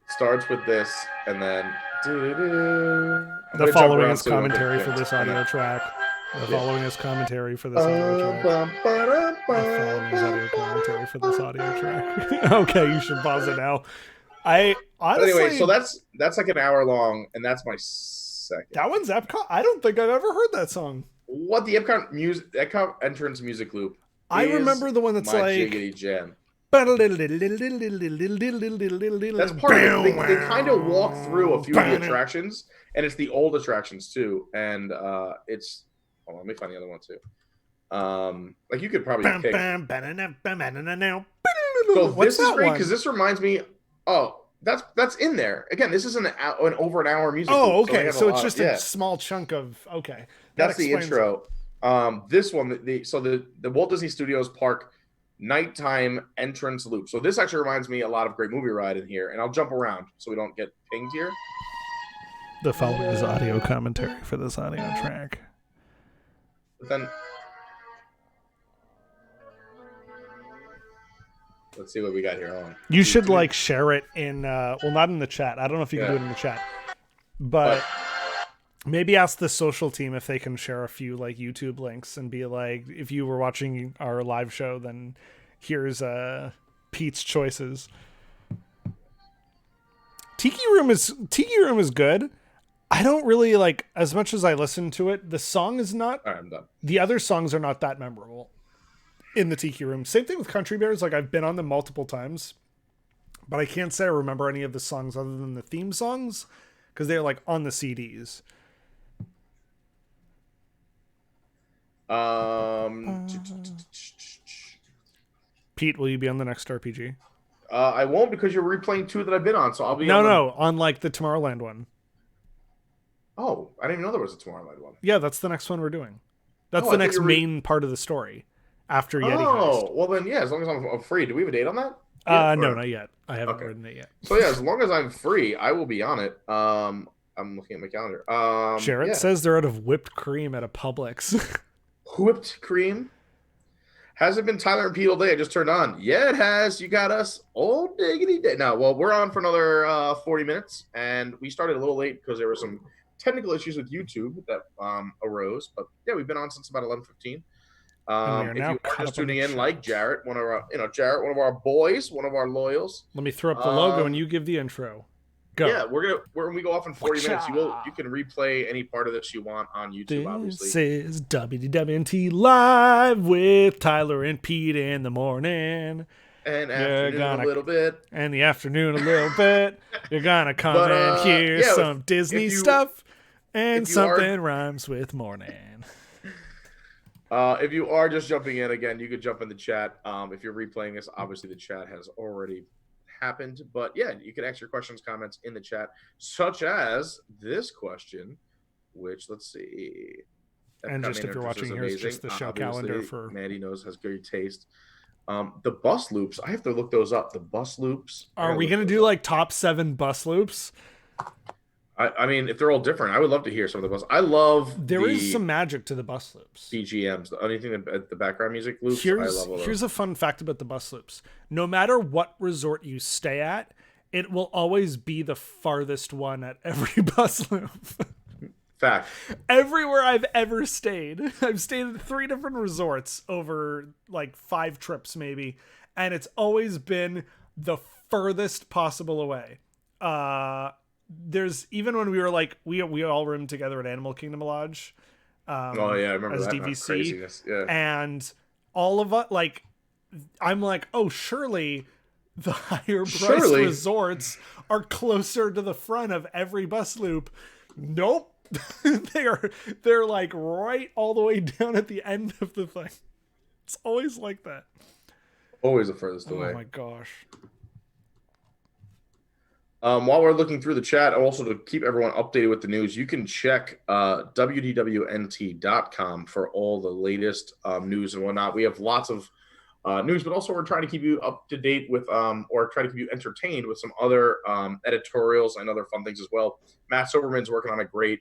Starts with this, and then the following is commentary for this audio track. The following is commentary for this audio track. The following is audio commentary for this audio track. Okay, you should pause it now. I honestly. But anyway, so that's like an hour long, and that's my second. That one's Epcot. I don't think I've ever heard that song. What the Epcot entrance music loop? I remember the one that's like jiggity jam. That's part of it. They kind of walk through a few of the attractions, and it's the old attractions too. And it's hold on, let me find the other one too. Like you could probably pick. So this is great because this reminds me. Oh, that's in there again. This is an over an hour music. Oh, okay. So it's just a small chunk of That's the intro. This one, the Walt Disney Studios Park nighttime entrance loop. So this actually reminds me a lot of Great Movie Ride in here, and I'll jump around so we don't get pinged here. The following is audio commentary for this audio track. But then let's see what we got here. Hold on. You should like share it in not in the chat. I don't know if you can do it in the chat, but maybe ask the social team if they can share a few like YouTube links and be like, if you were watching our live show, then here's Pete's choices. Tiki Room is good. I don't really like, as much as I listen to it, the song is not. All right, I'm done. The other songs are not that memorable in the Tiki Room. Same thing with Country Bears. Like, I've been on them multiple times, but I can't say I remember any of the songs other than the theme songs because they're like on the CDs. Pete, will you be on the next RPG? I won't, because you're replaying two that I've been on, so I'll be on like the Tomorrowland one. Oh, I didn't even know there was a Tomorrowland one. Yeah, that's the next one we're doing. That's the next main part of the story after Yeti Heist. Oh, well then, yeah, as long as I'm free. Do we have a date on that? No, not yet. I haven't written it yet. So yeah, as long as I'm free, I will be on it. I'm looking at my calendar. Jarrett says they're out of whipped cream at a Publix. Whipped cream? Has it been Tyler and Pete all day? I just turned on. Yeah, it has. You got us. Oh, diggity day. Now, well, we're on for another 40 minutes, and we started a little late because there were some technical issues with YouTube that arose. But yeah, we've been on since about 11:15. If you are just tuning in, like Jarrett, one of our boys, one of our loyals. Let me throw up the logo and you give the intro. Go. Yeah, when we go off in 40 minutes, you can replay any part of this you want on YouTube. Obviously, this is WDWNT live with Tyler and Pete in the morning. And afternoon a little bit. And the afternoon a little bit. You're gonna come and hear some Disney stuff, and something rhymes with morning. If you are just jumping in, again, you could jump in the chat. If you're replaying this, obviously the chat has already happened. But yeah, you can ask your questions, comments in the chat, such as this question, which, let's see. And just if you're watching, here's just the show calendar for Mandy knows has great taste. The bus loops, I have to look those up. The bus loops. Are we going to do like top 7 bus loops? I mean, if they're all different, I would love to hear some of the bus. I love there is some magic to the bus loops. BGMs, anything that the background music loops. I love all those. Here's a fun fact about the bus loops. No matter what resort you stay at, it will always be the farthest one at every bus loop. Fact. Everywhere I've ever stayed, I've stayed at 3 different resorts over like 5 trips maybe, and it's always been the furthest possible away. There's even when we were like we all roomed together at Animal Kingdom Lodge. I remember as that DVC. Yeah. And all of us, like, I'm like, oh, surely the higher price resorts are closer to the front of every bus loop. Nope. they're like right all the way down at the end of the thing. It's always like that. Always the furthest away. Oh my gosh. While we're looking through the chat, also to keep everyone updated with the news, you can check WDWNT.com for all the latest news and whatnot. We have lots of news, but also we're trying to keep you up to date with, or try to keep you entertained with some other editorials and other fun things as well. Matt Soberman's working on a great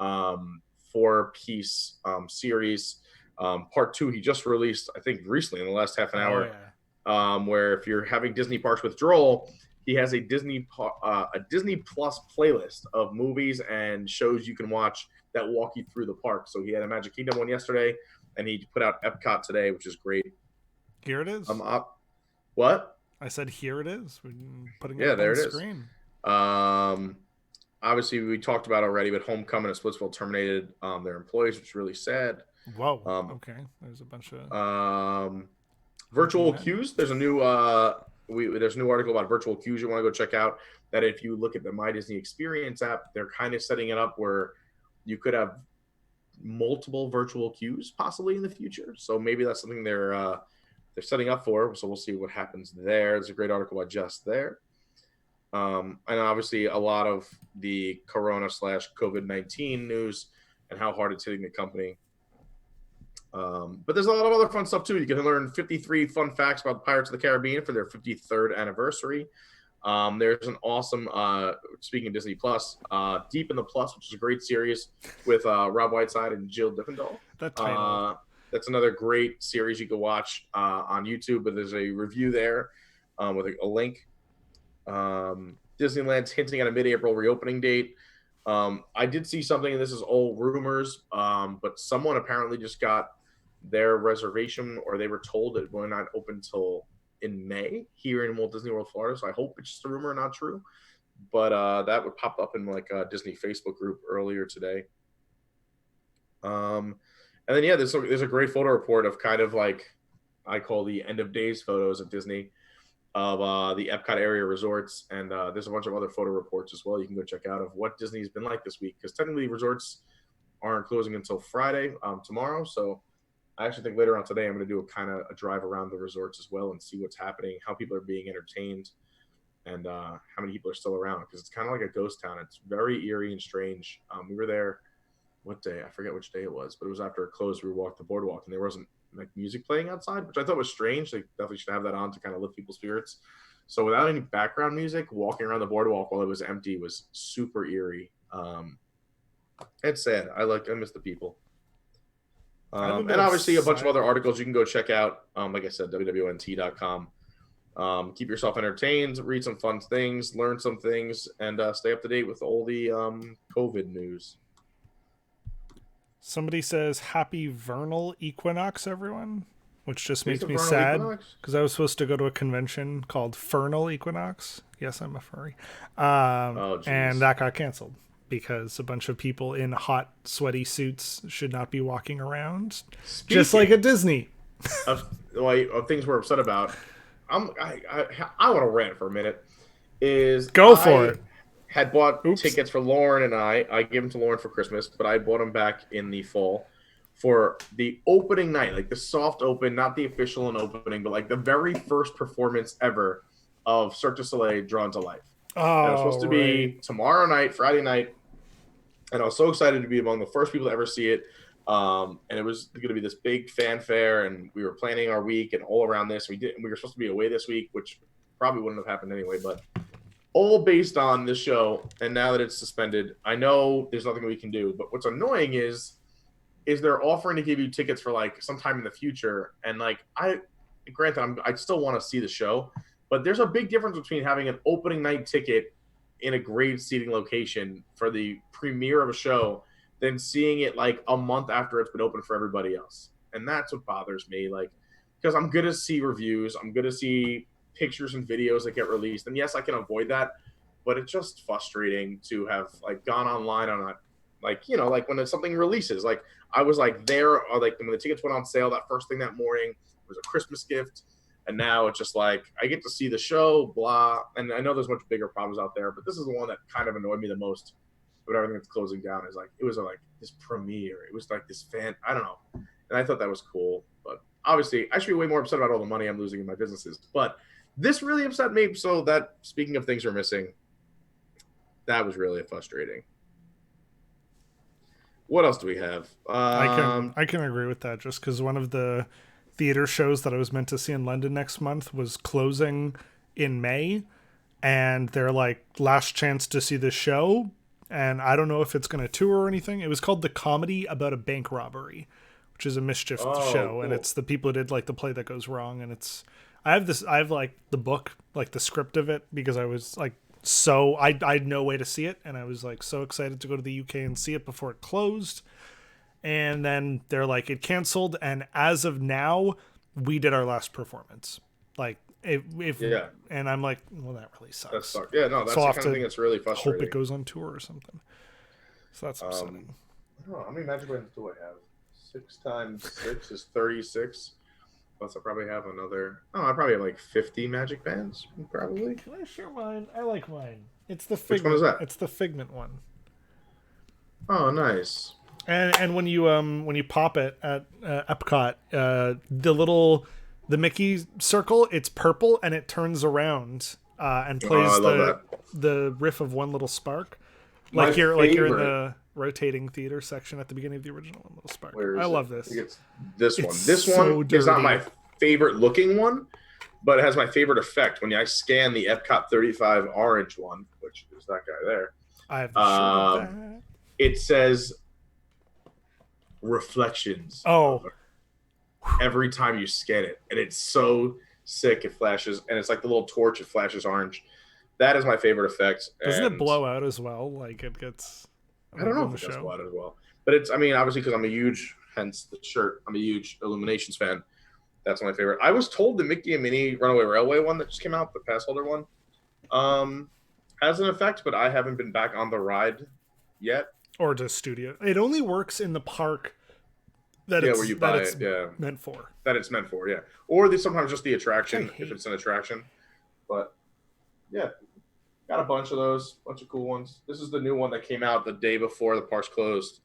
4-piece series. Part 2 he just released, I think, recently in the last half an hour, where if you're having Disney Parks withdrawal, he has a Disney Plus playlist of movies and shows you can watch that walk you through the park. So he had a Magic Kingdom one yesterday, and he put out Epcot today, which is great. Here it is. What? I said here it is. We're putting it on the screen. Obviously, we talked about already, but Homecoming and Splitsville terminated their employees, which is really sad. Whoa. Okay. There's a bunch of virtual queues. There's a new there's a new article about virtual queues you want to go check out. That if you look at the My Disney Experience app, they're kind of setting it up where you could have multiple virtual queues possibly in the future. So maybe that's something they're setting up for. So we'll see what happens there. There's a great article by Just there. And obviously a lot of the Corona/COVID-19 news and how hard it's hitting the company. But there's a lot of other fun stuff too. You can learn 53 fun facts about Pirates of the Caribbean for their 53rd anniversary. There's an awesome, speaking of Disney Plus, Deep in the Plus, which is a great series with Rob Whiteside and Jill Diffendahl. That title. That's another great series you can watch on YouTube, but there's a review there with a link. Disneyland's hinting at a mid-April reopening date. I did see something, and this is all rumors, but someone apparently just got their reservation, or they were told it will not open till in May here in Walt Disney World, Florida. So I hope it's just a rumor, not true. But that would pop up in like a Disney Facebook group earlier today. And then yeah, there's a great photo report of kind of like I call the end of days photos of Disney of the Epcot area resorts, and there's a bunch of other photo reports as well you can go check out of what Disney's been like this week, because technically resorts aren't closing until Friday, tomorrow. So I actually think later on today I'm going to do a drive around the resorts as well and see what's happening, how people are being entertained, and how many people are still around, because it's kind of like a ghost town. It's very eerie and strange. We were there, what day? I forget which day it was, but it was after it closed. We walked the boardwalk and there wasn't like music playing outside, which I thought was strange. They definitely should have that on to kind of lift people's spirits. So without any background music, walking around the boardwalk while it was empty was super eerie. It's sad. I miss the people. And obviously a bunch of other articles you can go check out. Like I said, WDWNT.com. Keep yourself entertained, read some fun things, learn some things, and stay up to date with all the COVID news. Somebody says happy vernal equinox, everyone, which just makes me sad because I was supposed to go to a convention called Fernal Equinox. Yes, I'm a furry. And that got canceled because a bunch of people in hot, sweaty suits should not be walking around, just like at Disney. of things we're upset about, I want to rant for a minute. Go for it. Had bought tickets for Lauren and I gave them to Lauren for Christmas, but I bought them back in the fall for the opening night, like the soft open, not the official and opening, but like the very first performance ever of Cirque du Soleil Drawn to Life. Oh, it was supposed to be tomorrow night, Friday night, and I was so excited to be among the first people to ever see it. And it was going to be this big fanfare, and we were planning our week and all around this. We were supposed to be away this week, which probably wouldn't have happened anyway, but all based on this show. And now that it's suspended, I know there's nothing we can do, but what's annoying is they're offering to give you tickets for like sometime in the future. And like, I still want to see the show, but there's a big difference between having an opening night ticket in a great seating location for the premiere of a show than seeing it like a month after it's been open for everybody else. And that's what bothers me. Like, because I'm going to see reviews, I'm going to see pictures and videos that get released, and yes, I can avoid that, but it's just frustrating to have like gone online on a, like, you know, like when something releases, like I was like there, or like when the tickets went on sale that first thing that morning, it was a Christmas gift, and now it's just like I get to see the show, blah. And I know there's much bigger problems out there, but this is the one that kind of annoyed me the most. But everything that's closing down is like, it was like this premiere, it was like this I don't know, and I thought that was cool. But obviously I should be way more upset about all the money I'm losing in my businesses, but this really upset me. So that, speaking of things we're missing, that was really frustrating. What else do we have? I can agree with that, just because one of the theater shows that I was meant to see in London next month was closing in May, and they're like, last chance to see the show, and I don't know if it's going to tour or anything. It was called The Comedy About a Bank Robbery, which is a mischief show, cool. And it's the people who did like The Play That Goes Wrong, and it's I have like the book, like the script of it, because I was like, so I had no way to see it, and I was like so excited to go to the UK and see it before it closed. And then they're like, it canceled, and as of now, we did our last performance. Like, yeah. And I'm like, well, that really sucks. That sucks. Yeah, no, that's the kind of thing that's really frustrating. Hope it goes on tour or something. So that's upsetting. I don't know, how many Magic Bands do I have? 6 times 6 is 36. Plus, I probably have I probably have like 50 Magic Bands, probably. Can I share mine? I like mine. It's the Figment. Which one is that? It's the Figment one. Oh, nice. And when you pop it at Epcot, the Mickey circle, it's purple and it turns around and plays the riff of One Little Spark, like you're in the rotating theater section at the beginning of the original in Little Spark. Where is I it? love this. I think it's this one. It's This so one is not dirty. my favorite looking one, but it has my favorite effect. When I scan the Epcot 35 orange one, which is that guy there, I have the shirt of that. it says reflections. Oh. Every time you scan it, and it's so sick. It flashes, and it's like the little torch. It flashes orange. That is my favorite effect. Doesn't it blow out as well? Like it gets. I don't know if it does blow out as well, but it's. I mean, obviously, because I'm a huge, hence the shirt. I'm a huge Illuminations fan. That's my favorite. I was told the Mickey and Minnie Runaway Railway one that just came out, the pass holder one, has an effect, but I haven't been back on the ride yet. Or to studio. It only works in the park that where you buy it. Yeah, meant for. That it's meant for. Yeah, or sometimes just the attraction if it's an attraction. But yeah, got a bunch of those, bunch of cool ones. This is the new one that came out the day before the parks closed.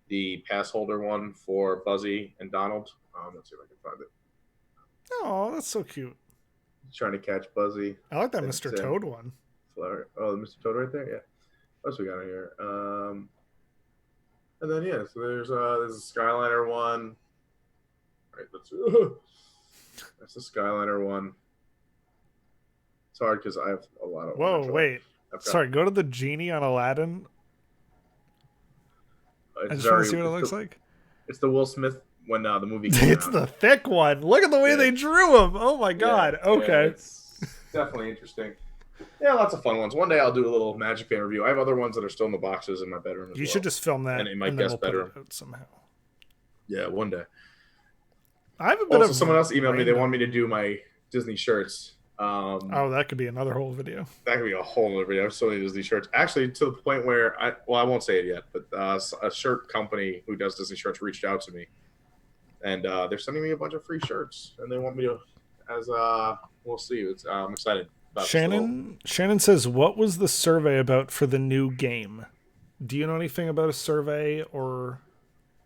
The pass holder one for Buzzy and Donald. Let's see if I can find it. Oh, that's so cute. Trying to catch Buzzy. I like that Mr. Toad one. Flower. Oh, the Mr. Toad right there. Yeah. What else we got in here? And then so there's a Skyliner one. All right, that's the Skyliner one. It's hard because I have a lot of. Whoa, wait. Sorry, go to the genie on Aladdin. I just want to see what it looks like. It's the Will Smith when the movie came It's out. The thick one. Look at the way they drew him. Oh my god. Okay. Yeah, it's definitely interesting. Yeah, lots of fun ones. One day I'll do a little Magic Band review. I have other ones that are still in the boxes in my bedroom as You should just film that and in my guest bedroom somehow. Yeah, one day. I have a bit of someone else emailed me. They want me to do my Disney shirts. That could be another whole video. That could be a whole other video. I have so many Disney shirts. Actually, to the point where I won't say it yet, but a shirt company who does Disney shirts reached out to me, and they're sending me a bunch of free shirts, and they want me to, we'll see. I'm excited. Shannon says, "What was the survey about for the new game? Do you know anything about a survey or?"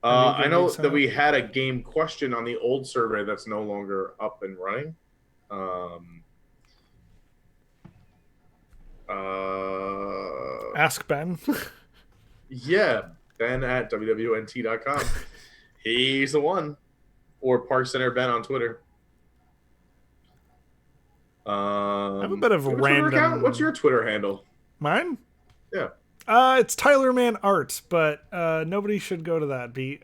I know that we had a game question on the old survey that's no longer up and running. Ask Ben. Yeah, Ben at WDWNT.com. He's the one. Or Park Center Ben on Twitter. I have a bit of a random. What's your Twitter handle? Mine? Yeah. It's Tylerman Art, but nobody should go to that beat.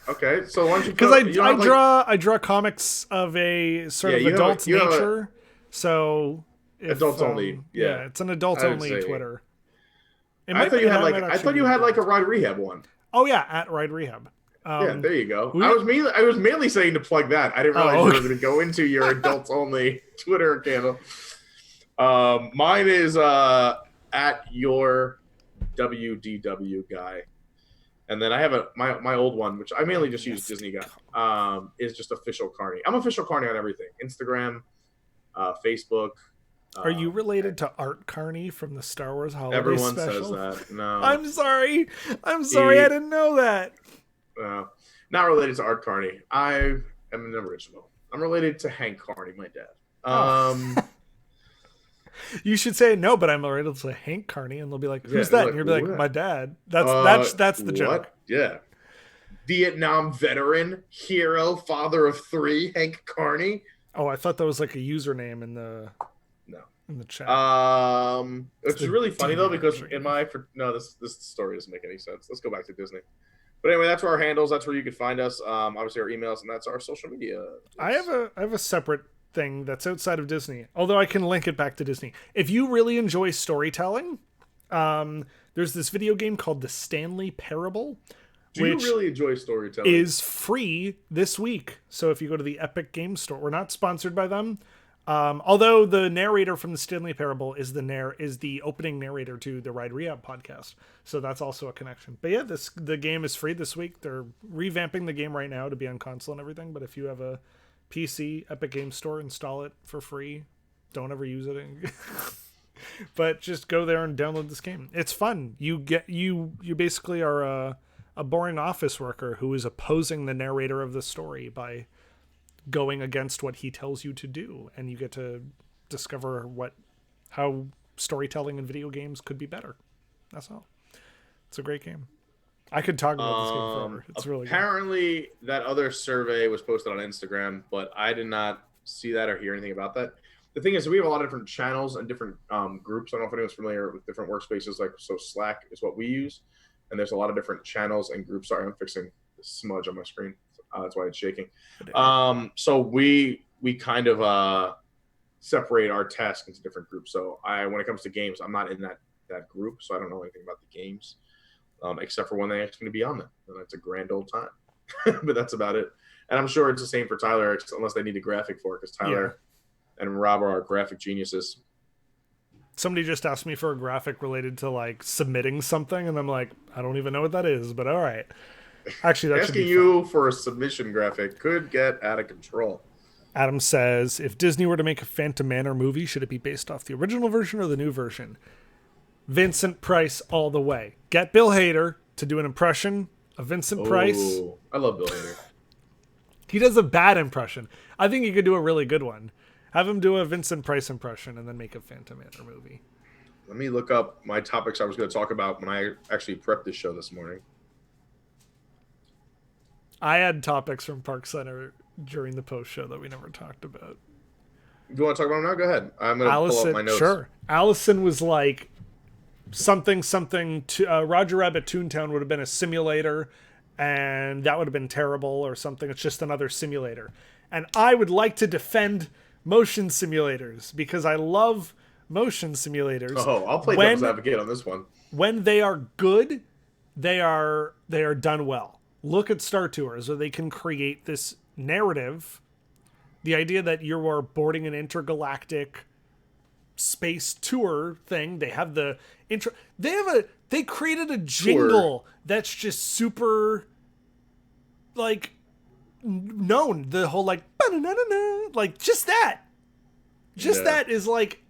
Okay, so why don't you? Because I draw comics of a sort of adult nature. So adults only. Yeah, it's an adults only Twitter. I thought you had like a Ride Rehab one. Oh yeah, at Ride Rehab. There you go. I was mainly saying to plug that. I didn't realize you were going to go into your adults only Twitter handle. Mine is at your WDW guy, and then I have my old one, which I mainly just use Disney guy. Is just official Carney. I'm official Carney on everything: Instagram, Facebook. Are you related to Art Carney from the Star Wars Holiday Everyone Special? says that. No. I'm sorry. I didn't know that. Not related to Art Carney. I am an original. I'm related to Hank Carney, my dad. You should say no, but I'm related to Hank Carney, and they'll be like, "Who's that?" And you'll be like, "My dad." That's the joke. What? Yeah. Vietnam veteran, hero, father of three, Hank Carney. Oh, I thought that was like a username in the chat. It's really funny though because this story doesn't make any sense. Let's go back to Disney. But anyway, that's our handles. That's where you can find us. Obviously our emails, and that's our social media. I have a separate thing that's outside of Disney, although I can link it back to Disney. If you really enjoy storytelling, there's this video game called The Stanley Parable. Do you really enjoy storytelling? Is free this week. So if you go to the Epic Games Store, we're not sponsored by them. Although the narrator from the Stanley Parable is the opening narrator to the Ride Rehab podcast, so that's also a connection. But yeah, the game is free this week. They're revamping the game right now to be on console and everything. But if you have a PC, Epic Games Store, install it for free. Don't ever use it, but just go there and download this game. It's fun. You basically are a boring office worker who is opposing the narrator of the story by going against what he tells you to do, and you get to discover how storytelling in video games could be better. That's all. It's a great game. I could talk about this game forever. It's really good. Apparently, that other survey was posted on Instagram, but I did not see that or hear anything about that. The thing is, we have a lot of different channels and different groups. I don't know if anyone's familiar with different workspaces. Like, so Slack is what we use, and there's a lot of different channels and groups. Sorry, I'm fixing the smudge on my screen. That's why it's shaking. So we kind of separate our tasks into different groups. So when it comes to games, I'm not in that group, so I don't know anything about the games. Except for when they ask me to be on them. And that's a grand old time. But that's about it. And I'm sure it's the same for Tyler, unless they need a graphic for it, because Tyler and Rob are our graphic geniuses. Somebody just asked me for a graphic related to like submitting something, and I'm like, I don't even know what that is, but all right. Actually, that asking you for a submission graphic could get out of control. Adam says, if Disney were to make a Phantom Manor movie, should it be based off the original version or the new version? Vincent Price all the way. Get Bill Hader to do an impression of Vincent Price. I love Bill Hader. He does a bad impression. I think he could do a really good one. Have him do a Vincent Price impression and then make a Phantom Manor movie. Let me look up my topics I was going to talk about when I actually prepped this show this morning. I had topics from Park Center during the post show that we never talked about. Do you want to talk about them now? Go ahead. I'm going to pull up my notes. Sure. Allison was like, something Roger Rabbit Toontown would have been a simulator, and that would have been terrible or something. It's just another simulator. And I would like to defend motion simulators because I love motion simulators. Oh, I'll play devil's advocate on this one. When they are good, they are done well. Look at Star Tours, where they can create this narrative. The idea that you are boarding an intergalactic space tour thing. They have the intro. They created a jingle that's just super like known. The whole like just that is like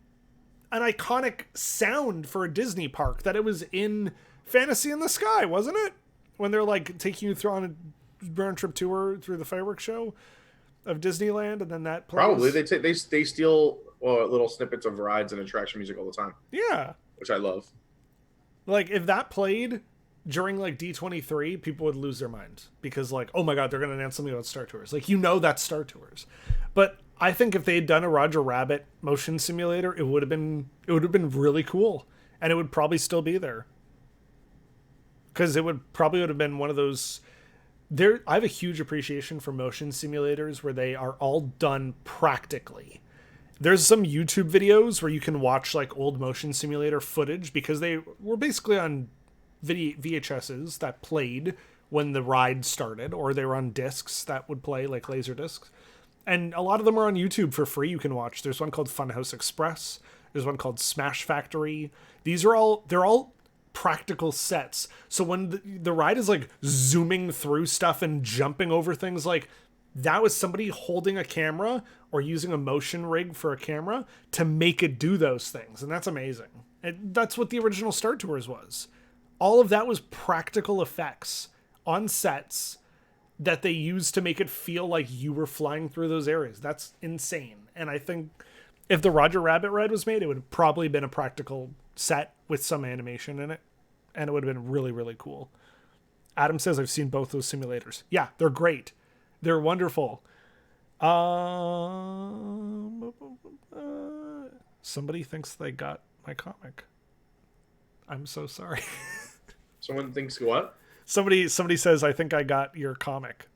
an iconic sound for a Disney park. That it was in Fantasy in the Sky, wasn't it? When they're like taking you through on a round trip tour through the fireworks show of Disneyland, and then that plays. Probably they steal little snippets of rides and attraction music all the time. Yeah, which I love. Like if that played during like D23, people would lose their minds because like, oh my god, they're gonna announce something about Star Tours. Like that's Star Tours. But I think if they had done a Roger Rabbit motion simulator, it would have been really cool, and it would probably still be there. Because it would have been one of those. I have a huge appreciation for motion simulators where they are all done practically. There's some YouTube videos where you can watch like old motion simulator footage because they were basically on VHSs that played when the ride started, or they were on discs that would play like laser discs. And a lot of them are on YouTube for free. You can watch. There's one called Funhouse Express. There's one called Smash Factory. They're all practical sets. So when the ride is like zooming through stuff and jumping over things, like that was somebody holding a camera or using a motion rig for a camera to make it do those things. And that's amazing. And that's what the original Star Tours was. All of that was practical effects on sets that they used to make it feel like you were flying through those areas. That's insane. And I think if the Roger Rabbit ride was made, it would have probably been a practical set with some animation in it, and it would have been really, really cool. Adam says, I've seen both those simulators. Yeah, they're great. They're wonderful. Somebody thinks they got my comic. I'm so sorry. Someone thinks what? Somebody says, I think I got your comic.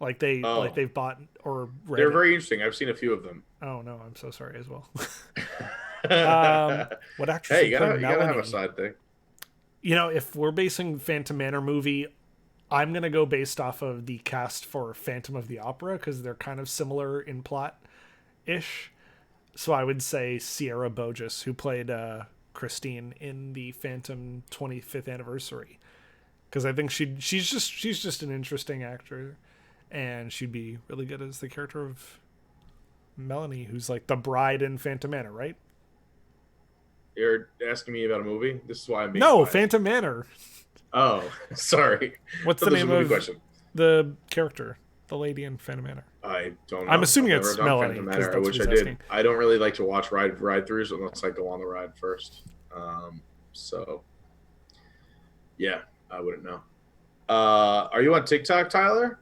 Like they've bought or read They're it. very interesting. I've seen a few of them. Oh no, I'm so sorry as well. What actress? Hey, you gotta have a side thing. You know, if we're basing Phantom Manor movie, I'm gonna go based off of the cast for Phantom of the Opera because they're kind of similar in plot-ish. So I would say Sierra Bogus, who played Christine in the Phantom 25th anniversary, because I think she's just an interesting actor, and she'd be really good as the character of Melanie, who's like the bride in Phantom Manor, right? You're asking me about a movie? This is why I'm being No, quiet. Phantom Manor. Oh, sorry. What's the name of the character, the lady in Phantom Manor? I don't know. I'm assuming it's Melanie. I wish I did. I don't really like to watch ride-throughs unless I go on the ride first. So, Yeah, I wouldn't know. Are you on TikTok, Tyler?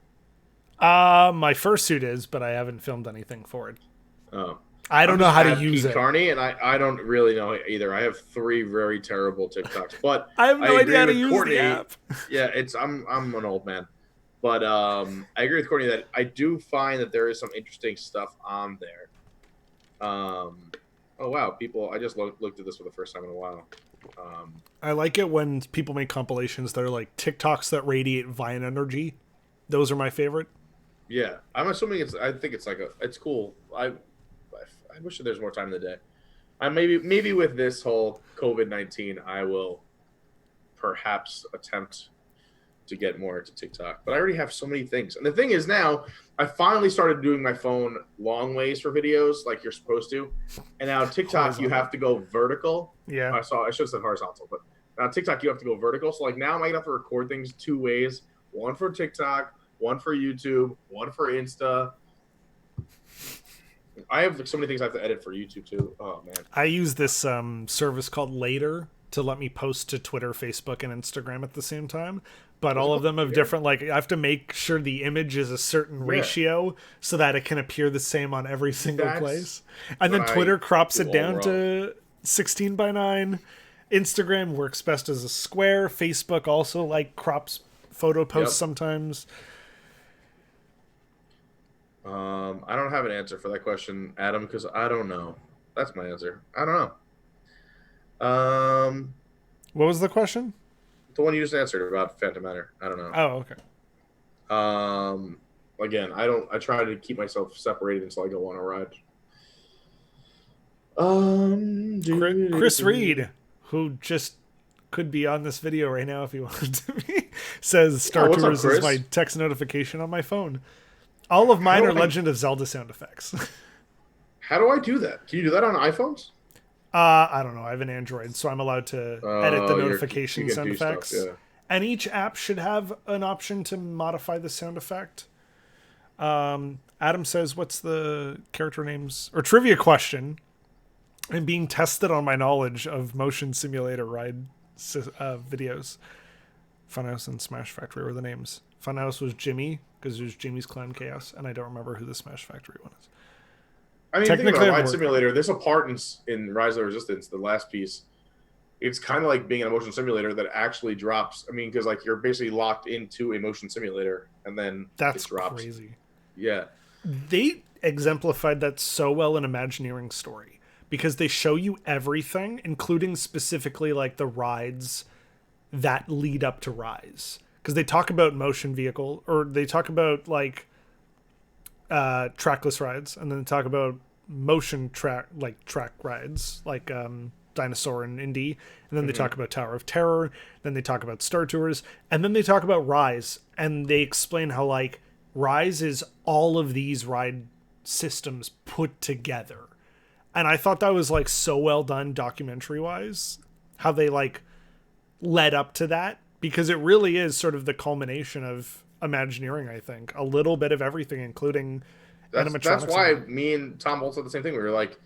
My fursuit is, but I haven't filmed anything for it. Oh, I I'm don't know just how to at use Pete it. Carney, and I don't really know either. I have three very terrible TikToks, but I have I no idea agree how to with use the Courtney. app. Yeah, I'm an old man, but I agree with Courtney that I do find that there is some interesting stuff on there. Oh wow, people! I just looked at this for the first time in a while. Um, I like it when people make compilations that are like TikToks that radiate Vine energy. Those are my favorite. yeah, I'm assuming it's. I think it's like it's cool. I wish that there's more time in the day. I maybe with this whole COVID-19, I will perhaps attempt to get more into TikTok. But I already have so many things. And the thing is now, I finally started doing my phone long ways for videos like you're supposed to. And now TikTok, you Horizontal. have to go vertical. Yeah. I should have said horizontal, but now TikTok, you have to go vertical. So like now I might have to record things two ways, one for TikTok, one for YouTube, one for Insta. I have so many things I have to edit for YouTube too. Oh man. I use this service called Later to let me post to Twitter, Facebook, and Instagram at the same time. But What's it all of called? them have Later? different, like, I have to make sure the image is a certain Yeah. ratio so that it can appear the same on every single That's place. And what then I Twitter crops do it all down wrong. to 16 by 9. Instagram works best as a square. Facebook also, like, crops photo posts Yep. sometimes. I don't have an answer for that question, Adam, because I don't know. That's my answer. I don't know. What was the question? The one you just answered about Phantom Manor. I don't know. Oh, okay. Um, again, I don't. I try to keep myself separated until I go on a ride. Chris Reed, who just could be on this video right now if he wanted to be, says Yeah, Star what's up, Tours is my Chris? text notification on my phone. All of How mine do are I Legend of Zelda sound effects. how do I do that? Can you do that on iPhones? I don't know. I have an Android, so I'm allowed to edit the You notification can sound do stuff. effects. Yeah. And each app should have an option to modify the sound effect. Adam says, what's the character names? Or trivia question. I'm being tested on my knowledge of motion simulator ride videos. Funhouse and Smash Factory were the names. Funhouse was Jimmy, because it was Jimmy's Clown Chaos, and I don't remember who the Smash Factory one is. I mean, think about Technically, a I'm ride working. simulator. There's a part in Rise of the Resistance, the last piece. It's kind of like being in a motion simulator that actually drops. I mean, because like you're basically locked into a motion simulator, and then it That's drops. crazy. Yeah, They exemplified that so well in Imagineering Story because they show you everything, including specifically like the rides that lead up to Rise. Because they talk about motion vehicle, or they talk about like trackless rides, and then they talk about motion track rides, like Dinosaur and Indy, and then they talk about Tower of Terror, then they talk about Star Tours, and then they talk about Rise, and they explain how like Rise is all of these ride systems put together. And I thought that was like so well done documentary wise, how they like led up to that, because it really is sort of the culmination of Imagineering, I think. A little bit of everything, including that's animatronics why and me and Tom Walt said the same thing. We were like,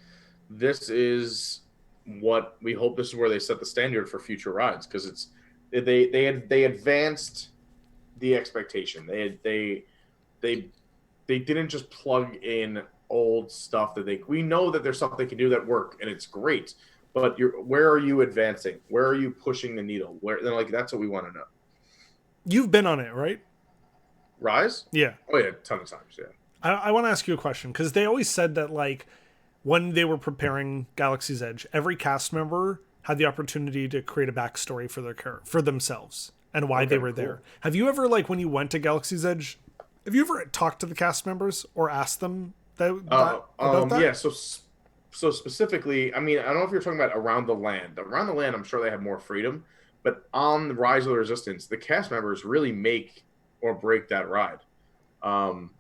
this is what we hope. This is where they set the standard for future rides because it's they advanced the expectation. They they didn't just plug in old stuff that we know that there's stuff they can do that work and it's great, but where are you advancing? Where are you pushing the needle? Where then like that's what we want to know. you've been on it, right? Rise? Yeah. Oh yeah, a ton of times. Yeah. I want to ask you a question because they always said that like when they were preparing Galaxy's Edge, every cast member had the opportunity to create a backstory for for themselves and why they Okay, were cool. there. Have you ever like when you went to Galaxy's Edge, have you ever talked to the cast members or asked them about that? Yeah. So specifically, I mean, I don't know if you're talking about Around the Land. Around the Land, I'm sure they have more freedom, but on the Rise of the Resistance, the cast members really make or break that ride. Um,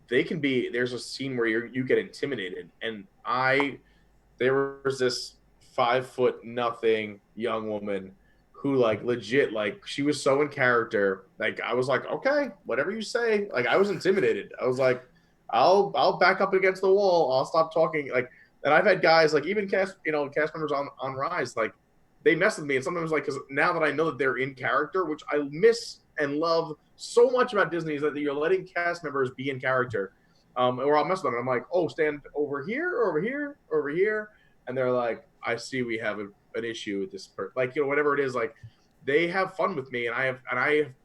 they can be. There's a scene where you get intimidated, and there was this 5 foot nothing young woman who like legit like she was so in character. Like I was like, okay, whatever you say. Like I was intimidated. I was like, I'll back up against the wall. I'll stop talking. Like, and I've had guys like even cast members on Rise like they mess with me. And sometimes, like, because now that I know that they're in character, which I miss and love so much about Disney, is that you're letting cast members be in character. Or I'll mess with them. And I'm like, oh, stand over here, over here, over here. And they're like, I see we have an issue with this person. Like, whatever it is, like, they have fun with me, and I have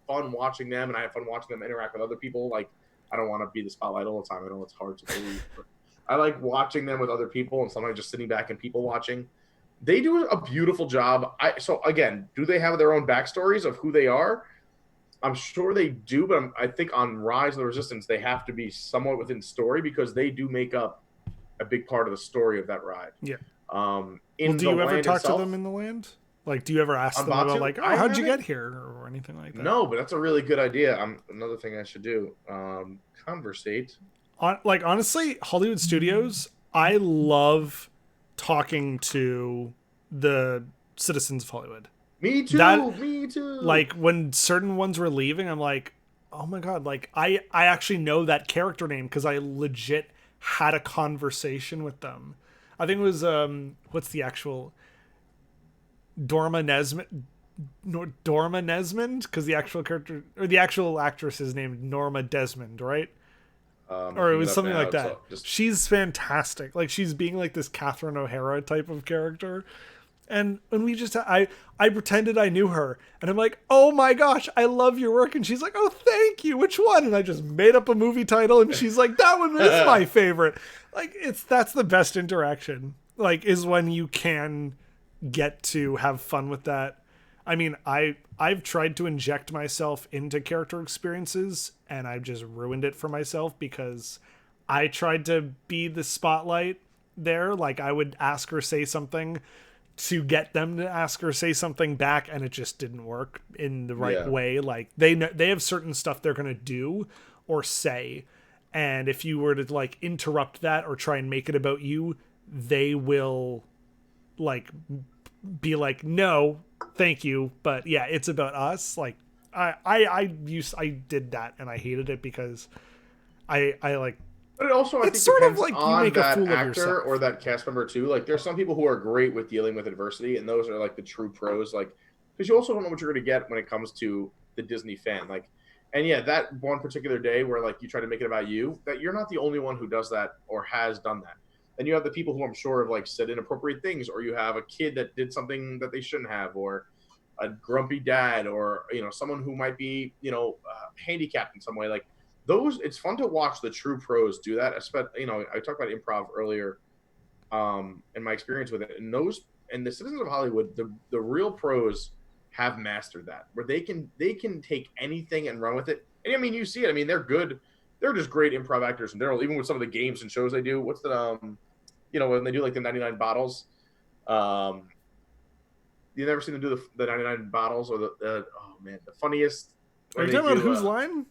fun watching them, and I have fun watching them interact with other people. Like, I don't want to be the spotlight all the time. I know it's hard to believe, but I like watching them with other people, and sometimes just sitting back and people watching. They do a beautiful job. So again, do they have their own backstories of who they are? I'm sure they do, but I think on Rise of the Resistance, they have to be somewhat within story, because they do make up a big part of the story of that ride. Yeah. Do you ever talk to them in the land? Like, do you ever ask them about, like, oh, how'd you get here, or anything like that? No, but that's a really good idea. Another thing I should do. Conversate. Like, honestly, Hollywood Studios, I love talking to the citizens of Hollywood. Me too. Me too. Like, when certain ones were leaving, I'm like, oh my god, like, I actually know that character name because I legit had a conversation with them. I think it was what's the actual Dorma Nesmond, because the actual character, or the actual actress, is named Norma Desmond, right? Or it was something like that. She's fantastic. Like, she's being like this Catherine O'Hara type of character. And when we just, I pretended I knew her, and I'm like, oh my gosh, I love your work. And she's like, oh, thank you. Which one? And I just made up a movie title, and she's like, that one is my favorite. Like, that's the best interaction, like, is when you can get to have fun with that. I mean, I've tried to inject myself into character experiences, and I've just ruined it for myself because I tried to be the spotlight there. Like, I would ask or say something to get them to ask or say something back, and it just didn't work in the right way. Like, they have certain stuff they're gonna do or say, and if you were to, like, interrupt that or try and make it about you, they will, like, be like, no, thank you, but yeah, it's about us. Like, I did that, and I hated it because I like. But it also, I think, sort depends of like on you make that a fool of actor yourself. or that cast member too. Like, there's some people who are great with dealing with adversity, and those are like the true pros. Like, because you also don't know what you're going to get when it comes to the Disney fan. Like, and yeah, that one particular day where, like, you try to make it about you, that you're not the only one who does that or has done that. And you have the people who I'm sure have, like, said inappropriate things, or you have a kid that did something that they shouldn't have, or a grumpy dad, or, someone who might be, handicapped in some way. Like, those, it's fun to watch the true pros do that. Especially, I talked about improv earlier, in my experience with it, and the citizens of Hollywood, the real pros have mastered that, where they can take anything and run with it. And I mean, you see it. I mean, they're good. They're just great improv actors in general, even with some of the games and shows they do. What's the, when they do, like, the 99 bottles, you never seen them do the 99 bottles, or the funniest. Are you talking about Whose Line?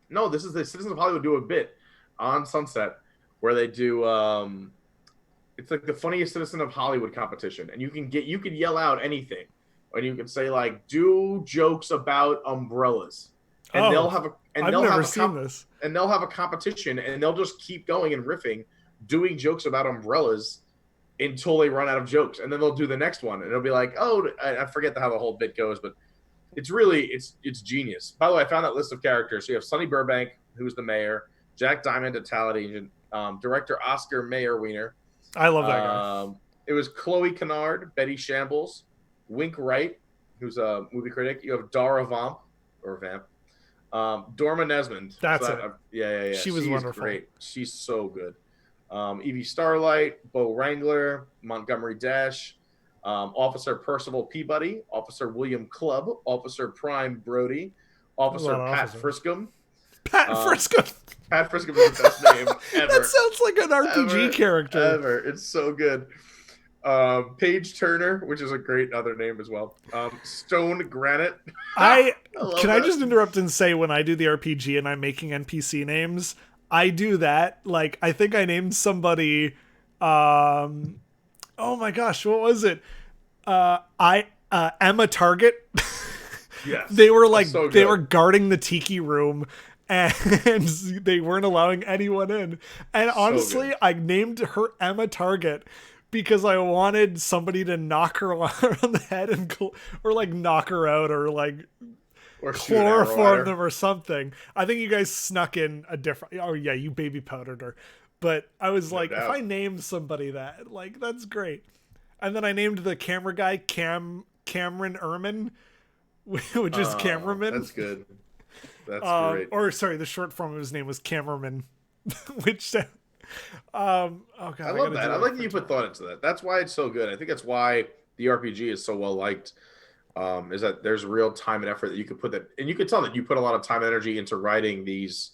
No, this is the Citizens of Hollywood do a bit on Sunset where they do, it's like the funniest Citizen of Hollywood competition, and you can yell out anything, and you can say, like, do jokes about umbrellas, and I've never seen this, and they'll have a competition, and they'll just keep going and riffing, doing jokes about umbrellas until they run out of jokes, and then they'll do the next one, and it'll be like, oh, I forget how the whole bit goes, but it's really, it's genius. By the way, I found that list of characters. So you have Sonny Burbank, who's the mayor, Jack Diamond, a talent agent, director Oscar Mayer Wiener. I love that guy. It was Chloe Kennard, Betty Shambles, Wink Wright, who's a movie critic. You have Dara Vamp, Dorma Nesmond. That's it. Yeah. She was wonderful. Great. She's so good. Evie Starlight, Bo Wrangler, Montgomery Dash, Officer Percival Peabody, Officer William Clubb, Officer Prime Brody, Officer Pat Friscom. Pat Friscom. Pat Friscom is the best name ever. That sounds like an RPG character. Ever. It's so good. Paige Turner, which is a great other name as well. Stone Granite. I just interrupt and say, when I do the RPG and I'm making NPC names, I do that. Like, I think I named somebody, oh my gosh, what was it? Emma Target. Yes. They were like, they were guarding the tiki room, and they weren't allowing anyone in. And honestly, I named her Emma Target because I wanted somebody to knock her on the head or like knock her out or like Or chloroform them or something. I think you guys snuck in a different. Oh yeah, you baby powdered her. But I was like, if I named somebody that, like, that's great. And then I named the camera guy Cameron Ehrman, which is cameraman. That's good. That's great. Or sorry, the short form of his name was cameraman, which. Oh god, I love that. I like that you put thought into that. That's why it's so good. I think that's why the RPG is so well liked. Is that there's real time and effort that you could put that, and you could tell that you put a lot of time and energy into writing these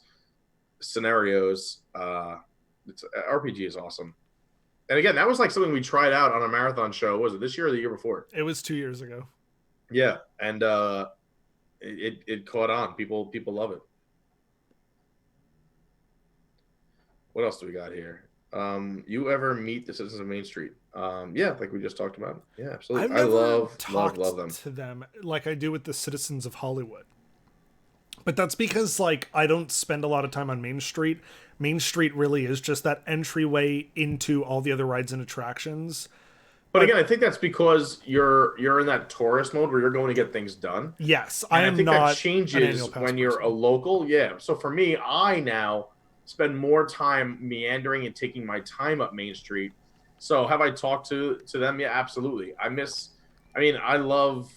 scenarios. RPG is awesome. And again, that was like something we tried out on a marathon show. Was it this year or the year before? It was 2 years ago. Yeah, and it caught on. People love it. What else do we got here? You ever meet the citizens of Main Street? Yeah, like we just talked about. Yeah, absolutely. I love them. To them like I do with the citizens of Hollywood. But that's because like I don't spend a lot of time on Main Street. Main Street really is just that entryway into all the other rides and attractions. But again, I think that's because you're in that tourist mode where you're going to get things done. Yes, I think that changes when you're a local. Yeah. So for me, I now spend more time meandering and taking my time up Main Street. So have I talked to them? Yeah, absolutely. I love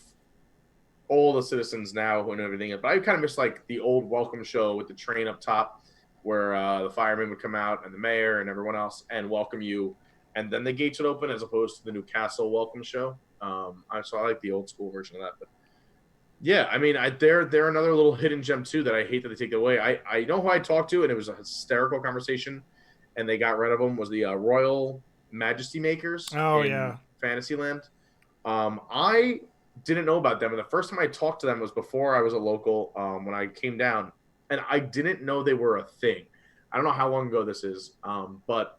all the citizens now and everything, but I kind of miss like the old welcome show with the train up top where the firemen would come out and the mayor and everyone else and welcome you. And then the gates would open as opposed to the Newcastle welcome show. So I like the old school version of that. But yeah, they're another little hidden gem too that I hate that they take away. I know who I talked to, and it was a hysterical conversation, and they got rid of them. Was the Royal Majesty Makers? Oh yeah, Fantasyland. I didn't know about them, and the first time I talked to them was before I was a local. When I came down, and I didn't know they were a thing. I don't know how long ago this is, but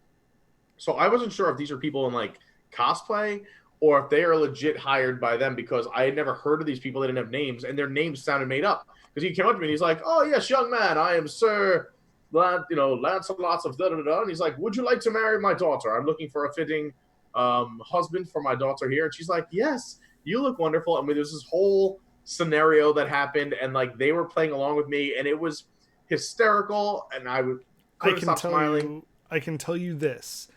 so I wasn't sure if these are people in like cosplay or if they are legit hired by them, because I had never heard of these people. They didn't have names, and their names sounded made up. Because he came up to me and he's like, "Oh yes, young man, I am Sir, Lancelot of da da da." And he's like, "Would you like to marry my daughter? I'm looking for a fitting husband for my daughter here." And she's like, "Yes, you look wonderful." And there's this whole scenario that happened, and like they were playing along with me, and it was hysterical. And I couldn't stop smiling. I can tell you this: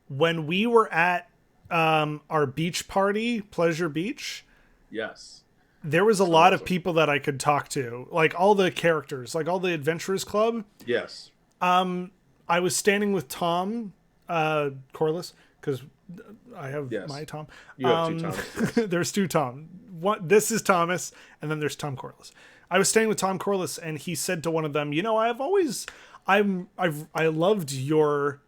when we were at our beach party, Pleasure Beach. Yes. There was a lot of people that I could talk to, like all the characters, like all the Adventurers Club. Yes. I was standing with Tom Corliss, because I have my Tom. You have two Thomas. There's two Tom. This is Thomas, and then there's Tom Corliss. I was staying with Tom Corliss, and he said to one of them, I loved your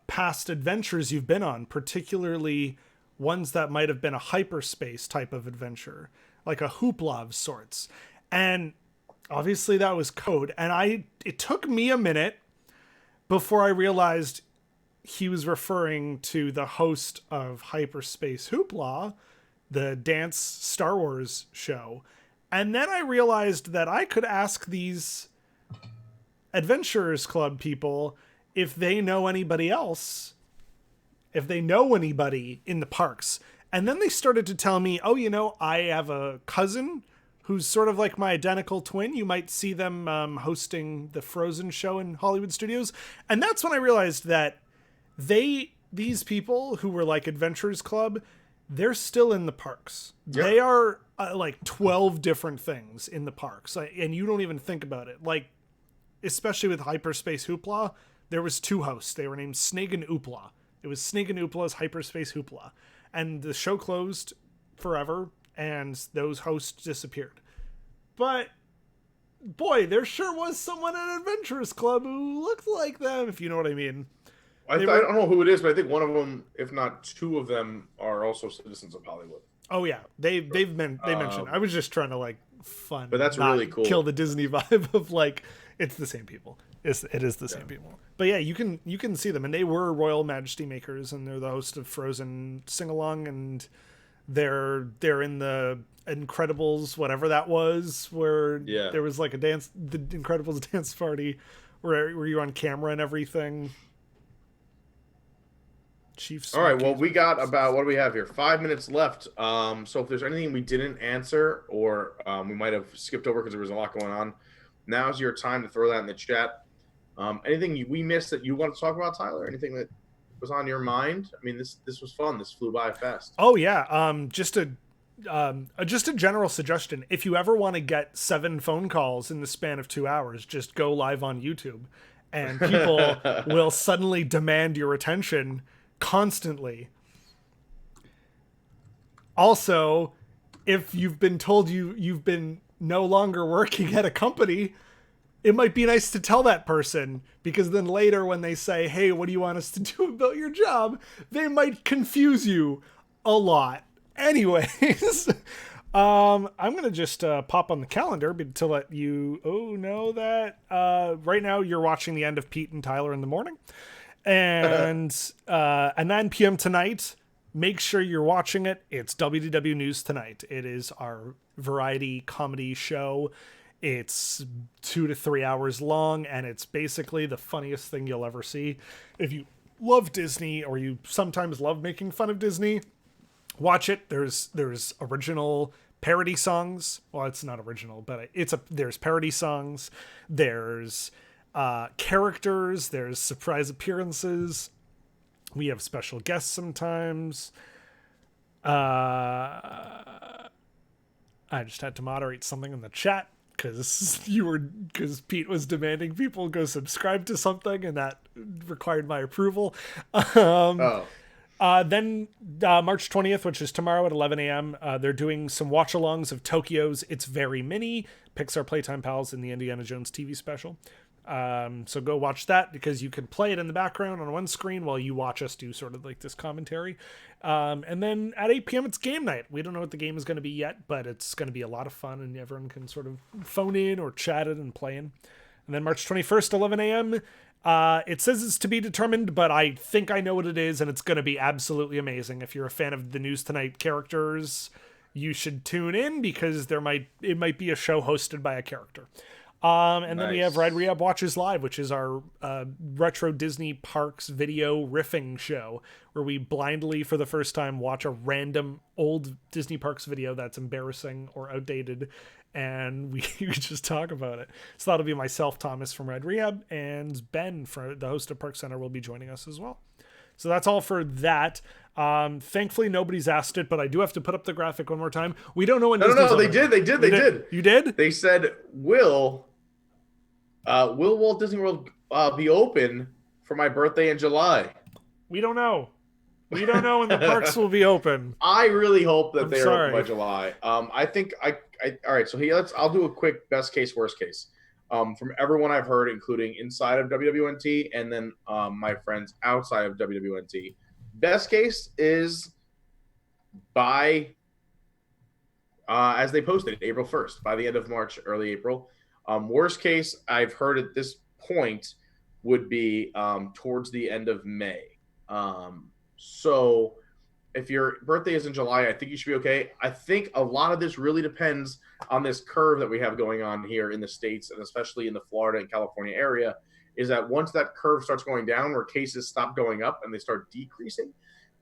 past adventures you've been on, particularly ones that might have been a hyperspace type of adventure, like a hoopla of sorts. And obviously that was code. And it took me a minute before I realized he was referring to the host of Hyperspace Hoopla, the dance Star Wars show. And then I realized that I could ask these Adventurers Club people if they know anybody else, if they know anybody in the parks. And then they started to tell me, I have a cousin who's sort of like my identical twin. You might see them hosting the Frozen show in Hollywood Studios. And that's when I realized that these people who were like Adventurers Club, they're still in the parks. Yep. They are like 12 different things in the parks. And you don't even think about it. Like, especially with Hyperspace Hoopla, there was two hosts. They were named Snig and Oopla. It was Snig and Oopla's Hyperspace Hoopla. And the show closed forever, and those hosts disappeared. But, boy, there sure was someone at Adventurers Club who looked like them, if you know what I mean. I don't know who it is, but I think one of them, if not two of them, are also citizens of Hollywood. Oh, yeah. They mentioned. I was just trying to, like, fun. But that's really cool. Kill the Disney vibe of, like, it's the same people. It is the same people. But yeah, you can see them, and they were Royal Majesty Makers, and they're the host of Frozen Sing Along, and they're in the Incredibles, whatever that was, where there was like the Incredibles dance party where you're on camera and everything. Chiefs. All right. Well, we got about, what do we have here? 5 minutes left. So if there's anything we didn't answer or we might have skipped over because there was a lot going on, now's your time to throw that in the chat. Anything we missed that you want to talk about, Tyler? Anything that was on your mind? I mean, this was fun. This flew by fast. Oh yeah. Just a general suggestion. If you ever want to get 7 phone calls in the span of 2 hours, just go live on YouTube, and people will suddenly demand your attention constantly. Also, if you've been told you've been no longer working at a company, it might be nice to tell that person, because then later when they say, hey, what do you want us to do about your job, they might confuse you a lot. Anyways, I'm going to just pop on the calendar to let you know that right now you're watching the end of Pete and Tyler in the morning. And at 9 p.m. tonight, make sure you're watching it. It's WDW News Tonight. It is our variety comedy show. It's 2 to 3 hours long, and it's basically the funniest thing you'll ever see. If you love Disney, or you sometimes love making fun of Disney, watch it. There's original parody songs. Well, it's not original, but there's parody songs. There's characters. There's surprise appearances. We have special guests sometimes. I just had to moderate something in the chat because Pete was demanding people go subscribe to something, and that required my approval. Then March 20th, which is tomorrow at 11 a.m., they're doing some watch-alongs of Tokyo's It's Very Mini, Pixar Playtime Pals, and the Indiana Jones TV special. So go watch that, because you can play it in the background on one screen while you watch us do sort of like this commentary. And then at 8 p.m. it's game night. We don't know what the game is going to be yet, but it's going to be a lot of fun, and everyone can sort of phone in or chat it and play in. And then March 21st, 11 a.m., it says it's to be determined, but I think I know what it is, and it's going to be absolutely amazing. If you're a fan of the News Tonight characters, you should tune in, because it might be a show hosted by a character. And then we have Red Rehab Watches Live, which is our retro Disney parks video riffing show, where we blindly, for the first time, watch a random old Disney parks video that's embarrassing or outdated, and we just talk about it. So that'll be myself, Thomas from Red Rehab, and Ben, the host of Park Center, will be joining us as well. So that's all for that. Thankfully, nobody's asked it, but I do have to put up the graphic one more time. We don't know when. No, they did. You did? They said, will Walt Disney World be open for my birthday in July? We don't know. We don't know when the parks will be open. I really hope that they're open by July. I think all right. So I'll do a quick best case, worst case. From everyone I've heard, including inside of WDWNT and then my friends outside of WDWNT, best case is by as they posted, April 1st, by the end of March, early April. Worst case, I've heard at this point, would be towards the end of May. So if your birthday is in July, I think you should be okay. I think a lot of this really depends on this curve that we have going on here in the States, and especially in the Florida and California area, is that once that curve starts going down, where cases stop going up and they start decreasing,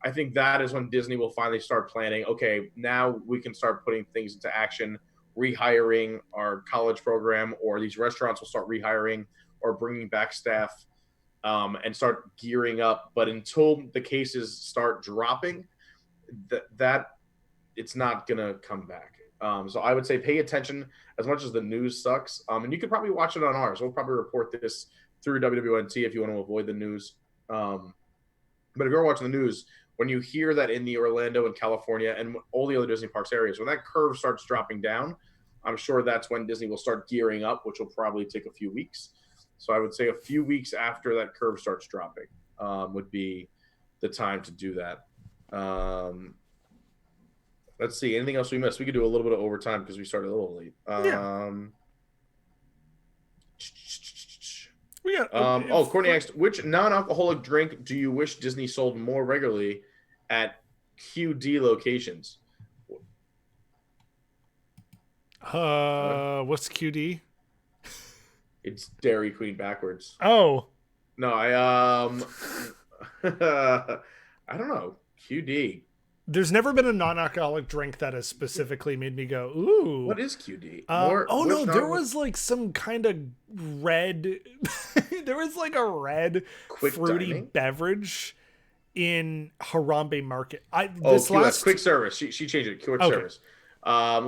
I think that is when Disney will finally start planning, okay, now we can start putting things into action, rehiring our college program, or these restaurants will start rehiring or bringing back staff and start gearing up. But until the cases start dropping, that it's not going to come back. So I would say pay attention as much as the news sucks. And you could probably watch it on ours. We'll probably report this through WWNT if you want to avoid the news. But if you're watching the news, when you hear that in the Orlando and California and all the other Disney parks areas, when that curve starts dropping down, I'm sure that's when Disney will start gearing up, which will probably take a few weeks. So I would say a few weeks after that curve starts dropping would be the time to do that. Let's see. Anything else we missed? We could do a little bit of overtime because we started a little late. Courtney asked, which non-alcoholic drink do you wish Disney sold more regularly at QD locations? What's QD? It's Dairy Queen backwards. Oh. No, I don't know. QD. There's never been a non-alcoholic drink that has specifically made me go, ooh. What is QD? More Oh no, which there not was like some kind of red. There was like a red quick fruity dining? beverage in Harambe Market. I Oh, this QS, last quick service. She changed it. Quick okay. service.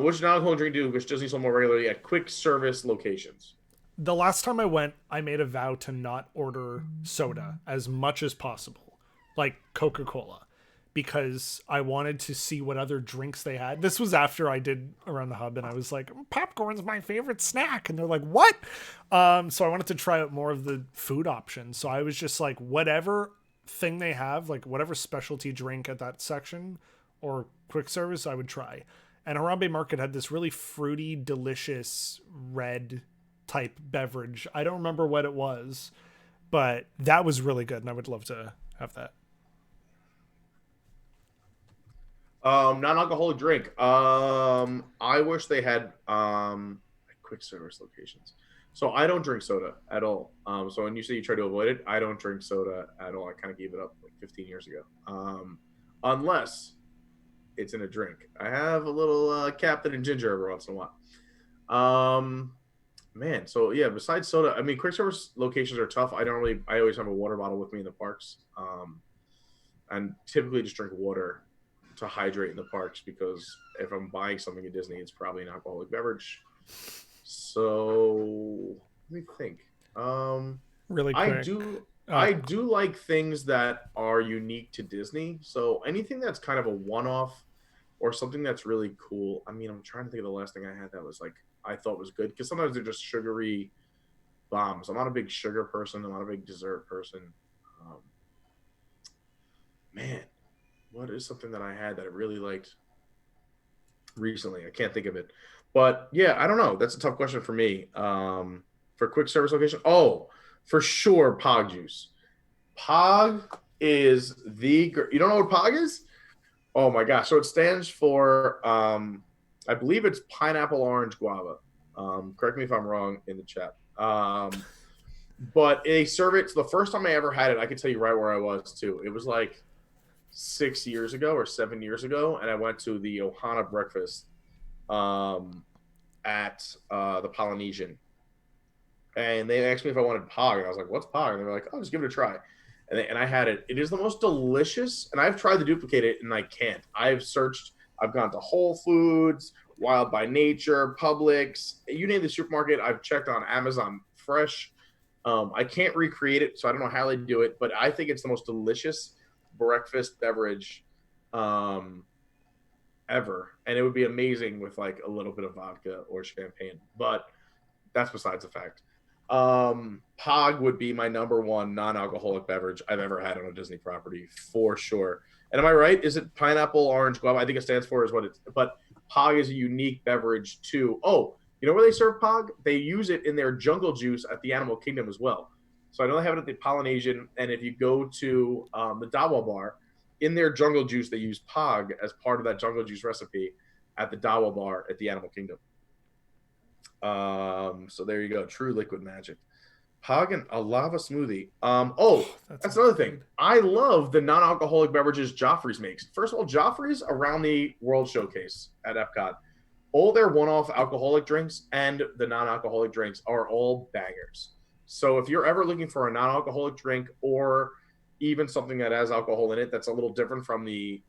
Which non-alcoholic drink do which Disney sold more regularly at quick service locations? The last time I went, I made a vow to not order soda as much as possible, like Coca-Cola, because I wanted to see what other drinks they had. This was after I did Around the Hub, and I was like, popcorn's my favorite snack. And they're like, what? So I wanted to try out more of the food options. So I was just like, whatever thing they have, like whatever specialty drink at that section or quick service, I would try. And Harambe Market had this really fruity, delicious red type beverage. I don't remember what it was, but that was really good, and I would love to have that. Non-alcoholic drink. I wish they had quick service locations. So I don't drink soda at all. So when you say you try to avoid it, I don't drink soda at all. I kind of gave it up like 15 years ago. Unless it's in a drink. I have a little Captain and Ginger every once in a while. Man, so yeah. Besides soda, I mean, quick service locations are tough. I don't really. I always have a water bottle with me in the parks, and typically just drink water to hydrate in the parks because if I'm buying something at Disney, it's probably an alcoholic beverage. So let me think. Really I quick. do Uh, I do like things that are unique to Disney. So anything that's kind of a one-off or something that's really cool. I mean, I'm trying to think of the last thing I had that was like I thought was good because sometimes they're just sugary bombs. I'm not a big sugar person. I'm not a big dessert person. Um, man, what is something that I had that I really liked recently? I can't think of it. But yeah, I don't know. That's a tough question for me. For quick service location, oh, for sure, Pog juice. Pog is the. You don't know what Pog is? Oh my gosh! So it stands for, I believe it's pineapple, orange, guava. Correct me if I'm wrong in the chat. But they serve it. So the first time I ever had it, I can tell you right where I was too. It was like 6 years ago or 7 years ago, and I went to the Ohana breakfast um, at the Polynesian, and they asked me if I wanted Pog, and I was like, "What's Pog?" And they were like, "Oh, just give it a try." And I had it. It is the most delicious, and I've tried to duplicate it, and I can't. I've searched. I've gone to Whole Foods, Wild by Nature, Publix, you name the supermarket. I've checked on Amazon Fresh. I can't recreate it, so I don't know how they do it, but I think it's the most delicious breakfast beverage um, ever, and it would be amazing with like a little bit of vodka or champagne. But that's besides the fact. Pog would be my number one non-alcoholic beverage I've ever had on a Disney property for sure. And am I right? Is it pineapple, orange, guava? I think it stands for is what it's. But Pog is a unique beverage too. Oh, you know where they serve Pog? They use it in their jungle juice at the Animal Kingdom as well. So I know they have it at the Polynesian, and if you go to the Dawa bar, in their jungle juice they use Pog as part of that jungle juice recipe at the Dawa bar at the Animal Kingdom. So there you go. True liquid magic. Hagen, a lava smoothie. that That's sounds another thing. good. I love the non-alcoholic beverages Joffrey's makes. First of all, Joffrey's around the World Showcase at Epcot, all their one-off alcoholic drinks and the non-alcoholic drinks are all bangers. So if you're ever looking for a non-alcoholic drink or even something that has alcohol in it that's a little different from the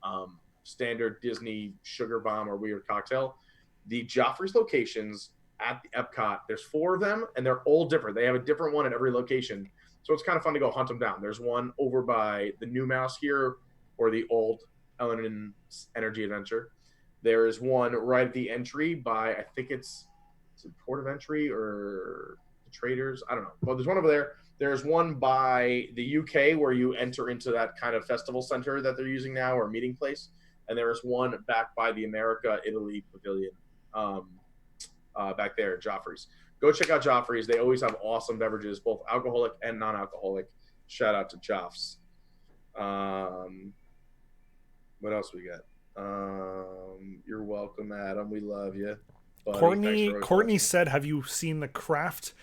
standard Disney sugar bomb or weird cocktail, the Joffrey's locations at the Epcot. There's four of them, and they're all different. They have a different one at every location, so it's kind of fun to go hunt them down. There's one over by the New Mouse here, or the old Ellen Energy Adventure. There is one right at the entry by I think it's Port of Entry or the Traders. I don't know. Well, there's one over there. There's one by the UK where you enter into that kind of festival center that they're using now or meeting place, and there is one back by the America Italy Pavilion. Back there at Joffrey's. Go check out Joffrey's. They always have awesome beverages, both alcoholic and non-alcoholic. Shout out to Joffs. What else we got? You're welcome, Adam. We love you. Buddy. Thanks for always Courtney watching. said, "Have you seen the Kraft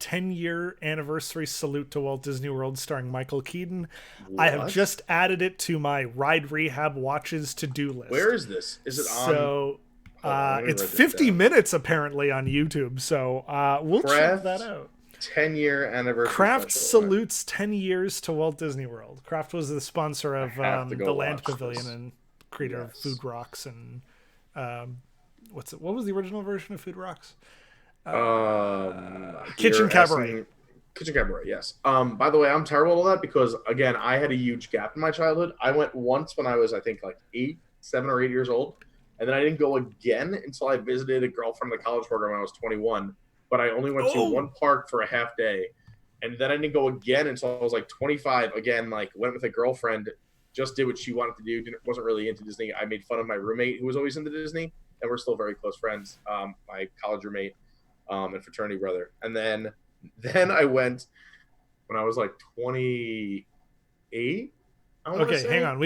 10-year anniversary salute to Walt Disney World starring Michael Keaton. I have What? just added it to my Ride Rehab Watches to-do list. Where is this? Is it on? So it's write this 50 down. minutes apparently on YouTube. So we'll check that out. 10-year anniversary. Kraft special. salutes 10 years to Walt Disney World. Kraft was the sponsor of the Land Pavilion and creator of Food Rocks and what was the original version of Food Rocks? Kitchen Cabaret. Kitchen Cabaret, yes. By the way, I'm terrible at that because, again, I had a huge gap in my childhood. I went once when I was, I think, like 7 or 8 years old, and then I didn't go again until I visited a girlfriend in the college program when I was 21. But I only went to one park for a half day, and then I didn't go again until I was like 25. Again, like went with a girlfriend, just did what she wanted to do. Wasn't really into Disney. I made fun of my roommate who was always into Disney, and we're still very close friends. My college roommate and fraternity brother. And then I went when I was like 28. Okay, hang on.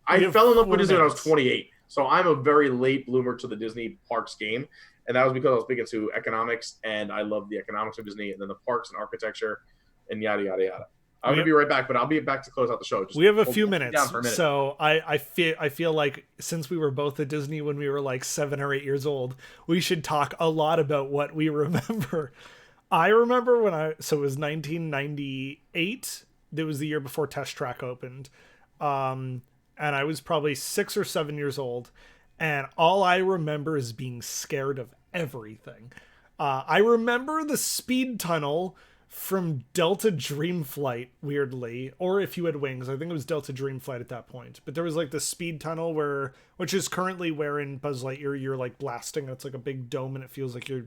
I fell in love with Disney when I was 28. So I'm a very late bloomer to the Disney parks game. And that was because I was big into economics, and I love the economics of Disney, and then the parks and architecture, and yada, yada, yada. I'm going to be right back, but I'll be back to close out the show. We have a few minutes. So I feel like since we were both at Disney when we were like 7 or 8 years old, we should talk a lot about what we remember. I remember so it was 1998. It was the year before Test Track opened. And I was probably 6 or 7 years old. And all I remember is being scared of everything. I remember the speed tunnel from Delta Dreamflight, weirdly, or if you had wings, I think it was Delta Dreamflight at that point. But there was like the speed tunnel which is currently where in Buzz Lightyear you're like blasting. It's like a big dome and it feels like you're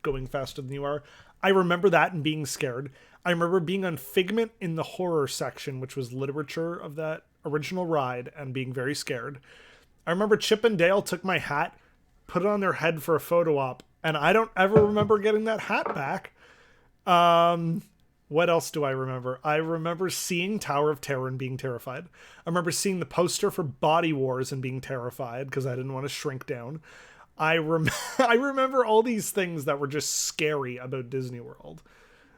going faster than you are. I remember that and being scared. I remember being on Figment in the horror section, which was literature of that original ride, and being very scared. I remember Chip and Dale took my hat, put it on their head for a photo op, and I don't ever remember getting that hat back. What else do I remember? I remember seeing Tower of Terror and being terrified. I remember seeing the poster for Body Wars and being terrified because I didn't want to shrink down. I remember all these things that were just scary about Disney World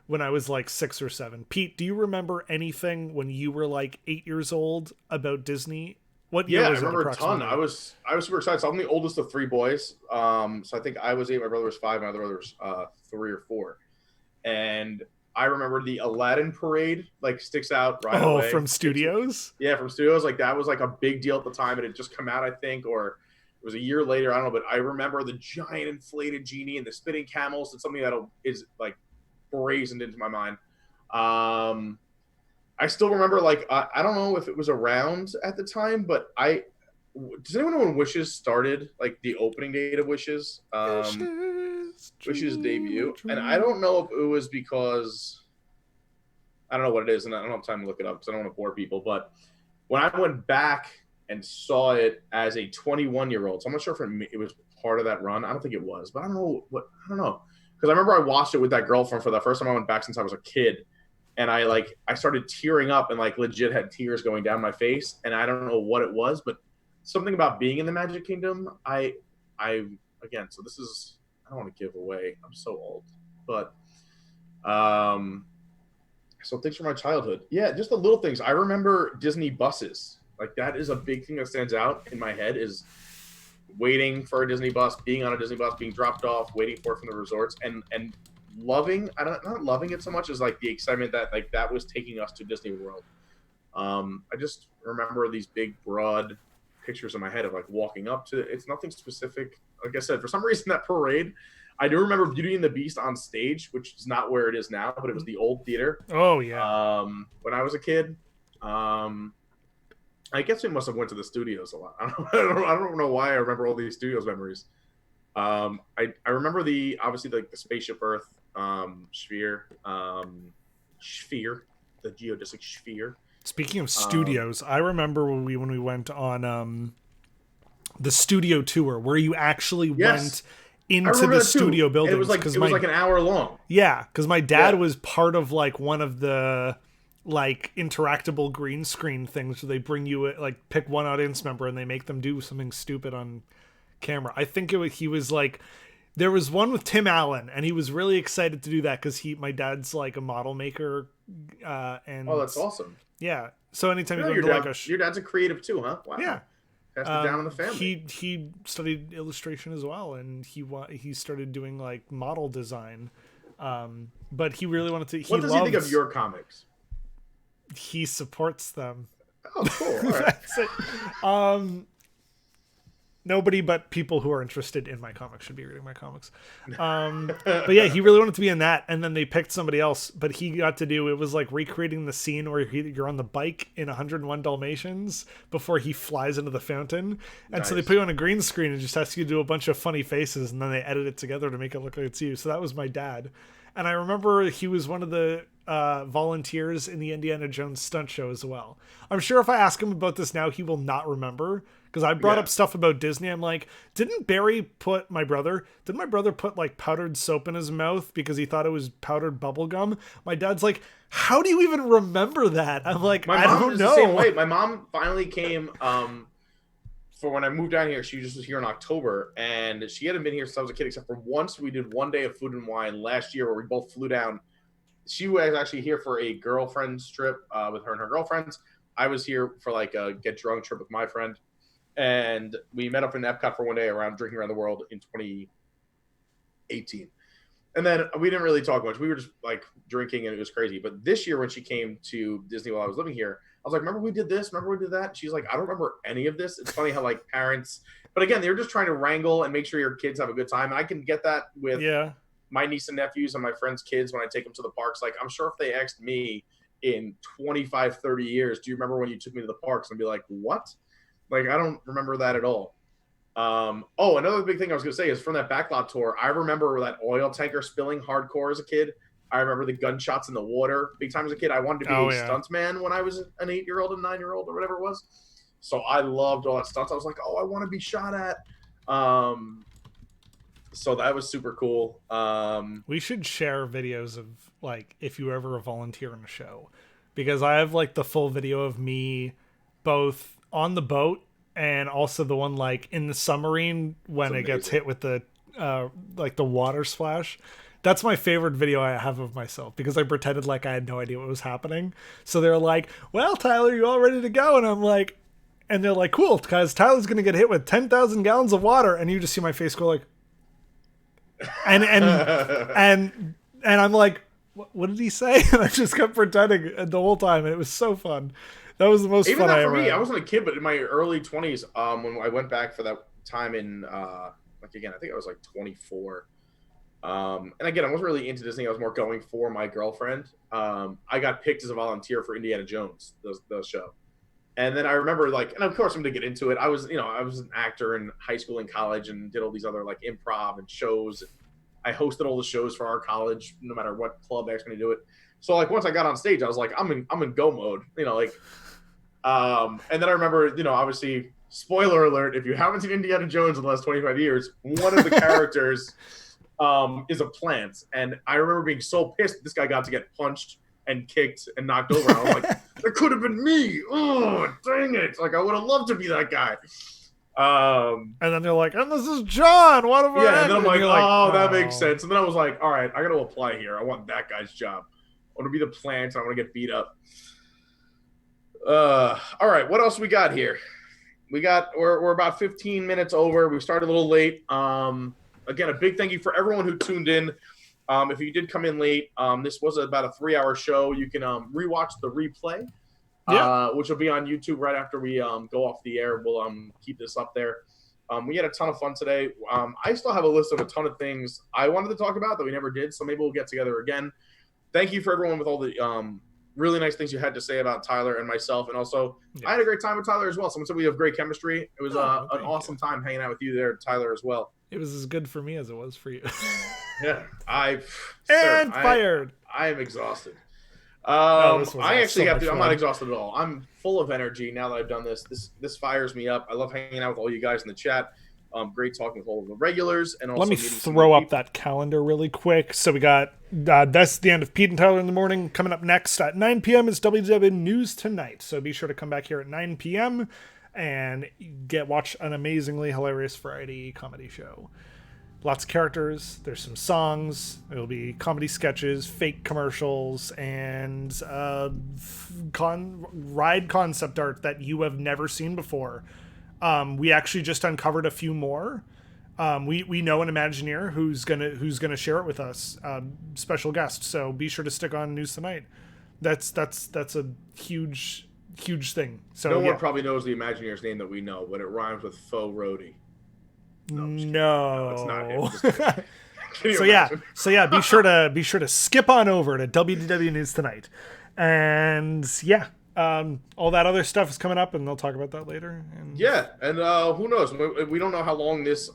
when I was like 6 or 7. Pete, do you remember anything when you were like 8 years old about Disney? What year was it? I remember a ton. I was super excited. So I'm the oldest of 3 boys. So I think I was 8, my brother was 5, my other brother was 3 or 4. And I remember the Aladdin parade like sticks out right away. Oh, from Studios? Yeah, from Studios. Like that was like a big deal at the time. It had just come out, I think, or it was a year later. I don't know, but I remember the giant inflated genie and the spinning camels. It's something that is like brazened into my mind. I still remember, like, I don't know if it was around at the time, but does anyone know when Wishes started? Like, the opening date of Wishes? Wishes debut. And I don't know if it was because, I don't know what it is, and I don't have time to look it up because I don't want to bore people, but when I went back and saw it as a 21-year-old, so I'm not sure if it was part of that run. I don't think it was, but I don't know. Because I remember I watched it with that girlfriend for the first time I went back since I was a kid. And I started tearing up and like legit had tears going down my face. And I don't know what it was, but something about being in the Magic Kingdom. Again, so this is, I don't want to give away. I'm so old, but, so things from my childhood. Yeah. Just the little things. I remember Disney buses. Like that is a big thing that stands out in my head is waiting for a Disney bus, being on a Disney bus, being dropped off, waiting for it from the resorts and loving, not loving it so much as like the excitement that like that was taking us to Disney World. I just remember these big broad pictures in my head of like walking up to it. It's nothing specific. Like I said, for some reason that parade, I do remember Beauty and the Beast on stage, which is not where it is now, but it was the old theater. Oh yeah. When I was a kid, I guess we must have went to the studios a lot. I don't know why I remember all these studios memories. I remember obviously like the Spaceship Earth sphere, the geodesic sphere. Speaking of studios, I remember when we went on the studio tour where you actually went into the studio building. It was like an hour long. Yeah, because my dad was part of like one of the like interactable green screen things where they bring you like pick one audience member and they make them do something stupid on camera. I think he was like There was one with Tim Allen, and he was really excited to do that because my dad's like a model maker. And Oh, that's awesome. Yeah. So anytime you you go to your dad's a creative too, huh? Wow. Yeah. Passed it down in the family. He studied illustration as well, and he started doing like model design. But he really wanted to. What does he think of your comics? He supports them. Oh, cool. All right. That's it. Nobody but people who are interested in my comics should be reading my comics. But yeah, he really wanted to be in that, and then they picked somebody else. But he got to do, it was like recreating the scene where you're on the bike in 101 Dalmatians before he flies into the fountain. And Nice. so they put you on a green screen and just ask you to do a bunch of funny faces, and then they edit it together to make it look like it's you. So that was my dad. And I remember he was one of the volunteers in the Indiana Jones stunt show as well. I'm sure if I ask him about this now, he will not remember. Because I brought up stuff about Disney. I'm like, didn't my brother put like powdered soap in his mouth because he thought it was powdered bubble gum? My dad's like, how do you even remember that? I'm like, I don't know. The same way. My mom finally came for when I moved down here. She just was here in October, and she hadn't been here since I was a kid, except for once we did one day of Food and Wine last year where we both flew down. She was actually here for a girlfriend's trip with her and her girlfriends. I was here for like a get drunk trip with my friend. And we met up in Epcot for one day drinking around the world in 2018. And then we didn't really talk much. We were just like drinking and it was crazy. But this year when she came to Disney while I was living here, I was like, remember we did this? Remember we did that? And she's like, I don't remember any of this. It's funny how like parents, but again, they're just trying to wrangle and make sure your kids have a good time. And I can get that with my niece and nephews and my friends' kids when I take them to the parks. Like, I'm sure if they asked me in 25, 30 years, do you remember when you took me to the parks? And be like, what? Like, I don't remember that at all. Another big thing I was going to say is from that backlot tour, I remember that oil tanker spilling hardcore as a kid. I remember the gunshots in the water big time as a kid. I wanted to be a stuntman when I was an 8-year-old and 9-year-old or whatever it was. So I loved all that stunts. I was like, I want to be shot at. So that was super cool. We should share videos of like if you ever volunteer in a show, because I have like the full video of me both on the boat and also the one like in the submarine when it gets hit with the like the water splash. That's my favorite video I have of myself because I pretended like I had no idea what was happening. So they're like, well, Tyler, you all ready to go? And I'm like, and they're like, cool, because Tyler's going to get hit with 10,000 gallons of water. And you just see my face go like, and I'm like, what did he say? And I just kept pretending the whole time. And it was so fun. That was the most fun I ever had. I wasn't a kid, but in my early 20s, when I went back for that time in, like, again, I think I was like 24. And again, I wasn't really into Disney. I was more going for my girlfriend. I got picked as a volunteer for Indiana Jones, the show. And then I remember, like, and of course I'm going to get into it. I was an actor in high school and college and did all these other, like, improv and shows. I hosted all the shows for our college, no matter what club asked me to do it. So, like, once I got on stage, I was like, I'm in go mode, like, and then I remember, obviously, spoiler alert, if you haven't seen Indiana Jones in the last 25 years, one of the characters is a plant. And I remember being so pissed that this guy got to get punched and kicked and knocked over. And I was like, that could have been me. Oh, dang it. Like, I would have loved to be that guy. And then they're like, and this is John. What am I? Yeah, and then I'm like, oh, that makes sense. And then I was like, all right, I got to apply here. I want that guy's job. I want to be the plant. I want to get beat up. All right, what else we got here? We're about 15 minutes over. We started a little late. Again, a big thank you for everyone who tuned in. If you did come in late, this was about a 3-hour show. You can rewatch the replay, which will be on YouTube right after we go off the air. We'll keep this up there. We had a ton of fun today. I still have a list of a ton of things I wanted to talk about that we never did, so maybe we'll get together again. Thank you for everyone with all the really nice things you had to say about Tyler and myself. And also, I had a great time with Tyler as well. Someone said we have great chemistry. It was an awesome time hanging out with you there, Tyler, as well. It was as good for me as it was for you. Yeah, fired. I am exhausted. I actually have to. I'm not exhausted at all. I'm full of energy now that I've done this. This fires me up. I love hanging out with all you guys in the chat. Great talking with all of the regulars. And also let me throw up that calendar really quick. So we got that's the end of Pete and Tyler in the Morning. Coming up next at 9 p.m. is WDW News Tonight. So be sure to come back here at 9 p.m. and watch an amazingly hilarious variety comedy show. Lots of characters. There's some songs. It'll be comedy sketches, fake commercials, and ride concept art that you have never seen before. We actually just uncovered a few more. We know an Imagineer who's gonna share it with us, special guest. So be sure to stick on News Tonight. That's a huge thing. So no one probably knows the Imagineer's name that we know, but it rhymes with faux roadie. No, it's not him. Just kidding. So yeah, be sure to skip on over to WDW News Tonight, and all that other stuff is coming up, and they'll talk about that later. And who knows? We don't know how long this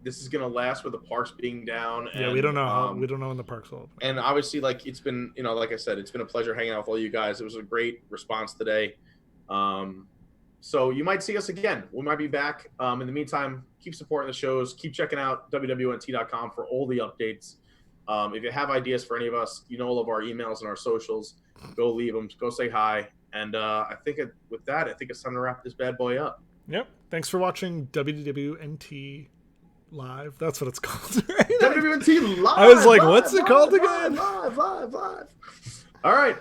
is gonna last with the parks being down. And, we don't know. We don't know when the parks will open. And obviously, like it's been, like I said, it's been a pleasure hanging out with all you guys. It was a great response today. So you might see us again. We might be back. In the meantime, keep supporting the shows. Keep checking out WDWNT.com for all the updates. If you have ideas for any of us, all of our emails and our socials. Go leave them. Go say hi. And I think it's time to wrap this bad boy up. Yep. Thanks for watching WDWNT Live. That's what it's called. Right? WDWNT Live. I was like, what's it called again? Live. All right.